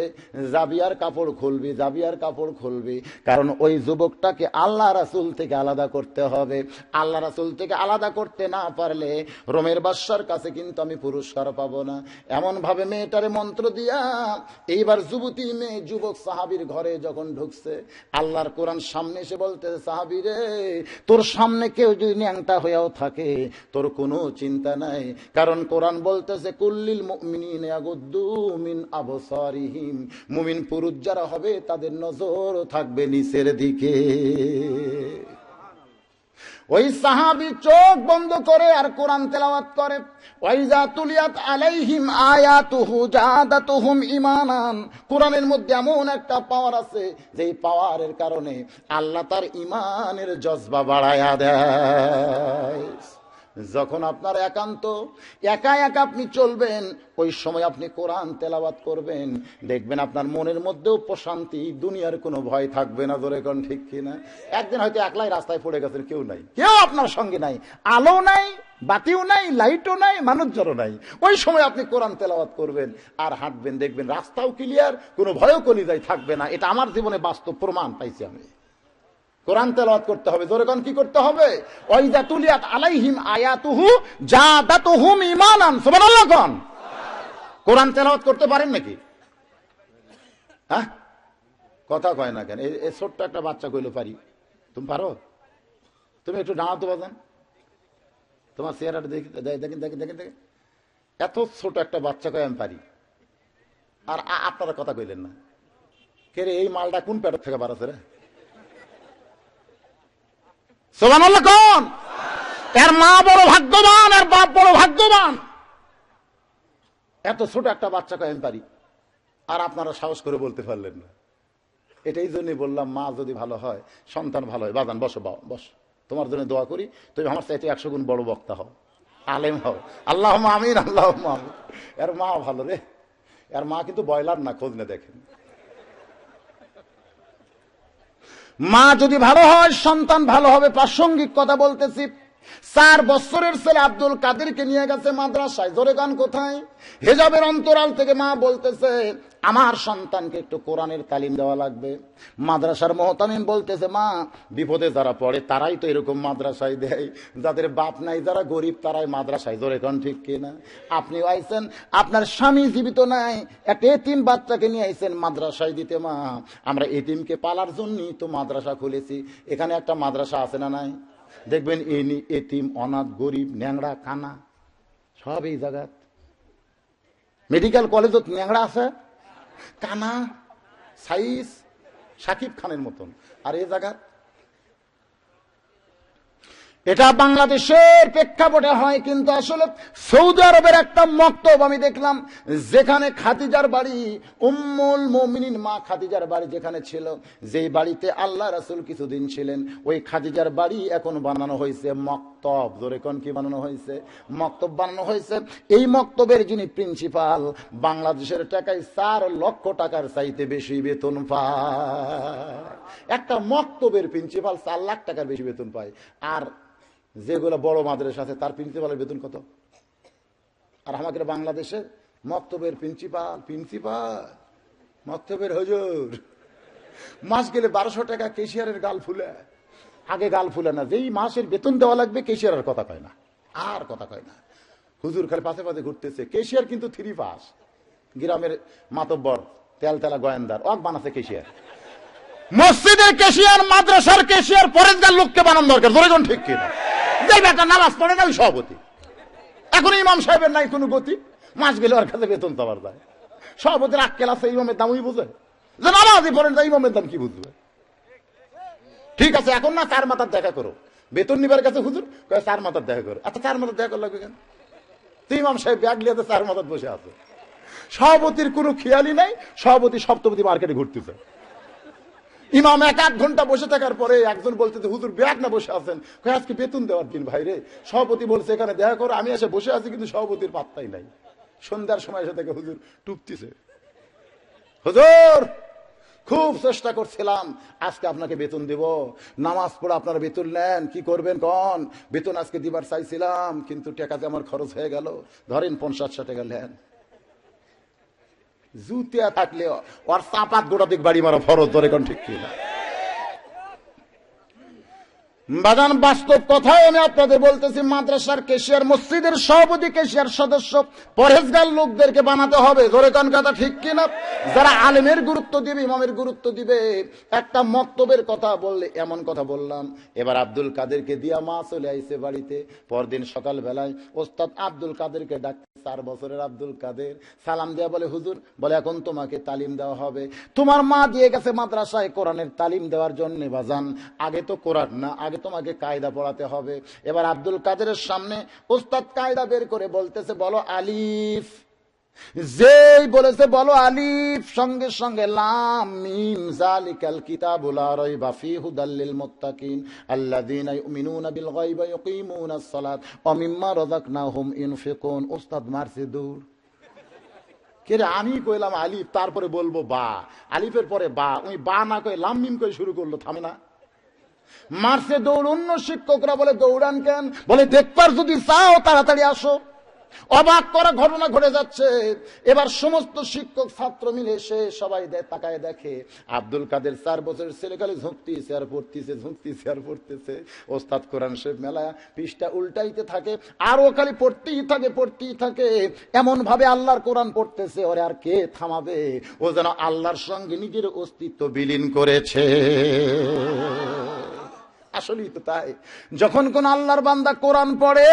যাবি আর কাপড় খুলবি, যাবি আর কাপড় খুলবি, কারণ ওই যুবকটাকে আল্লাহ রাসূল থেকে আলাদা করতে হবে। আল্লাহ রাসূল থেকে আলাদা করতে না পারলে রোমের বাদশার কাছে কিন্তু আমি পুরস্কার পাবো না। এমন ভাবে মেয়েটারে মন্ত্র দিয়া এইবার যুবতী মেয়ে যুবক সাহাবীর ঘরে যখন ঢুকছে, আল্লাহর কোরআন সামনে এসে বলতেছে, সাহাবী রে, তোর সামনে কেউ যদি ন্যাংটা হয়েও থাকে তোর কোনো চিন্তা নাই, কারণ কোরআন বলতেছে কুল্লিল মুমিনিনা ইয়াগুদ্দু মিন আবসারিহিম, মুমিন পুরুষ যারা হবে তাদের নজর থাকবে নিচের দিকে। ওই সাহাবী চোখ বন্ধ করে আর কোরআন তেলাওয়াত করে, ওয়াইজা তুলিয়াত আলাইহিম আয়াতুহু জাদাতুহুম ঈমানান। কোরআনের মধ্যে এমন একটা পাওয়ার আছে যেই পাওয়ারের কারণে আল্লাহ তার ঈমানের জজবা বাড়ায়া দেয়। যখন আপনার একান্ত একা একা আপনি চলবেন, ওই সময় আপনি কোরআন তেলাওয়াত করবেন, দেখবেন আপনার মনের মধ্যেও প্রশান্তি, দুনিয়ার কোনো ভয় থাকবে না। জোরে কোন ঠিক কিনা? একদিন হয়তো একলাই রাস্তায় পড়ে গেছেন, কেউ নাই, কেউ আপনার সঙ্গে নাই, আলো নাই, বাতিও নাই, লাইটও নাই, মানুষজনও নাই, ওই সময় আপনি কোরআন তেলাওয়াত করবেন আর হাঁটবেন, দেখবেন রাস্তাও ক্লিয়ার, কোনো ভয়ও কলিজায় থাকবে না। এটা আমার জীবনে বাস্তব প্রমাণ পাইছি আমি। কোরআন তেলাওয়াত করতে হবে। জোরে কোন কি করতে হবে? ওয়াইজা তুলিয়াত আলাইহিম আয়াতুহু জাদাতুহুম ঈমানান। সুবহানাল্লাহ কোন? কোরআন তেলাওয়াত করতে পারেন নাকি? হ্যাঁ, কথা কয় না কেন? এই ছোট্ট একটা বাচ্চা কইলো পারি, তুমি পারো? তুমি একটু দাঁড়াতো বাজান, তোমার চেহারাটা দেখেন দেখেন দেখেন দেখেন, এত ছোট একটা বাচ্চা কয় আমি পারি, আর আপনারা কথা কইলেন না। কে রে, এই মালটা কোন পেটের থেকে বাড়াছে রে? সুবহানাল্লাহ কোন? এর মা বড় ভাগ্যবান, এর বাপ বড় ভাগ্যবান। এত ছোট একটা বাচ্চা কয় আমি পারি, আর আপনারা সাহস করে বলতে পারলেন না। এটাই জন্যই বললাম, মা যদি ভালো হয়, সন্তান ভালো হয়। বাজান বসো, বস, তোমার জন্য দোয়া করি, তুমি আমার চাইতে 100 গুণ বড় বক্তা হও, আলেম হও। আল্লাহুম্মা আমিন, আল্লাহুম্মা আমিন। এর মা ভালো রে, এর মা কিন্তু বয়লার না, খোঁজ না দেখেন। মা যদি ভালো হয়, সন্তান ভালো হবে। প্রাসঙ্গিক কথা বলতেছি, 4 বছরের ছেলে আব্দুল কাদেরকে নিয়ে গেছে মাদ্রাসায়। জোরে গান কোথায়? হেজাবের অন্তরাল থেকে মা বলতেছে আমার সন্তানকে একটু কোরআনের তালিম দেওয়া লাগবে। মাদ্রাসার মুহতামিম বলতেছে, মা বিপদে যারা পড়ে তারাই তো এরকম মাদ্রাসায় দেয়, যাদের বাপ নাই, যারা গরিব, তারাই মাদ্রাসায়। জোরে গান ঠিক কিনা? আপনিও আইছেন, আপনার স্বামী জীবিত নাই, একটা এতিম বাচ্চাকে নিয়ে আইছেন মাদ্রাসায় দিতে। মা, আমরা এতিমকে পালার জন্যই তো মাদ্রাসা খুলেছি। এখানে একটা মাদ্রাসা আছে না নাই? দেখবেন এতিম, অনাথ, গরিব, ন্যাংরা, কানা সব এই জায়গা। মেডিকেল কলেজত ন্যাংরা আছে, কানা, সাইজ সাকিব খানের মতন, আর এই জায়গা। এটা বাংলাদেশের প্রেক্ষাপটে হয়, কিন্তু আসলে সৌদি আরবের একটা মক্তব আমি দেখলাম, যেখানে খাদিজার বাড়ি, উম্মুল মুমিনিন মা খাদিজার বাড়ি যেখানে ছিল, যেই বাড়িতে আল্লাহ রাসূল কিছুদিন ছিলেন, ওই খাদিজার বাড়ি এখন বানানো হয়েছে মক্তব। জোরে কোন কি বানানো হয়েছে? মক্তব বানানো হয়েছে। এই মক্তবের যিনি প্রিন্সিপাল, বাংলাদেশের টাকায় 4 লক্ষ টাকার চাইতে বেশি বেতন পায়। একটা মক্তবের প্রিন্সিপাল 4 লাখ টাকার বেশি বেতন পায়। আর যেগুলো বড় মাদ্রাসা আছে তার প্রিন্সিপালের বেতন কত? আর আমাদের বাংলাদেশের মক্তবের প্রিন্সিপাল মক্তবের হুজুর মাস গেলে 1200 টাকা কেশিয়ারের গাল ফুলে। আগে গাল ফুলে না, যেই মাসের বেতন দেওয়া লাগবে কেশিয়ারের কথা কয় না, আর কথা কয় না। হুজুর খালি পাশে পাশে ঘুরতেছে। কেশিয়ার কিন্তু 3 পাস। গ্রামের মাতব্বর তেলতেলা গোয়েন্দার অক বানাচ্ছে কেশিয়ার। মসজিদের কেশিয়ার, মাদ্রাসার কেশিয়ার, পরেশগার লোককে বানানো দরকার। জোরে কোন ঠিক কিনা? যাই বেটা নামাজ পড়ে না, সভাপতি। এখন ইমাম সাহেবের নাই কোনো গতি, মাস গেলে ওর কাছে বেতন চাওয়ার যায়। সভাপতির আক্কেল আছে, ইমামের দাম ওই বুঝে যে নামাজই পড়েন, ইমামের দাম কি বুঝবে? ঠিক আছে, এখন না 4 মাথার দেখা করো, বেতন নিবার কাছে হুজুর 4 মাথার দেখা করো। আচ্ছা 4 মাথার দেখা করো লাগবে কেন? তুই ইমাম সাহেব ব্যাগ লিয়ে 4 মাথার বসে আছে, সভাপতির কোনো খেয়ালই নাই। সভাপতি সপ্তপতি মার্কেটে ঘুরতেছে, ইমাম 1-8 ঘন্টা বসে থাকার পরে একজন বলতেছে, হুজুর ব্যাগ না বসে আছেন? আজকে বেতন দেওয়ার দিন ভাই রে। সভাপতি বলছে এখানে দেখা করো। আমি এসে বসে আছি, কিন্তু সভাপতির পাত্তাই নাই। সন্ধ্যার সময় এসে থেকে হুজুর টুপতিছে, হুজুর খুব চেষ্টা করছিলাম, আজকে আপনাকে বেতন দেব, নামাজ পড়ে আপনারা বেতন নেন, কি করবেন কন? বেতন আজকে দিবার চাইছিলাম, কিন্তু টাকাতে আমার খরচ হয়ে গেল, ধরেন 50-60 টাকা নেন। জুতিয়া থাকলে ওর চাপাত গোটা দিক বাড়ি মারা ফরজ, ধরে কোন ঠিক কিনা? বাজান বাস্তব কথাই আমি আপনাদের বলতেছি, মাদ্রাসার কেশিয়ার, মসজিদের সভাপতি, কেশিয়ার সদস্য, পরহেজগার লোকদেরকে বানাতে হবে, ধরে কোন কথা ঠিক কিনা? যারা আলেমের গুরুত্ব দিবে, ইমামের গুরুত্ব দিবে। একটা মক্তবের কথা বললে এমন কথা বললাম, এবার আব্দুল কাদেরকে দিয়া মা চলে আইছে বাড়িতে। পরদিন সকাল বেলায় ওস্তাদ আব্দুল কাদেরকে ডাক, 4 বছরের আব্দুল কাদের সালাম দেয়া বলে, হুজুর বলে এখন তোমাকে তালিম দেওয়া হবে। তোমার মা দিয়ে গেছে মাদ্রাসায় কোরআনের তালিম দেওয়ার জন্য বাজান, আগে তো কোরআন না, আগে তোমাকে কায়দা পড়াতে হবে। এবার আব্দুল কাদেরের সামনে ওস্তাদ কায়দা বের করে বলতেছে, বলো আলিফ। যেই বলেছে বলো আলিফ, সঙ্গে সঙ্গে লাম মিম যালিকাল কিতাবুল লা রাইবা ফীহি হুদাল লিল মুত্তাকিন আল্লাযীনা ইউমিনুনা বিল গায়বি ওয়া ইউকিমুনাস সালাত ওয়া মিম্মা রাযাকনাহুম ইউনফিকুন। ওস্তাদ মারছে দৌড়। কে রে? আমি কইলাম আলিফ, তারপরে বলবো বা, আলিফের পরে বা, ওই বা না কই লাম মিম কই শুরু করলো, থামে না। মারছে দৌড়। অন্য শিক্ষকরা বলে দৌড়ান কেন? বলে দেখবার যদি চাও তাড়াতাড়ি আসো। অবাক করা ঘটনা ঘটে যাচ্ছে। এবার সমস্ত শিক্ষক ছাত্র মিলে এসে সবাই তাকায় দেখে আব্দুল কাদের 4 বছরের ছেলে খালি ঝুঁকতেছে আর পড়তেছে, ঝুঁকতেছে আর পড়তেছে। ওস্তাদ কোরআন শরীফ মেলা পৃষ্ঠা উল্টাইতে থাকে, আর ও খালি পড়তেই থাকে, পড়তেই থাকে। এমন ভাবে আল্লাহর কোরআন পড়তেছে, ওরে আর কে থামাবে? ও যেন আল্লাহর সঙ্গে নিজের অস্তিত্ব বিলীন করেছে। আসলেই তো তাই। যখন কোন আল্লাহর বান্দা কোরআন পড়ে,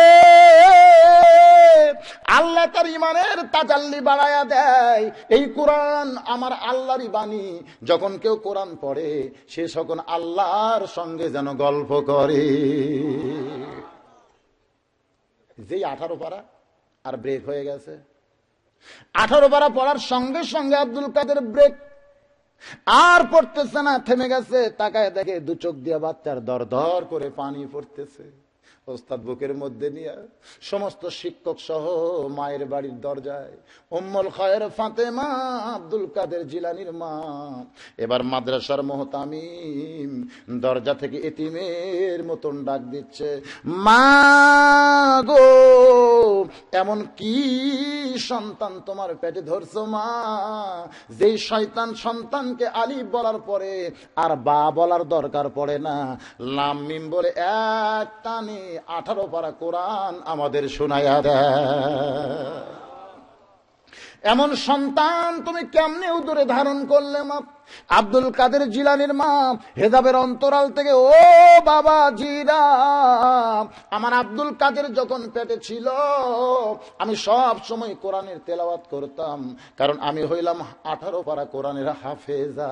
আল্লাহ তার ইমানের তাজাল্লি বাড়ায়া দেয়। এই কোরআন আমার আল্লাহরই বাণী। যখন কেউ কোরআন পড়ে, সে তখন আল্লাহর সঙ্গে যেন গল্প করে। যেই 18 পারা আর ব্রেক হয়ে গেছে। 18 পারা পড়ার সঙ্গে সঙ্গে আব্দুল কাদের ব্রেক, আর পড়তেছে না, থেমে গেছে। তাকায় দেখে 2 চোখ দিয়ে বাচ্চার দর দর করে পানি পড়তেছে। ওস্তাদ বুকের মধ্যে নিয়ে সমস্ত শিক্ষক সহ মায়ের বাড়ির দরজায়, উম্মুল খায়ের ফাতেমা আব্দুল কাদের জিলানীর মা, এবার মাদ্রাসার মুহতামিম দরজা থেকে এতিমের মতন ডাক দিচ্ছে, মা গো এমন কি সন্তান তোমার পেটে ধরছো মা, যেই শয়তান সন্তানকে আলিফ বলার পরে আর বা বলার দরকার পড়ে না, লাম মিম বলে এক টানে 18 পারা কোরআন আমাদের শোনায়া দেয়। এমন সন্তান তুমি কেমনে উদরে ধারণ করলে মা? আব্দুল কাদের জিলানীর মা হেজাবের অন্তরাল থেকে, ও বাবা জিরা, আমার আব্দুল কাদের যখন পেটে ছিল আমি সব সময় কোরআনের তেলাওয়াত করতাম, কারণ আমি হইলাম 18 পারা কোরআনের হাফেজা।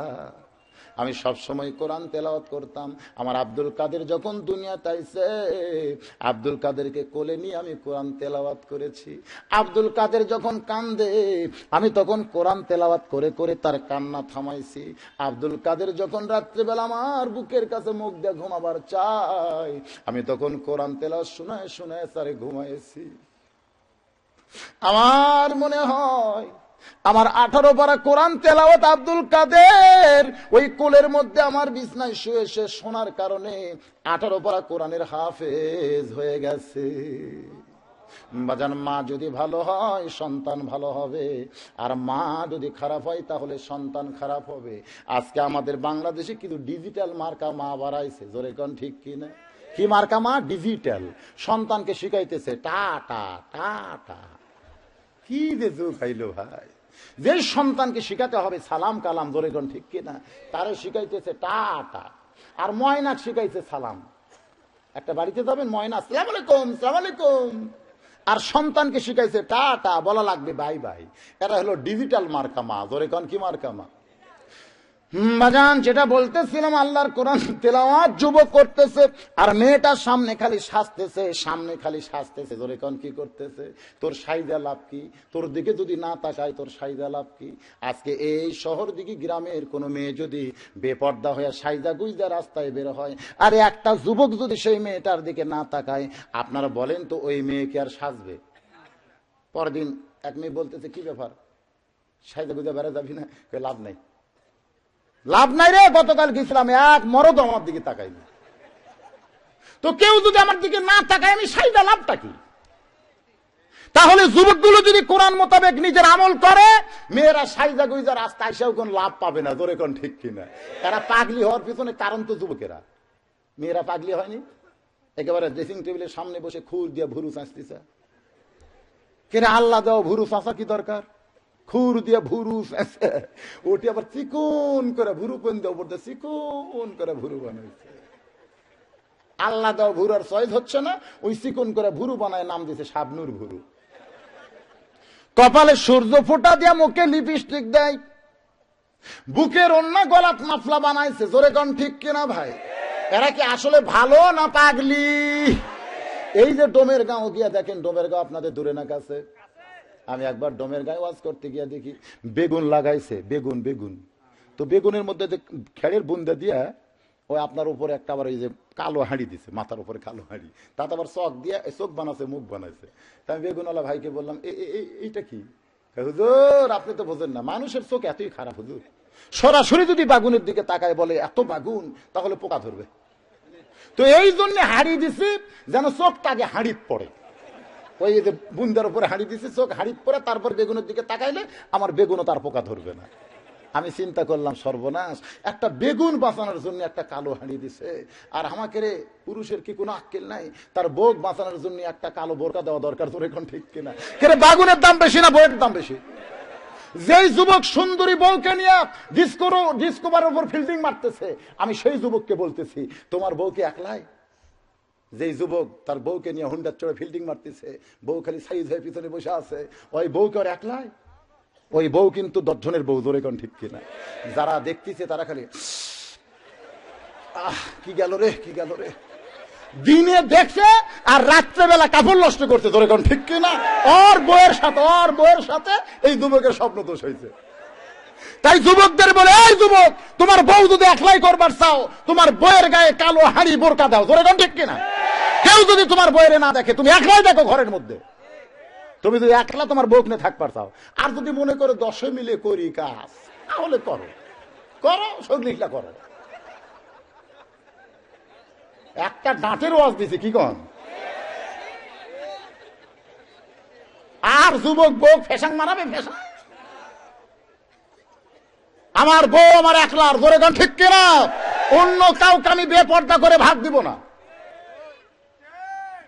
আমি সব সময় কোরআন তেলাওয়াত করতাম। আমার আব্দুল কাদের যখন দুনিয়াতে আইছে, আব্দুল কাদেরকে কোলে নিয়ে আমি কোরআন তেলাওয়াত করেছি। আব্দুল কাদের যখন কান্দে, আমি তখন কোরআন তেলাওয়াত করে করে তার কান্না থামাইছি। আব্দুল কাদের যখন রাত্রিবেলা আমার বুকের কাছে মুখ দিয়ে ঘুমাবার চাই, আমি তখন কোরআন তেলাওয়াত শোনায় শোনায় তারে ঘুমাইছি। আমার মনে হয় আমার 18 পারা কোরআন তেলাওয়াত আব্দুল কাদের ওই কোলের মধ্যে আমার বিছনায় শুয়ে শুয়ে শোনার কারণে 18 পারা কোরআনের হাফেজ হয়ে গেছে। বাজান, মা যদি ভালো হয় সন্তান ভালো হবে, আর মা যদি খারাপ হয় তাহলে সন্তান খারাপ হবে। আজকে আমাদের বাংলাদেশে কিন্তু ডিজিটাল মার্কা মা বাড়াইছে, জোরে কোন ঠিক কিনা? কি মার্কা মা? ডিজিটাল। সন্তানকে শিখাইতেছে টাটা টাটা। কি যে যুগ হইলো ভাই, যে সন্তানকে শিখাতে হবে সালাম কালাম, ধরে কোন ঠিক কিনা, তারে শিখাইতেছে টাটা। আর ময়নাক শিখাইছে সালাম। একটা বাড়িতে যাবেন, ময়না আসসালামু আলাইকুম, আসসালামু আলাইকুম, আর সন্তানকে শিখাইছে টাটা, বলা লাগবে বাই বাই। এটা হলো ডিজিটাল মার্কা মা, ধরে কোন কি মার্কা মা? বাজান, যেটা বলতেছিলাম, আল্লাহর কোরআন তেলাওয়াত যুবক করতেছে আর মেয়েটা সামনে খালি সাজতেছে। তোরে কোন কি করতেছে? তোর সাইদা লাভ কি? তোর দিকে যদি না তাকায় তোর সাইদা লাভ কি? আজকে এই শহর দিকে গ্রামের কোন মেয়ে যদি বেপর্দা হয়ে সাইদা গুইজা রাস্তায় বের হয়, আর একটা যুবক যদি সেই মেয়েটার দিকে না তাকায়, আপনারা বলেন তো ওই মেয়ে কি আর সাজবে? পরদিন এক মেয়ে বলতেছে, কি ব্যাপার, সাইদা গুইজা বেড়া যাবি না? লাভ নাই রে, গতকাল গেছিলাম, এক মরদ আমার দিকে তাকাইনি। তো কেউ যদি আমার দিকে না তাকায় আমি সাইদা লাভটা কি? তাহলে যুবকগুলো যদি কোরআন মোতাবেক নিজের আমল করে, মেয়েরা সাইদা গুইজা রাস্তায় এসেও কোন লাভ পাবে না। জোরে কোন ঠিক কিনা? এরা পাগলি হওয়ার পিছনে কারণ তো যুবকেরা। মেয়েরা পাগলি হয়নি, একেবারে ড্রেসিং টেবিলের সামনে বসে খুর দিয়ে ভুরু চাঁচতেছে। কেন আল্লাহ দাও ভুরু চাঁচা কি দরকার? খুর দিয়ে ভুরু ওটি আবার চিকন করে ভুরু কোন দিয়ে উপর দিয়ে চিকন করে ভুরু বানাইছে। আল্লাহ দাও ভুরুর চয়েস হচ্ছে না, ওই চিকন করে ভুরু বানায় নাম দিয়েছে শাবনুর ভুরু। কপালে সূর্য ফোঁটা দিয়া মুখে লিপস্টিক দেয়, বুকের অন্য গলাত মাফলা বানাইছে। জোরে কোন ঠিক কিনা ভাই? এরা কি আসলে ভালো না পাগলি? এই যে ডোমের গাঁও গিয়া দেখেন, ডোমের গাঁও আপনাদের দূরে না কাছে? আমি একবার ডোমের গায়ে ওয়াজ করতে গিয়া দেখি বেগুন লাগাইছে, বেগুন তো বেগুনের মধ্যে যে খেড়ের বুন্দা দিয়া ওই আপনার উপরে একটা আবার ওই যে কালো হাঁড়ি দিছে, মাথার উপরে কালো হাঁড়ি, তাতে আবার চোখ দিয়া চোখ বানাচ্ছে, মুখ বানাইছে। তা আমি বেগুনওয়ালা ভাইকে বললাম, এইটা কি? হুজুর আপনি তো বোঝেন না, মানুষের চোখ এতই খারাপ হুজুর, সরাসরি যদি বাগুনের দিকে তাকায় বলে এত বাগুন, তাহলে পোকা ধরবে। তো এই জন্য হাঁড়ি দিছি যেন চোখটা আগে হাঁড়িত পড়ে। ওই যে বুন্দার উপরে হাঁড়ি দিছে, চোখ হাঁড়িত পরে, তারপর বেগুনের দিকে তাকাইলে আমার বেগুনও তার পোকা ধরবে না। আমি চিন্তা করলাম, সর্বনাশ, একটা বেগুন বাঁচানোর জন্য একটা কালো হাঁড়ি দিছে, আর আমাকে রে পুরুষের কি কোনো আক্কেল নাই? তার বউ বাঁচানোর জন্য একটা কালো বোরকা দেওয়া দরকার। তোর এখন ঠিক কিনা? কেরে বাগুনের দাম বেশি না বউয়ের দাম বেশি? যেই যুবক সুন্দরী বউকে নিয়ে ডিসকোভারের উপর ফিল্ডিং মারতেছে, আমি সেই যুবককে বলতেছি, তোমার বউকে একলাই? যেই যুবক তার বউকে নিয়ে হুন্ডার চড়ে ফিল্ডিং মারতেছে, বউ খালি সাইজ হয়ে পিছনে বসে আছে, ওই বউকে আর একলাই? ওই বউ কিন্তু 10 জনের বউ। জোরে কোন ঠিক কিনা? যারা দেখতেছে তারা খালি কি গেল রে, কি গেল রে। দিনে দেখছে আর রাত্রেবেলা কাপড় নষ্ট করছে। জোরে কোন ঠিক কিনা? ওর বউয়ের সাথে এই যুবকের স্বপ্ন দোষ হয়েছে। তাই যুবকদের বলে, এই যুবক, তোমার বউ যদি একলাই করবার চাও, তোমার বউয়ের গায়ে কালো হাঁড়ি বোরকা দাও। জোরে কোন ঠিক কিনা? কেউ যদি তোমার বউয়ের না দেখে, তুমি একলাই দেখো ঘরের মধ্যে। তুমি যদি একলা তোমার বউ নিয়ে থাকবার চাও, আর যদি মনে করো 10 মিলে করি কাজ, তাহলে করো সগলিটা করো। একটা ডাঁটের ওয়াজ দিছে, কি কন? আর যুবক বউ ফেসাং মারাবে, ফেসাং। আমার বউ আমার একলার। জোরে কোন ঠিক কিনা? অন্য কাউকে আমি বেপর্দা করে ভাগ দিব না।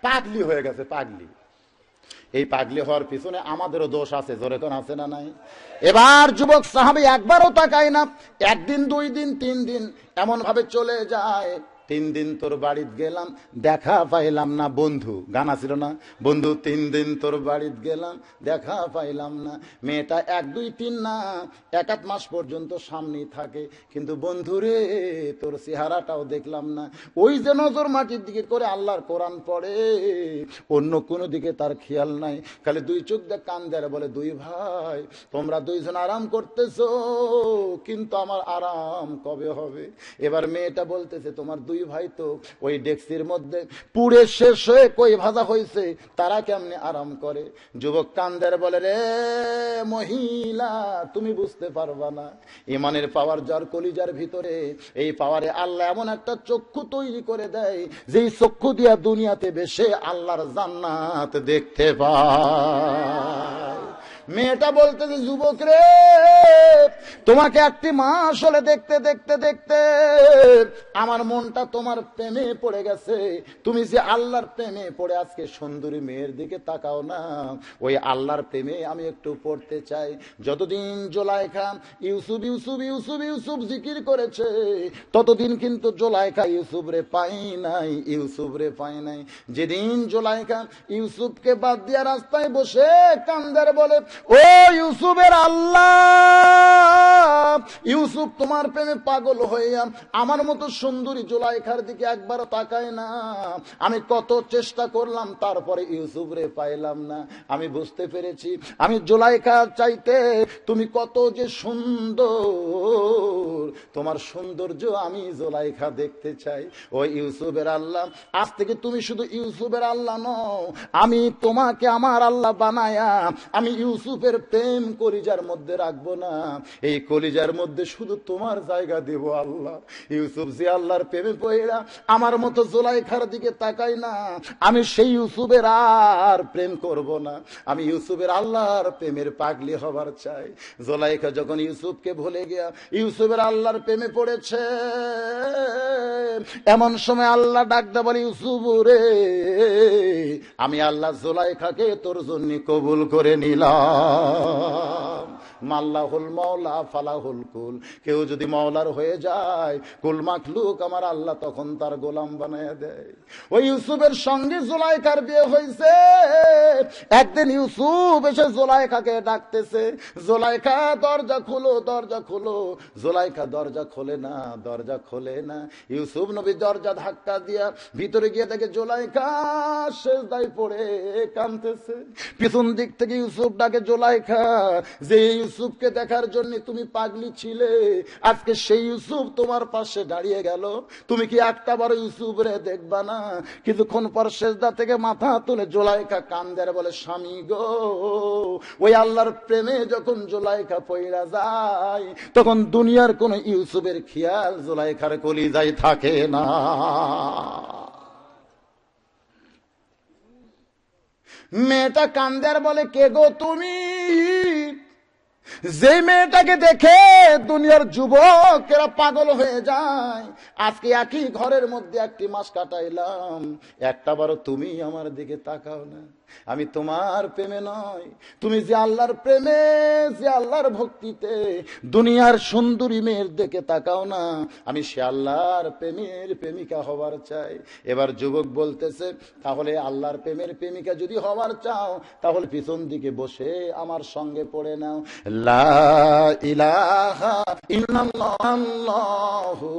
পাগলি হয়ে গেছে, পাগলি। এই পাগলি হওয়ার পিছনে আমাদেরও দোষ আছে। জোরে কোন আছে না নাই? এবার যুবক সাহাবী একবারও তাকায় না, 1 দিন 2 দিন 3 দিন এমন ভাবে চলে যায়। 3 দিন তোর বাড়িতে গেলাম, দেখা পাইলাম না। বন্ধু গান ছিল না, বন্ধু 3 দিন তোর বাড়িতে গেলাম, দেখা পাইলাম না। মেয়েটা 1 2 3 না, 1 মাস পর্যন্ত সামনেই থাকে, কিন্তু বন্ধুরে তোর চেহারাটাও দেখলাম না। ওই যে নজর মাটির দিকে করে আল্লাহর কোরআন পড়ে, অন্য কোনো দিকে তার খেয়াল নাই। খালি 2 চোখ দিয়ে কান দেয়, বলে 2 ভাই তোমরা 2 জন আরাম করতেছো, কিন্তু আমার আরাম কবে হবে? এবার মেয়েটা বলতেছে, তোমার 2 ভাই তো ওই ডেক্সির মধ্যে পুড়ে শেষ হয়ে কই ভাজা হয়েছে, তারা কেমনে আরাম করে? যুবক কান্দের বলে, রে মহিলা, তুমি বুঝতে পারবা না, ইমানের পাওয়ার যার কলিজার ভিতরে, এই পাওয়ারে আল্লাহ এমন একটা চক্ষু তৈরি করে দেয়, যেই চক্ষু দিয়া দুনিয়াতে বেশে আল্লাহর জান্নাত দেখতে পায়। মেয়েটা বলতেছে, যুবক রে, তোমাকে 1 মাস হলে দেখতে দেখতে দেখতে আমার মনটা তোমার প্রেমে পড়ে গেছে। তুমি যে আল্লাহর প্রেমে পড়ে আজকে সুন্দরী মেয়ের দিকে তাকাও না, ওই আল্লাহর প্রেমে আমি একটু পড়তে চাই। যতদিন জোলাইখা ইউসুফ ইউসুফ ইউসুফ ইউসুফ জিকির করেছে, ততদিন কিন্তু জোলাইখা ইউসুফ রে পাই নাই, ইউসুফ রে পাই নাই। যেদিন জোলাইখা ইউসুফকে বাদ দিয়া রাস্তায় বসে কান্দার বলে, ও ও ইউসুফের আল্লাহ, ইউসুফ তোমার প্রেমে পাগল হয়ে আমার মতো সুন্দরী জুলাইখার দিকে একবার তাকায় না। আমি কত চেষ্টা করলাম, তারপরে ইউসুফ রে পাইলাম না। আমি বুঝতে পেরেছি আমি জুলাইখার চাইতে তুমি কত যে সুন্দর, তোমার সৌন্দর্য আমি জুলাইখা দেখতে চাই। ও ইউসুফের আল্লাহ, আজ থেকে তুমি শুধু ইউসুফের আল্লাহ নও, আমি তোমাকে আমার আল্লাহ বানায়া আমি ইউসুফের প্রেম কলিজার মধ্যে রাখবো না, এই কলিজার মধ্যে শুধু তোমার জায়গা দেব আল্লাহ। ইউসুফ যে আল্লাহর প্রেমে পড়া আমার মতো জুলাইখার দিকে তাকাই না, আমি সেই ইউসুফের আর প্রেম করব না, আমি ইউসুফের আল্লাহর প্রেমের পাগলি হবার চাই। জুলাইখা যখন ইউসুফকে ভুলে গিয়া ইউসুফের আল্লাহর প্রেমে পড়েছে, এমন সময় আল্লাহ ডাকতে বলে, ইউসুফ রে, আমি আল্লাহ জুলাইখাকে তোর জন্য কবুল করে নিলাম। মাল্লাহুল মাওলা ফালাহুল কুল, কেউ যদি মাওলার হয়ে যায়, কুল মাখলুক আমার আল্লাহ তখন তার গোলাম বানায় দেয়। ওই ইউসুফের সঙ্গে জুলাইখার বিয়ে হয়েছে। একদিন ইউসুফ এসে জুলাইখাকে ডাকতেছে, জুলাইখা দরজা খুলো, দরজা খুলো। জুলাইখা দরজা খোলে না, দরজা খোলে না। ইউসুফ নবী দরজা ধাক্কা দিয়া ভিতরে গিয়ে দেখে জুলাইখা সেজদায় পড়ে কাঁদতেছে। পিছন দিক থেকে ইউসুফ ডাকে, জুলাইখা, যে ইউসুফকে দেখার জন্য তুমি পাগলি ছিলে, আজকে সেই ইউসুফ তোমার পাশে দাঁড়িয়ে গেল, তুমি কি একটা বার ইউসুফ রে দেখবা না? কিছুক্ষণ পর সেজদা থেকে মাথা তুলে জুলাইখা কান্দের বলে, স্বামী গো, ওই আল্লাহর প্রেমে যখন জুলাইখা পইরা যায়, তখন দুনিয়ার কোন ইউসুফের খেয়াল জুলাইখার কলিজায় থাকে না। মেয়েটা কান্দের বলে, কে গো তুমি? যে মেয়েটাকে দেখে দুনিয়ার যুবকেরা পাগল হয়ে যায়, আজকে একই ঘরের মধ্যে একটি মাস কাটাইলাম, একটা বারো তুমি আমার দিকে তাকাও না। আমি তোমার প্রেমে নয়, তুমি যে আল্লাহর প্রেমে, যে আল্লাহর ভক্তিতে দুনিয়ার সুন্দরী মেয়ের দিকে তাকাও না, আমি সে আল্লাহর প্রেমের প্রেমিকা হবার চাই। এবার যুবক বলতেছে, তাহলে আল্লাহর প্রেমের প্রেমিকা যদি হবার চাও, তাহলে পিছন দিকে বসে আমার সঙ্গে পড়ে নাও, লা ইলাহা ইল্লাল্লাহু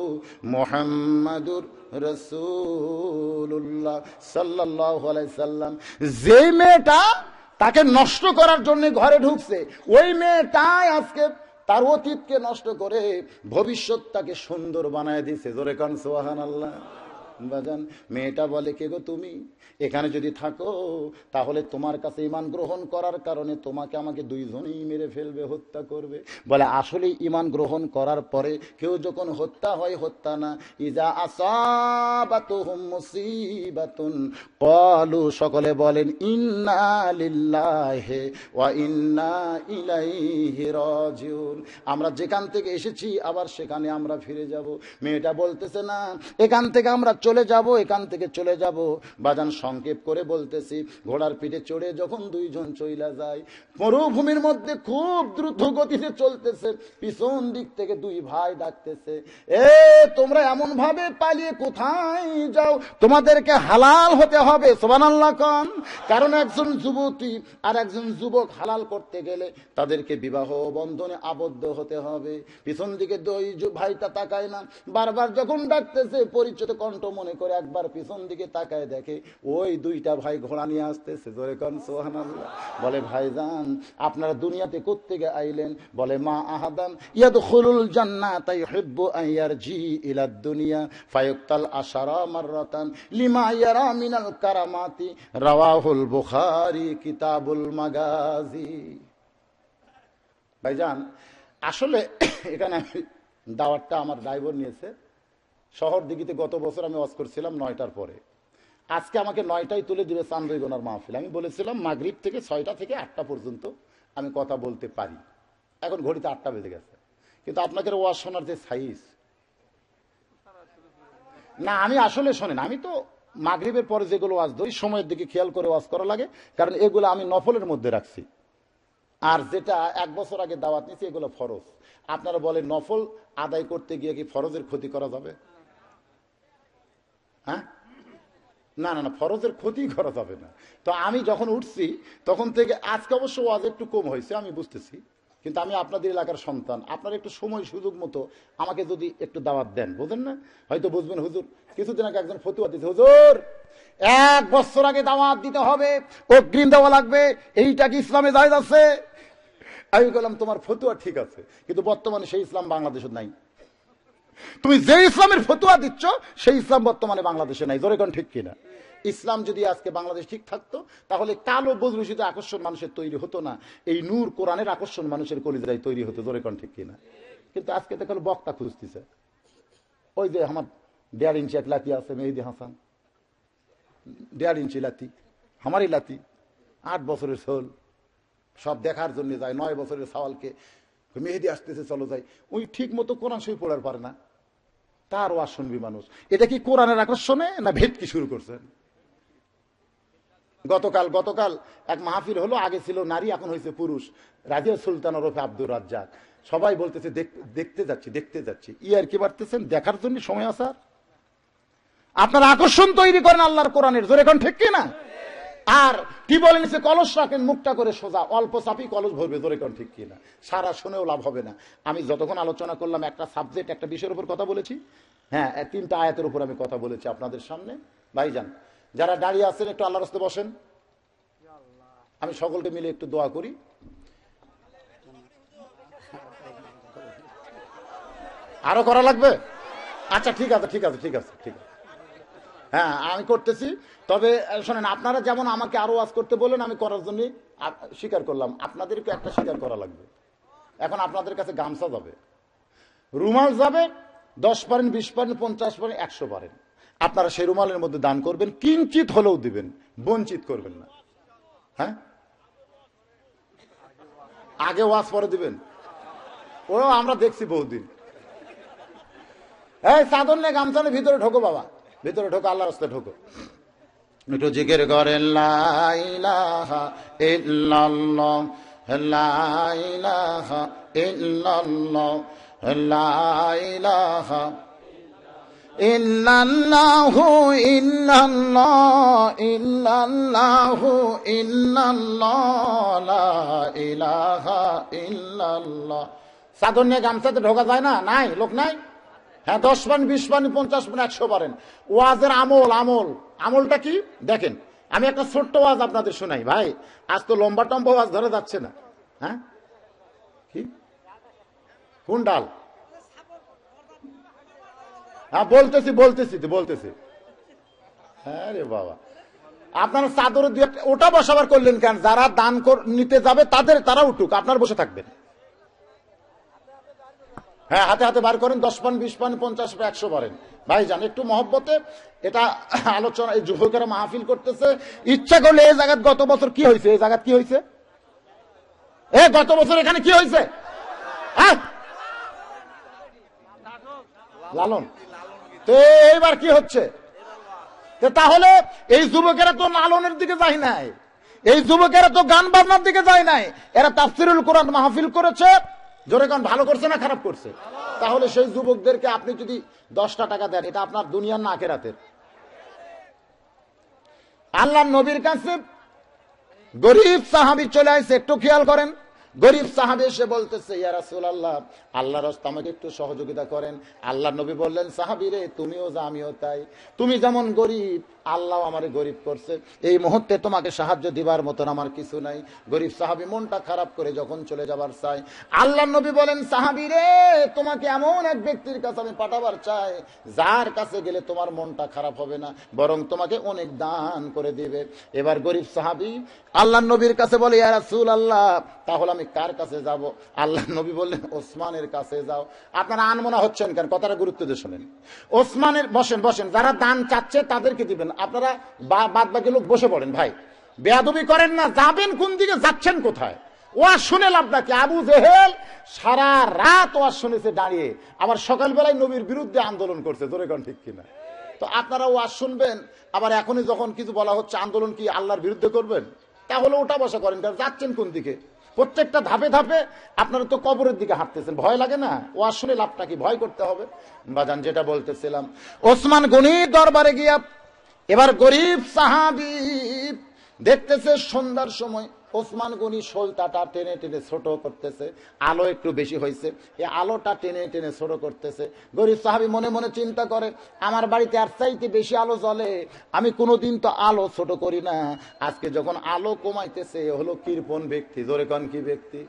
মুহাম্মাদুর রাসূলুল্লাহ সাল্লাল্লাহু আলাইহি সাল্লাম। যে মেয়েটা তাকে নষ্ট করার জন্য ঘরে ঢুকছে, ওই মেয়েটাই আজকে তার অতীতকে নষ্ট করে ভবিষ্যৎটাকে সুন্দর বানায় দিছে। জোরে কান সুবহানাল্লাহ। বাজান, মেয়েটা বলে, কে গো তুমি? এখানে যদি থাকো তাহলে তোমার কাছে ঈমান গ্রহণ করার কারণে তোমাকে আমাকে দুইজনেই মেরে ফেলবে, হত্যা করবে। বলে, আসলে ঈমান গ্রহণ করার পরে কেউ যখন হত্যা হয়, হত্যা না, ইজা আসাবাতুহুম মুসিবাতুন ক্বালু, সকলে বলেন ইন্না লিল্লাহি ওয়া ইন্না ইলাইহি রাজিউন। আমরা যেখান থেকে এসেছি আবার সেখানে আমরা ফিরে যাব। মেয়েটা বলতেছে, না, এখান থেকে আমরা চলে যাব, এখান থেকে চলে যাব। বাজান, সংক্ষেপ করে বলতেছি, ঘোড়ার পিঠে চড়ে যখন দুইজন চইলা যায়, মরুভূমির মধ্যে খুব দ্রুত গতিতে চলতেছে, পিছন দিক থেকে দুই ভাই ডাকতেছে, এ তোমরা এমন ভাবে পালিয়ে কোথায় যাও? তোমাদেরকে হালাল হতে হবে। সুবহানাল্লাহ কোন? কারণ একজন যুবতী আর একজন যুবক হালাল করতে গেলে তাদেরকে বিবাহ বন্ধনে আবদ্ধ হতে হবে। পিছন দিকে দুই ভাইটা তাকায় না, বারবার যখন ডাকতেছে পরিচিত কণ্ঠ মনে করে একবার পিছন দিকে তাকায় দেখে ওই দুইটা ভাই ঘোড়া নিয়ে আসতেছে। জোরে কোন সুবহানাল্লাহ। বলে, ভাইজান, আপনারা দুনিয়াতে কোত্থেকে আইলেন? বলে, মা আহাদান ইয়াদখুলুল জান্নাতা ইউহিব্বু আন ইয়ারজি ইলা দুনিয়া ফায়ুক্তাল আশারা মাররাতান লিমা ইয়ারা মিনাল কারামাতি, রাওয়াহুল বুখারী কিতাবুল মাগাজি। ভাইজান, আসলে এখানে দাওয়াতটা আমার ড্রাইভার নিয়েছে। শহর দিঘিতে গত বছর আমি ওয়াজ করছিলাম 9টার পরে, আজকে আমাকে 9টায় তুলে দিবে চান্দইগোনার মাহফিল। আমি বলেছিলাম মাগরিব থেকে 6টা থেকে 8টা পর্যন্ত আমি কথা বলতে পারি। এখন ঘড়িতে 8টা বেজে গেছে, কিন্তু আপনাদের ওয়াজ শোনার যে সাইজ, না আমি আসলে শোনেন, আমি তো মাগরিবের পরে যেগুলো ওয়াজ ধরি সময়ের দিকে খেয়াল করে ওয়াজ করা লাগে, কারণ এগুলো আমি নফলের মধ্যে রাখছি। আর যেটা 1 বছর আগে দাওয়াত নিয়েছি এগুলো ফরজ। আপনারা বলেন, নফল আদায় করতে গিয়ে কি ফরজের ক্ষতি করা যাবে? হ্যাঁ, না না না, ফরজের ক্ষতি করা যাবে না। তো আমি যখন উঠছি তখন থেকে আজকে অবশ্য ওয়াজ একটু কম হয়েছে, আমি বুঝতেছি, কিন্তু আমি আপনাদের এলাকার সন্তান, আপনার একটু সময় সুযোগ মতো আমাকে যদি একটু দাওয়াত দেন, বুঝেন না, হয়তো বুঝবেন। হুজুর কিছুদিন আগে একজন ফতুয়া দিতে, হুজুর 1 বছর আগে দাওয়াত দিতে হবে, অগ্রিম দেওয়া লাগবে, এইটা কি ইসলামে জায়েজ আছে? আমি বললাম তোমার ফতুয়া ঠিক আছে, কিন্তু বর্তমানে সেই ইসলাম বাংলাদেশে নাই। তুমি যে ইসলামের ফতুয়া দিচ্ছ সেই ইসলাম বর্তমানে বাংলাদেশে নাই। জোরে কোন ঠিক কিনা? ইসলাম যদি আজকে বাংলাদেশ ঠিক থাকতো তাহলে কালো বদরুশিতে আকর্ষণ মানুষের তৈরি হতো না, এই নূর কোরআনের আকর্ষণ মানুষের কলিজায় তৈরি হতো। জোরে কোন ঠিক কিনা? কিন্তু আজকে দেখো বক্তা খুঁজতেছে, ওই যে আমার 1.5 ইঞ্চি এক লাতি আছে, মেহেদি হাসান, 1.5 ইঞ্চি লাতি, আমারই লাতি, 8 বছরের ছোল, সব দেখার জন্য যায়। 9 বছরের সওয়ালকে মেহেদি আসতেছে, চলো যাই। ওই ঠিক মতো কোরআন শরীফ পড়ার পারে না, তার ওয়াজ শুনবি মানুষ। এটা কি কোরআনের আকর্ষণে না ভেটকি শুরু করছেন? গতকাল এক মাহফিল হলো, আগে ছিল নারী, এখন হয়েছে পুরুষ। রাজিয়া সুলতান ওরফে আব্দুর রাজ্জাক, সবাই বলতেছে দেখতে যাচ্ছি। আর কি বাড়তেছেন, দেখার জন্য সময় আসার। আপনার আকর্ষণ তৈরি করেন আল্লাহর কোরআনের। জোরে এখন ঠিক কি না? আর কি বলেন, সে কলস রাখেন মুখটা করে সোজা, অল্প চাপি কলস ভরবে। জোরে কোন ঠিক কিনা? সারা শুনেও লাভ হবে না। আমি যতক্ষণ আলোচনা করলাম একটা সাবজেক্ট, একটা বিষয়ের উপর কথা বলেছি, হ্যাঁ 3টা আয়াতের উপর আমি কথা বলেছি আপনাদের সামনে। ভাইজান যারা দাঁড়িয়ে আছেন একটু আল্লাহর রাস্তায় বসেন, আমি সকলকে মিলে একটু দোয়া করি। আরো করা লাগবে? আচ্ছা ঠিক আছে। হ্যাঁ আমি করতেছি। তবে শোনেন, আপনারা যেমন আমাকে আরো ওয়াজ করতে বললেন, আমি করার জন্য স্বীকার করলাম, আপনাদেরকে একটা স্বীকার করা লাগবে। এখন আপনাদের কাছে গামছা যাবে, রুমাল যাবে, 10 পারেন, 20 পারেন, 50 পারেন, 100 পারেন। আপনারা সেই রুমালের মধ্যে দান করবেন, কিঞ্চিত হলেও দিবেন, বঞ্চিত করবেন না। হ্যাঁ, আগে ওয়াজ পরে দিবেন, ওরাও আমরা দেখছি বহুদিন। এই চাদর নে, গামছা নে, ভিতরে ঢোকো বাবা, ভিতরে ঢোকো, আল্লাহর রাস্তায় ঢোকো। একটু জিকির করেন, লা ইলাহা ইল্লাল্লাহ, লা ইলাহা ইল্লাল্লাহ, লা ইলাহা ইল্লাল্লাহু ইল্লাল্লাহ, ইল্লাল্লাহু ইল্লাল্লাহ, লা ইলাহা ইল্লাল্লাহ। চাদর নিয়ে গামছাতে ঢোকা যায় না? নাই, লোক নাই। হ্যাঁ 10 পান, 20 পান, 50 পান, 100 পারেন। ওয়াজের আমলটা কি দেখেন। আমি একটা ছোট্ট ওয়াজ আপনাদের শোনাই ভাই, আজ তো লম্বা টম্বা ওয়াজ ধরে যাচ্ছে না। হ্যাঁ কি, কোন ডাল? হ্যাঁ বলতেছি। হ্যাঁ রে বাবা, আপনারা চাদরের দুই একটা ওটা বসাবার করলেন কেন? যারা দান নিতে যাবে তারা উঠুক, আপনারা বসে থাকবেন। হ্যাঁ হাতে বার করেন, 10 পান, 20 পান, 50 পান, 100 পারেন। ভাই জান একটু মহব্বতে এটা আলোচনা, এই যুবকেরা মাহফিল করতেছে, ইচ্ছা করলে এই জায়গায় গত বছর কি হয়েছে, এই জায়গায় কি হয়েছে, গত বছর এখানে কি হয়েছে? হ্যাঁ লালন, তো এইবার কি হচ্ছে? তাহলে এই যুবকেরা তো লালনের দিকে যায় নাই, এই যুবকেরা তো গান বাজনার দিকে যায় নাই, এরা তাফসিরুল কোরআন মাহফিল করেছে। জোরে কোন, ভালো করছে না খারাপ করছে? তাহলে সেই যুবকদেরকে আপনি যদি 10টা টাকা দেন, এটা আপনার দুনিয়ার না আখিরাতের? আল্লাহর নবীর কাছে গরিব সাহাবী চলে আসছে, একটু খেয়াল করেন। গরিব সাহাবী এসে বলতেছে, ইয়া রাসূলুল্লাহ, আল্লাহর রাস্তায় আমাকে একটু সহযোগিতা করেন। আল্লাহর নবী বললেন, সাহাবী রে, তুমিও যা আমিও তাই, তুমি যেমন গরিব, আল্লাহ আমারে গরিব করছে, এই মুহূর্তে তোমাকে সাহায্য দিবার মতন আমার কিছু নাই। গরিব সাহাবী মনটা খারাপ করে যখন চলে যাবার চাই, আল্লাহর নবী বলেন, সাহাবী রে, তোমাকে এমন এক ব্যক্তির কাছে আমি পাঠাবার চাই, যার কাছে গেলে তোমার মনটা খারাপ হবে না, বরং তোমাকে অনেক দান করে দিবে। এবার গরিব সাহাবী আল্লাহর নবীর কাছে বলে, ইয়া রাসূলুল্লাহ, তাহলে আমি কার কাছে যাব? আল্লাহর নবী বললেন, ওসমানের কাছে যাও। আপনারা আনমনা হচ্ছেন কেন? কথাটা গুরুত্ব দিয়ে শোনেন। ওসমানের, বসেন, যারা দান চাচ্ছে তাদেরকে দিবেন, আপনারা বাদ বাকি লোক বসে পড়েন। ভাই বেয়াদবি করেন না, যাবেন কোন দিকে, যাচ্ছেন কোথায়? ওয়াজ শুনে লাভ নাকি? আবু জেহেল সারা রাত ওয়াজ শুনেছে দাঁড়িয়ে, আবার সকালবেলায় নবীর বিরুদ্ধে আন্দোলন করছে। জোরে কোন ঠিক কিনা? তো আপনারা ওয়াজ শুনবেন, আবার এখনই যখন কিছু বলা হচ্ছে আন্দোলন কি আল্লাহর বিরুদ্ধে করবেন? তাহলে ওটা বসা করেন, কারণ যাচ্ছেন কোন দিকে? প্রত্যেকটা ধাপে আপনারা তো কবরের দিকে হাঁটতেছেন, ভয় লাগে না? ওয়াজ শুনে লাভটা কি? ভয় করতে হবে? বাজান যেটা বলতেছিলাম, ওসমান গনির দরবারে গিয়া এবার গরিব সাহাবী দেখতেছে সন্ধ্যার সময় ওসমান গনি শোলটাটা টেনে টেনে ছোট করতেছে, আলো একটু বেশি হয়েছে, এই আলোটা টেনে টেনে ছোট করতেছে। গরিব সাহাবী মনে মনে চিন্তা করে, আমার বাড়িতে আর চাইতে বেশি আলো জ্বলে, আমি কোনোদিন তো আলো ছোট করি না, আজকে যখন আলো কমাইতেছে হলো কৃপণ ব্যক্তি। জোরে কোন কি ব্যক্তি?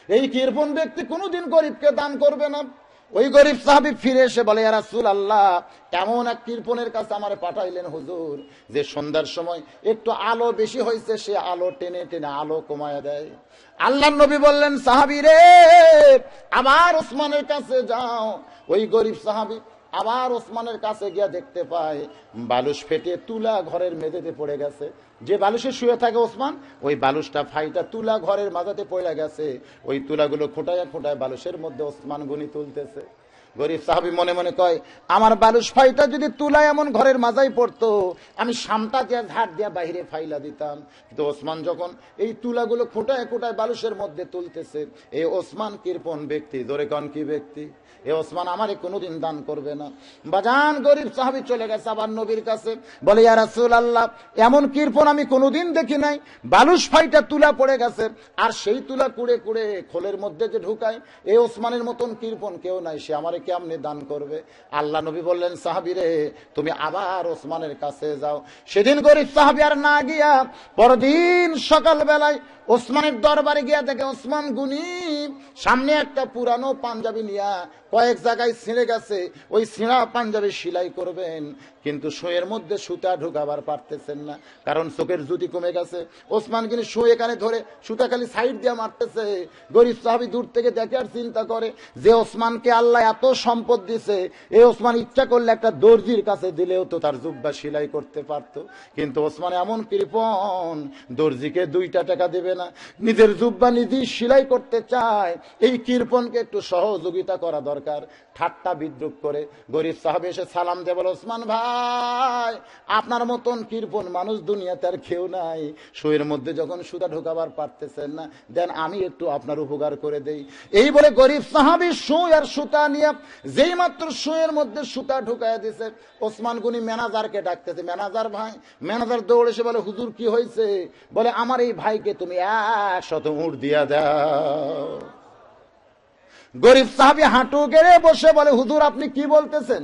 এই কৃপণ ব্যক্তি কোনোদিন গরিবকে দান করবে না। ওই গরিব সাহাবী ফিরে এসে বলে, ইয়া রাসূলুল্লাহ, এমন এক কৃপণের কাছে আমারে পাঠাইলেন হুজুর, যে সন্ধ্যার সময় একটু আলো বেশি হয়েছে, সে আলো টেনে টেনে আলো কমায় দেয়। আল্লাহর নবী বললেন, সাহাবী রে, আবার ওসমানের কাছে যাও। ওই গরিব সাহাবী আবার ওসমানের কাছে গিয়া দেখতে পায় বালুশ ফেটে তুলা ঘরের মেঝেতে পড়ে গেছে। যে বালুশে শুয়ে থাকে ওসমান, ওই বালুশটা ফাইটা তুলা ঘরের মাঝাতে পড়ে গেছে। ওই তুলাগুলো খোটায় খোটায় বালুশের মধ্যে ওসমান গনি তুলতেছে। গরিব সাহাবী মনে মনে কয়, আমার বালুশ ফাইটা যদি তুলা এমন ঘরের মাঝাই পড়তো, আমি সামটা দিয়া ঝাড় দিয়া বাইরে ফাইলা দিতাম। কিন্তু ওসমান যখন এই তুলাগুলো খোটায় খোটায় বালুশের মধ্যে তুলতেছে, এই ওসমান কৃপণ ব্যক্তি। জোরে কোন কি ব্যক্তি? এ ওসমান আমারে কোনোদিন দান করবে না। বাজান গরিব সাহাবী চলে গেছে আবার নবীর কাছে, বলে, ইয়া রাসূলুল্লাহ, এমন কৃপণ আমি কোনোদিন দেখি নাই। বালুশ ফাইটা তুলা পড়ে গেছে, আর সেই তুলা কুড়ে কুড়ে খোলের মধ্যে যে ঢুকায়, এই ওসমানের মতন কৃপণ কেউ নাই, সে আমারে কেমনে দান করবে? আল্লাহ নবী বললেন, সাহাবী রে, তুমি আবার ওসমানের কাছে যাও। সেদিন গরিব সাহাবী আর না গিয়া পরদিন সকাল বেলায় ওসমানের দরবারে গিয়া দেখে ওসমান গনি সামনে একটা পুরানো পাঞ্জাবি নিয়া কয়েক জায়গায় ছিঁড়ে গেছে, ওই ছিঁড়া পাঞ্জাবি সেলাই করবেন, কিন্তু শুয়ের মধ্যে সুতা ঢুকাবার পারতেছেন না, কারণ চোখের জ্যোতি কমে গেছে। ওসমান গনি শুয়ে এখানে ধরে সুতা খালি সাইড দিয়া মারতেছে। গরিব সাহাবী দূর থেকে দেখে আর চিন্তা করে, যে ওসমানকে আল্লাহ এত সম্পদ দিছে, এই ওসমান ইচ্ছা করলে একটা দর্জির কাছে দিলেও তো তার জুব্বা সেলাই করতে পারতো, কিন্তু ওসমান এমন কৃপণ, দর্জিকে 2টা টাকা দেবে না, নিজের জুব্বা নিজেই সেলাই করতে চায়। এই কৃপণকে একটু সহযোগিতা করা দরকার। ঠাট্টা বিদ্রুপ করে গরিব সাহাবী এসে সালাম দিয়ে বলে, ওসমান ভাই, আপনার মতন কৃপণ মানুষ দুনিয়াতে আর কেউ নাই, শুয়ের মধ্যে যখন সুতা ঢোকাবার পারতেছেন না, দেন আমি একটু আপনার উপকার করে দেই। এই বলে গরিব সাহাবী সুই আর সুতা নিয়ে যেই মাত্র শুয়ের মধ্যে সুতা ঢুকাইয়া দিছে, ওসমান গনি ম্যানেজারকে ডাকতেছে, ম্যানেজার ভাই। ম্যানেজার দৌড়ে এসে বলে, হুজুর কি হয়েছে? বলে, আমার এই ভাইকে তুমি 100 উট দিয়া দাও। গরিব সাহাবী হাঁটু গেড়ে বসে বলে, হুজুর আপনি কি বলতেছেন?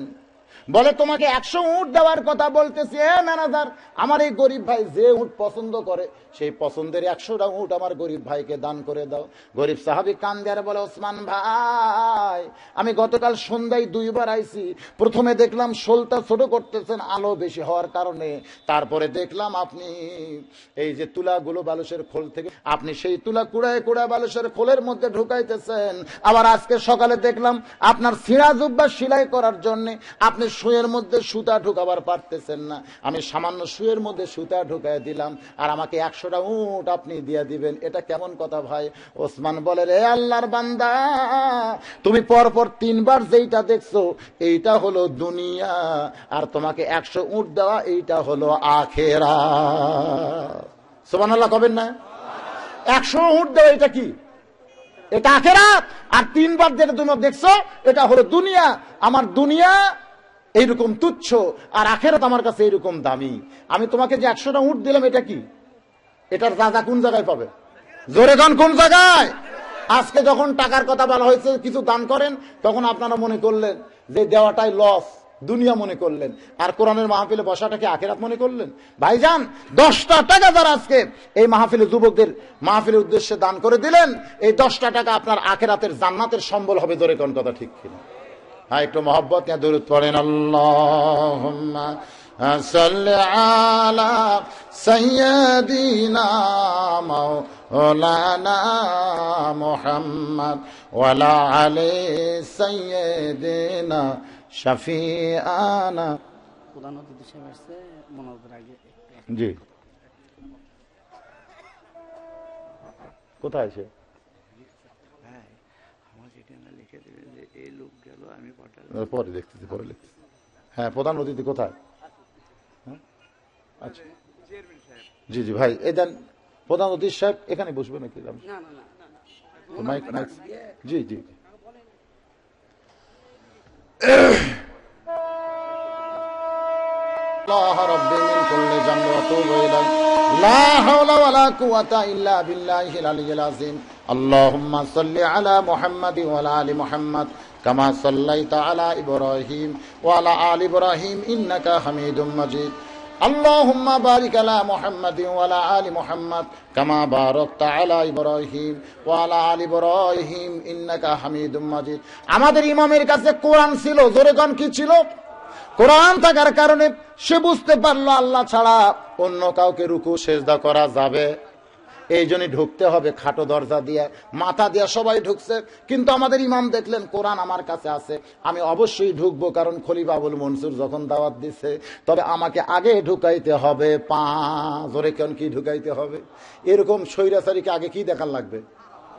বলে, তোমাকে 100 উট দেওয়ার কথা বলতেছি। ম্যানেজার, আমার এই গরিব ভাই যে উট পছন্দ করে, সেই পছন্দের 100টা উট আমার গরিব ভাইকে দান করে দাও। গরিব সাহাবী কান দিয়ে বলে, ওসমান ভাই, আমি গতকাল সন্ধ্যায় 2বার আইছি। প্রথমে দেখলাম শোলটা ছোট করতেছেন আলো বেশি হওয়ার কারণে, তারপরে দেখলাম আপনি এই যে তুলাগুলো বালুশের খোল থেকে আপনি সেই তুলা কুড়ায় কুড়ায় বালুশের খোলের মধ্যে ঢুকাইতেছেন। আবার আজকে সকালে দেখলাম আপনার ছিঁড়া জুব্বা সেলাই করার জন্য আপনি শুয়ের মধ্যে সুতা ঢুকাবার পারতেছেন না, আমি সামান্য শুয়ের মধ্যে সুতা ঢুকাই দিলাম, আর আমাকে 100টা উট আপনি দিয়ে দিবেন, এটা কেমন কথা ভাই? ওসমান বলে, রে আল্লাহর বান্দা, তুমি পরপর 3বার যেইটা দেখছো এইটা হলো দুনিয়া, আর তোমাকে 100 উট দেওয়া এইটা হলো আখিরাত। সুবহানাল্লাহ কবেন না? 100 উট দেওয়া এটা কি? এটা আখিরাত। আর 3বার যেটা তুমি দেখছো এটা হলো দুনিয়া। আমার দুনিয়া এইরকম তুচ্ছ, আর আখিরাত আমার কাছে এইরকম দামি। আমি তোমাকে যে 100টা উট দিলাম, এটা কি? এটার রাজা কোন জায়গায় পাবে? জোরে গান কোন জায়গায়? আজকে যখন টাকার কথা বলা হয়েছে কিছু দান করেন, তখন আপনারা মনে করলেন যে দেওয়াটাই লস, দুনিয়া মনে করলেন, আর কোরআনের মাহফিলে বসাটাকে আখিরাত মনে করলেন। ভাইজান, 10টা টাকা যারা আজকে এই মাহফিলে যুবকদের মাহফিলের উদ্দেশ্যে দান করে দিলেন, এই 10টা টাকা আপনার আখিরাতের জান্নাতের সম্বল হবে। জোরে কোন কথা ঠিক কিনা? হ্যাঁ, একটু মহব্বত নিয়ে দরুদ পড়েন। আল্লাহুম্মা সাল্লি আলা সাইয়্যিদিনা মাওলানা মুহাম্মদ ওয়া আলা আলি সাইয়্যিদিনা শাফিআনা। প্রধান অতিথি সাহেব আসছে, মনোবর আগে জি, কোথায় আছে? ভাই আমাকে এখানে লিখে দেবেন যে এই লোক গেল, আমি পরে দেখতেছি, পরে লিখতেছি। হ্যাঁ, প্রধান অতিথি কোথায়? আচ্ছা, জি জি ভাই, এই দেন প্রধান অতিথি সাহেব এখানে বসবে নাকি? মাইক মাইক, জি জি। আস্তাগফিরুল্লাহ রাব্বি মিন কুল্লি যামবি ওয়া আতুবু ইলাইহি লা হাওলা ওয়ালা কুওয়াতা ইল্লা বিল্লাহিল আলিয়্যিল আযীম আল্লাহুম্মা সাল্লি আলা মুহাম্মাদিন ওয়া আলা আলি মুহাম্মাদ কামা সাল্লাইতা আলা ইব্রাহিম ওয়া আলা আলি ইব্রাহিম ইন্নাকা হামিদুম মাজিদ আল্লাহুম্মা বারিক আলা মুহাম্মাদিন ওয়া আলা আলি মুহাম্মাদ কামা বারাকতা আলা ইব্রাহিম ওয়া আলা আলি ইব্রাহিম ইন্নাকা হামিদুম মাজিদ। আমাদের ইমামের কাছে কোরআন ছিল, জোরে কোন কি ছিল? কোরআন থাকার কারণে সে বুঝতে পারলো আল্লাহ ছাড়া অন্য কাউকে রুকু সেজদা করা যাবে, এই জন্যই ঢুকতে হবে খাটো দরজা দিয়ে, মাথা দিয়ে সবাই ঢুকছে। কিন্তু আমাদের ইমাম দেখলেন কোরআন আমার কাছে আছে, আমি অবশ্যই ঢুকবো, কারণ খলিফা আবুল মনসুর যখন দাওয়াত দিছে, তবে আমাকে আগে ঢুকাইতে হবে পা। জোরে কেন কি ঢুকাইতে হবে? এরকম স্বৈরাচারীকে আগে কি দেখার লাগবে?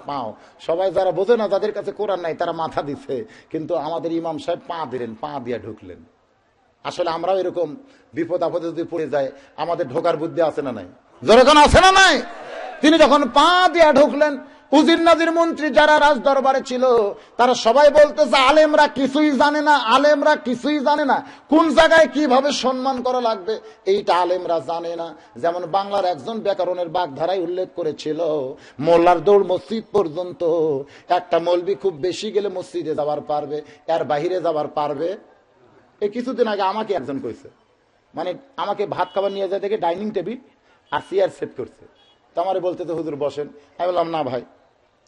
পাও। সবাই যারা বোঝে না, যাদের কাছে কোরআন নাই, তারা মাথা দিচ্ছে, কিন্তু আমাদের ইমাম সাহেব পা দিলেন, পা দিয়ে ঢুকলেন। আসলে আমরাও এরকম বিপদ আপদে যদি পড়ে যায়, আমাদের ঢোকার বুদ্ধি আছে না নাই? যখন আছে না নাই? তিনি যখন পা দিয়া ঢুকলেন, উজির নাজির মন্ত্রী যারা রাজ দরবারে ছিল, তারা সবাই বলতেছে আলেমরা কিছুই জানে না, আলেমরা কিছুই জানে না, কোন জায়গায় কিভাবে সম্মান করা লাগবে এইটা আলেমরা জানে না। যেমন বাংলার একজন ব্যাকরণের বাগধারায় উল্লেখ করেছিল, মোল্লার দৌড় মসজিদ পর্যন্ত, একটা মৌলবি খুব বেশি গেলে মসজিদে যাবার পারবে, এর বাহিরে যাবার পারবে। এই কিছুদিন আগে আমাকে একজন কইছে, মানে আমাকে ভাত খাবার নিয়ে যায় দেখে ডাইনিং টেবিল আর চেয়ার সেট করছে, তো আমারে বলতেছে হুজুর বসেন। আমি বললাম না ভাই,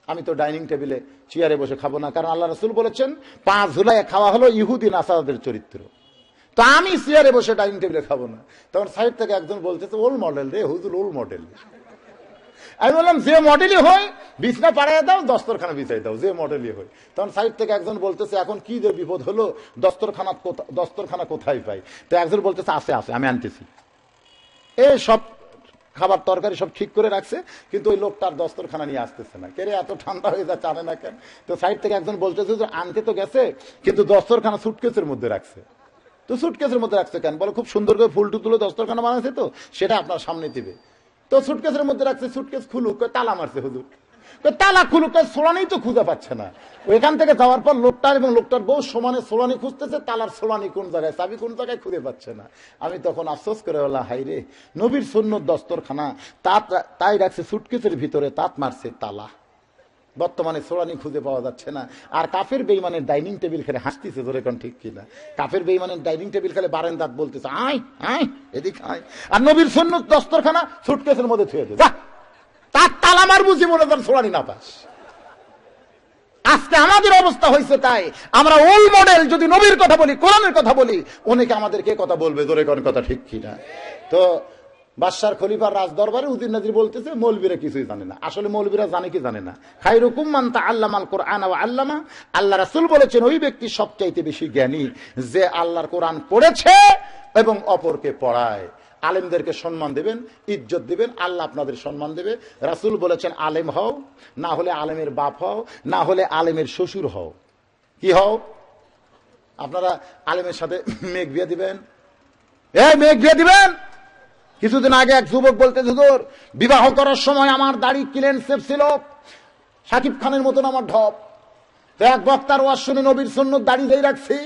আমি তো ডাইনিং টেবিলে চেয়ারে বসে খাবো না, কারণ আল্লাহ রাসূল বলেছেন পা ঝুলায় খাওয়া হলো ইহুদি নাসারাদের চরিত্র, তো আমি চেয়ারে বসে ডাইনিং টেবিলে খাবো না। তখন সাইড থেকে একজন বলতেছে ওল্ড মডেল রে হুজুর, ওল্ড মডেল। আমি বললাম যে মডেলই হয় বিছনা পাড়ায় দাও, দস্তরখানা বিছাই দাও, যে মডেলই হয়। তখন সাইড থেকে একজন বলতেছে এখন কি যে বিপদ হলো, দস্তরখানা কোথায় পাই? তো একজন বলতেছে আছে আছে, আমি আনতেছি। এই সব খাবার তরকারি সব ঠিক করে রাখছে, কিন্তু ওই লোকটার দস্তরখানা নিয়ে আসতেছে না। কেরে এত ঠান্ডা হয়ে যা জানে না কেন? তো সাইড থেকে একজন বলতেছে যে আনতে তো গেছে, কিন্তু দস্তরখানা সুটকেসের মধ্যে রাখছে। তো সুটকেসের মধ্যে রাখছে কেন? বলে খুব সুন্দর করে ফুল টুতুলো দস্তরখানা বানাইছে, তো সেটা আপনার সামনে দিবে। তো সুটকেসের মধ্যে রাখছে, সুটকেস খুলুক, তালা মারছে হুজুর, তালা খুলুক, সোলানি তো খুঁজে পাচ্ছে না। ওইখান থেকে যাওয়ার পর লোকটার এবং লোকটার বউ সমানে সোলানি খুঁজতেছে, তালার সোলানি কোন জায়গায়, চাবি কোন জায়গায় খুঁজে পাচ্ছে না। আমি তখন আফসোস করে বললাম হাই রে, নবীর সুন্নত দস্তরখানা তাই রাখছে সুটকেসের ভিতরে, তাত মারছে তালা। বর্তমানে সোলানি খুঁজে পাওয়া যাচ্ছে না। আর কাফের বেঈমানের ডাইনিং টেবিল খেলে হাসতেছে, ধরে কোন ঠিক কিনা? কাফের বেঈমানের ডাইনিং টেবিল খেলে বারান্দাত বলতেছে আয় আয় এদিক আয়, আর নবীর সুন্নত দস্তরখানা সুটকেসের মধ্যে থুয়ে দে, তার তালা মার বুঝি মনে করেন সোলানি না পাস। আজকে আমাদের অবস্থা হয়েছে তাই, আমরা ওল্ড মডেল যদি নবীর কথা বলি, কোরআনের কথা বলি, অনেকে আমাদেরকে কথা বলবে, ধরে কোন কথা ঠিক কিনা? তো বাদশার খলিফার রাজ দরবারে উজির নাজির বলতেছে মৌলবীরা কিছুই জানে না। আসলে মৌলবীরা জানে কি জানে না? খায়রুকুম মান তাআল্লামাল কুরআন ওয়া আল্লামা। আল্লাহ রাসূল বলেছেন ওই ব্যক্তি সবচাইতে বেশি জ্ঞানী যে আল্লাহর কোরআন পড়েছে এবং অপরকে পড়ায়। আলেমদেরকে সম্মান দেবেন, ইজ্জত দিবেন, আল্লাহ আপনাদের সম্মান দেবে। রাসূল বলেছেন আলেম হও, না হলে আলেমের বাপ হও, না হলে আলেমের শ্বশুর হও। কি হও? আপনারা আলেমের সাথে মেঘ বিয়ে দিবেন, মেঘ বিয়ে দিবেন। কিছুদিন আগে এক যুবক বলতে, হুজুর বিবাহ করার সময় আমার দাড়ি ক্লিন শেভ ছিল, শাকিব খানের মতন আমার ঢপ। তো এক বক্তার ওয়াজ শুনে নবীর সুন্নত দাড়ি দিয়ে রাখছি,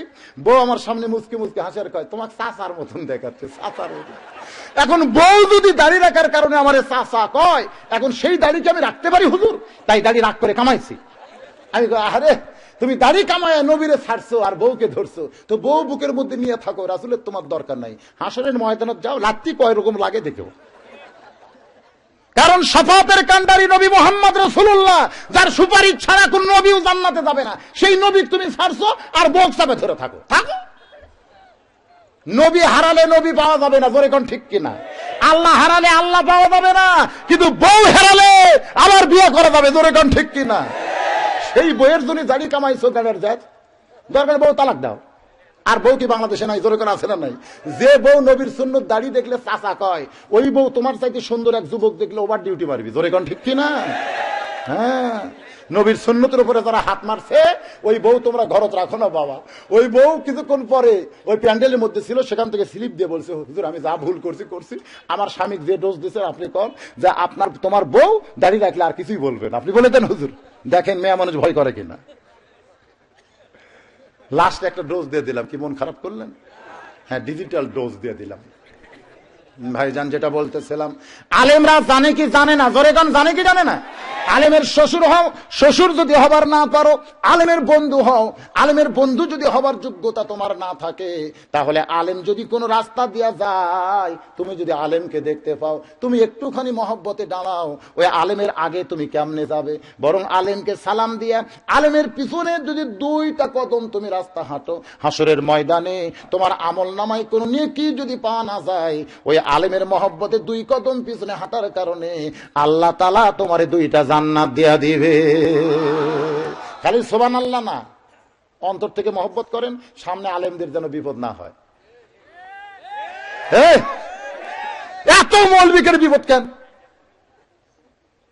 বউ আমার সামনে মুচকি মুচকি হাসির কয় তোমাকে চাচার মতন দেখাচ্ছে, চাচার মতন। এখন বউ যদি দাড়ি রাখার কারণে আমার চাচা কয়, এখন সেই দাড়িকে আমি রাখতে পারি হুজুর? তাই দাড়ি রাগ করে কামাইছি। আমি আরে তুমি দাড়ি কামায় নবীরে ছাড়ছো আর বউকে ধরছো, তো বউ বুকের মধ্যে নিয়ে থাকো, রাসূলের তোমার দরকার নাই। হাসরের ময়দানত যাও, লাত্তি কয় রকম লাগে দেখো। কারণ শাফাতের কান্ডারি নবী মুহাম্মদ রাসূলুল্লাহ, যার সুপারিশ ছাড়া কোন নবীও জান্নাতে যাবে না, সেই নবী তুমি ছাড়ছো আর বউ চাপে ধরে থাকো। থাকো, নবী হারালে নবী পাওয়া যাবে না, জোরে কোন ঠিক কিনা? আল্লাহ হারালে আল্লাহ পাওয়া যাবে না, কিন্তু বউ হারালে আবার বিয়ে করা যাবে, জোরে কোন ঠিক কিনা? সেই বইয়ের জন্য দাড়ি কামাইছো গানের জাত, দরকার বউ তালাক দাও। আর বউ কি বাংলাদেশে নাই? জোরে কোন আছে না নাই? যে বউ নবীর সুন্নত দাড়ি দেখলে চাচা কয়, ওই বউ তোমার চাইতে সুন্দর এক যুবক দেখলে ওভার ডিউটি মারবি, জোরে কোন ঠিক কিনা? হ্যাঁ, নবীর সুন্নতের উপরে যারা হাত মারছে ওই বউ তোমরা ঘরত রাখো না বাবা। ওই বউ কিছুক্ষণ পরে ওই প্যান্ডেলের মধ্যে ছিল, সেখান থেকে স্লিপ দিয়ে বলছে হুজুর আমি যা ভুল করছি, আমার স্বামী যে ডোজ দিচ্ছেন আপনি কন যে আপনার তোমার বউ দাড়ি রাখলে আর কিছুই বলবেন, আপনি বলে দেন হুজুর। দেখেন মেয়ে মানুষ ভয় করে কিনা। লাস্ট একটা ডোজ দিয়ে দিলাম, কি মন খারাপ করলেন? হ্যাঁ, ডিজিটাল ডোজ দিয়ে দিলাম। ভাইজান যেটা বলতেছিলাম, আলেমরা জানে কি জানে না? জোরে গান, জানে কি জানে না? আলেমের শ্বশুর হও, শ্বশুর যদি হবার না পারো, আলেমের বন্ধু হও। আলেমের বন্ধু যদি হবার যোগ্যতা তোমার না থাকে, তাহলে আলেম যদি কোনো রাস্তা দিয়া যায়, তুমি যদি আলেমকে দেখতে পাও, তুমি একটুখানি মহব্বতে দাঁড়াও, ওই আলেমের আগে তুমি কেমনে যাবে? বরং আলেমকে সালাম দিয়া আলেমের পিছনে যদি 2টা কদম তুমি রাস্তা হাঁটো, হাসরের ময়দানে তোমার আমল নামায় কোনো নেকি যদি পাওয়া না যায়, ওই আলেমের মহব্বতে 2 কদম পিছনে হাঁটার কারণে আল্লাহ তাআলা তোমারে 2টা জান্নাত দিয়া দিবে। খালি সুবহানাল্লাহ না, অন্তর থেকে মহব্বত করেন, সামনে আলেমদের যেন বিপদ না হয়। এত মৌলবীকের বিপদ কেন?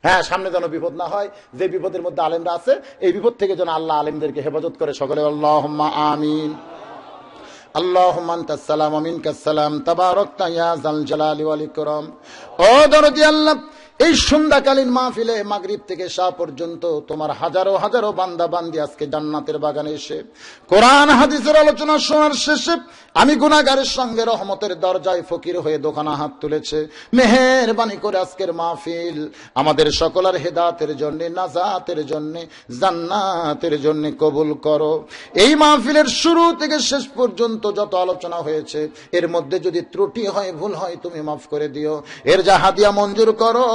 হ্যাঁ, সামনে যেন বিপদ না হয়। যে বিপদের মধ্যে আলেমরা আছে, এই বিপদ থেকে যেন আল্লাহ আলেমদেরকে হেফাজত করে। সকলে আল্লাহুম্মা আমিন। আল্লাহুম্মা আনতাস সালাম ওয়া মিনকাস সালাম, তাবারাকতা ইয়া যাল জালালি ওয়াল ইকরাম। ও দরদি আল্লাহ, এই সন্ধ্যাকালীন মাহফিলে মাগরিব থেকে শাহ পর্যন্ত তোমার হাজারো হাজারো বান্দা বান্দি আজকে জান্নাতের বাগানে এসে কোরআন হাদিসের আলোচনা শোনার শেষে আমি গুনাহগারের সঙ্গে রহমতের দরজায় ফকির হয়ে দোকানা হাত তুলেছে। মেহেরবানি করে আজকের মাহফিল আমাদের সকলের হেদায়েতের জন্য, নাজাতের জন্য, জান্নাতের জন্য কবুল করো। এই মাহফিলের শুরু থেকে শেষ পর্যন্ত যত আলোচনা হয়েছে, এর মধ্যে যদি ত্রুটি হয়, ভুল হয়, তুমি মাফ করে দিও। এর যা হাদিয়া মঞ্জুর করো,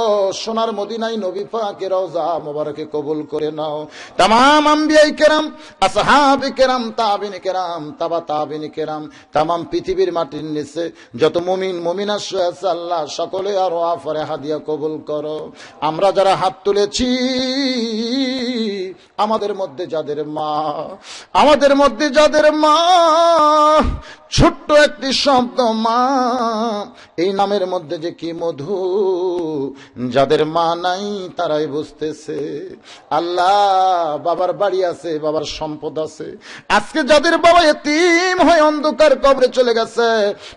সোনার মদিনায় নবী পাকের রওজা মোবারকে কবুল করে নাও। तमाम আম্বিয়ায়ে কেরাম, আসহাবে কেরাম, তাবিঈন কেরাম, তাবা তাবিঈন কেরাম, तमाम পৃথিবীর মাটির নিচে যত মুমিন মুমিনা শুয়ে আছে, আল্লাহ সকলে আর আফরে হাদিয়া কবুল করো। আমরা যারা হাত তুলেছি, আমাদের মধ্যে যাদের মা ছোট্ট একটি শব্দ মা, এই নামের মধ্যে যে কি মধু, যাদের মা নাই তারাই বুঝতেছে। আল্লাহ, বাবার বাড়ি আছে, বাবার সম্পদ আছে, আজকে যাদের বাবা এতিম হয়ে অন্ধকার কবরে চলে গেছে,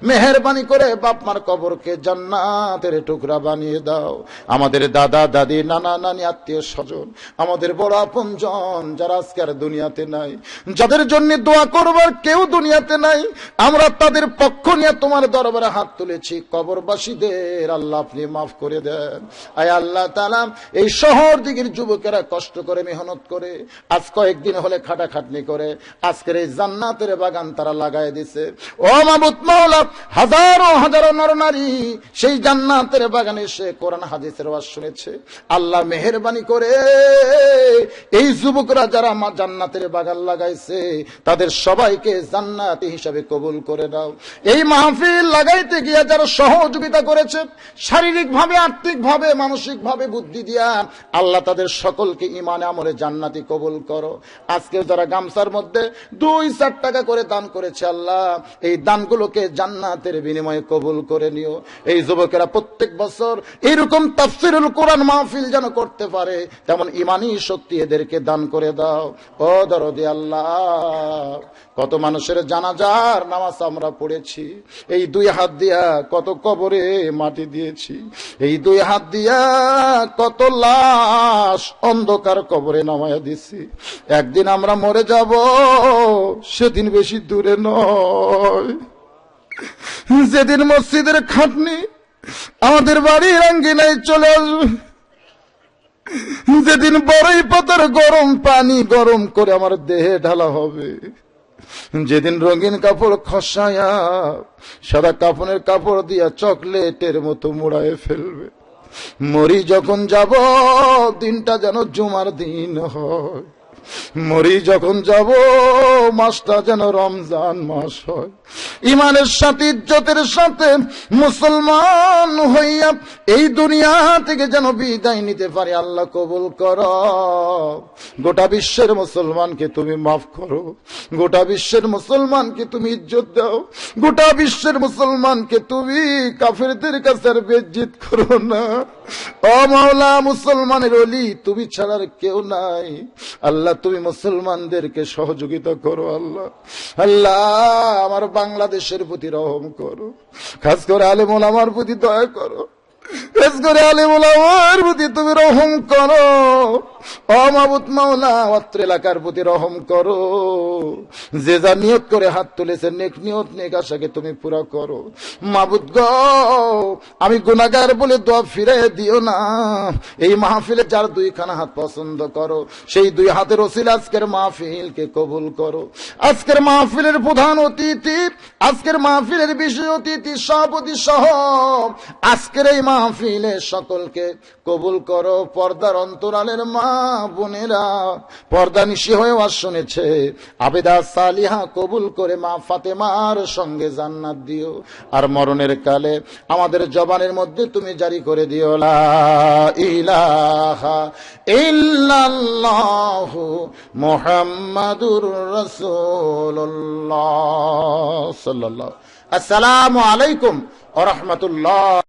মেহেরবানি করে বাপ মার কবরকে জান্নাতের টুকরা বানিয়ে দাও। আমাদের দাদা দাদি, নানা নানি, আত্মীয় স্বজন, আমাদের বড় আপনজন যারা আজকে আর দুনিয়াতে নাই, যাদের জন্য দোয়া করবার কেউ দুনিয়াতে নাই, আমরা তাদের পক্ষ নিয়ে তোমার দরবারে হাত তুলেছি। কবরবাসীদের আল্লাহ আপনি মাফ করে দেন। আয় আল্লাহ তাআলা, এই শহর দিকের যুবকেরা কষ্ট করে মেহনত করে আজ কয়েকদিন হলে খাটাখাটনি করে আজকের এই জান্নাতের বাগান তারা লাগায় দিছে। ও মাবুদ মাওলা, হাজারো হাজারো নরনারী সেই জান্নাতের বাগানে এসে কোরআন হাদিসের ওয়াজ শুনেছে। আল্লাহ মেহেরবানি করে এই যুবকরা যারা মা জান্নাতের বাগান লাগাইছে, তাদের সবাইকে জান্নাতি হিসাবে কবুল করে দাও। এই মাহফিল লাগাইতে গিয়ে যারা সহযোগিতা করেছে, শারীরিক ভাবে, আর্থিক ভাবে, মানসিক ভাবে, বুদ্ধি দিয়া, আল্লাহ তাদের সকলকে ঈমানে আমলে জান্নাতি কবুল করো। আজকে যারা গামছার মধ্যে 2-4 টাকা করে দান করেছে, আল্লাহ এই দানগুলোকে জান্নাতের বিনিময়ে কবুল করে নিও। এই যুবকেরা প্রত্যেক বছর এরকম তাফসীরুল কোরআন মাহফিল যেন করতে পারে, তেমন ঈমানি শক্তি এদেরকে দান করে দাও। ও দরদি আল্লাহ, কত মানুষের জানাজার নামাজ আমরা পড়েছি, এই 2 হাত দিয়া কত কবরে মাটি দিয়েছি, এই 2 হাত দিয়া কত লাশ অন্ধকার কবরে নামায়া দিছি। একদিন আমরা মরে যাব, সেদিন বেশি দূরে নয়, যেদিন মসজিদের খাটনি আমাদের বাড়ির আঙ্গিনায় চলে আসবে, যেদিন বড়ই পাতার গরম পানি গরম করে আমার দেহে ঢালা হবে, যেদিন রঙিন কাপড় খসায়া সাদা কাফনের কাপড় দিয়া চকলেটের মতো মুড়ায় ফেলবে। মরি যখন যাব, দিনটা যেন জুমার দিন হয়। মরি যখন যাব, মাসটা যেন রমজান মাস হয়। ইমানের সাথে, ইজ্জতের সাথে মুসলমান হইয়া এই দুনিয়া থেকে যেন বিদায় নিতে পারে। আল্লাহ কবুল করো। গোটা বিশ্বের মুসলমানকে তুমি মাফ করো, গোটা বিশ্বের মুসলমানকে তুমি ইজ্জত দাও, গোটা বিশ্বের মুসলমানকে তুমি কাফেরদের কাছে আর বেইজ্জত করো না। ও মাওলা, মুসলমানের ওলি তুমি ছাড়ার কেউ নাই। আল্লাহ তুমি মুসলমানদেরকে সহযোগিতা করো। আল্লাহ আল্লাহ আমার বাংলাদেশের প্রতি রহম করো, খাস করে আলেম ওলামার প্রতি দয়া করো। খাস করে আলেম ওলামার প্রতি তুমি রহম করো। ও মাবুদ মাওলা, অত্র এলাকার প্রতি রহম করো। যে যা নিয়ত করে হাত তুলেছে, নেক নিয়ত নেক আশাকে তুমি পুরা করো। মাবুদ গো, আমি গুনাহগার বলে দোয়া ফিরে দিও না। এই মাহফিলে যার দুইখানা হাত পছন্দ করো, সেই দুই হাতের ওসিলা আজকের মাহফিলকে কবুল করো। আজকের মাহফিলের প্রধান অতিথি, আজকের মাহফিলের বিশেষ অতিথি, সভাপতি সহ আজকের এই মাহফিলে সকলকে কবুল করো। পর্দার অন্তরালের মা বোনেরা, পর্দা নিশি হয়ে ওয়াজ শুনেছে, আবেদা সালিহা কবুল করে মা ফাতেমার সঙ্গে জান্নাত দিও। আর মরণের কালে আমাদের জবানের মধ্যে তুমি জারি করে দিও লা ইলাহা ইল্লাল্লাহু মুহাম্মাদুর রাসূলুল্লাহ সাল্লাল্লাহু। আসসালামু আলাইকুম ওয়া রাহমাতুল্লাহ।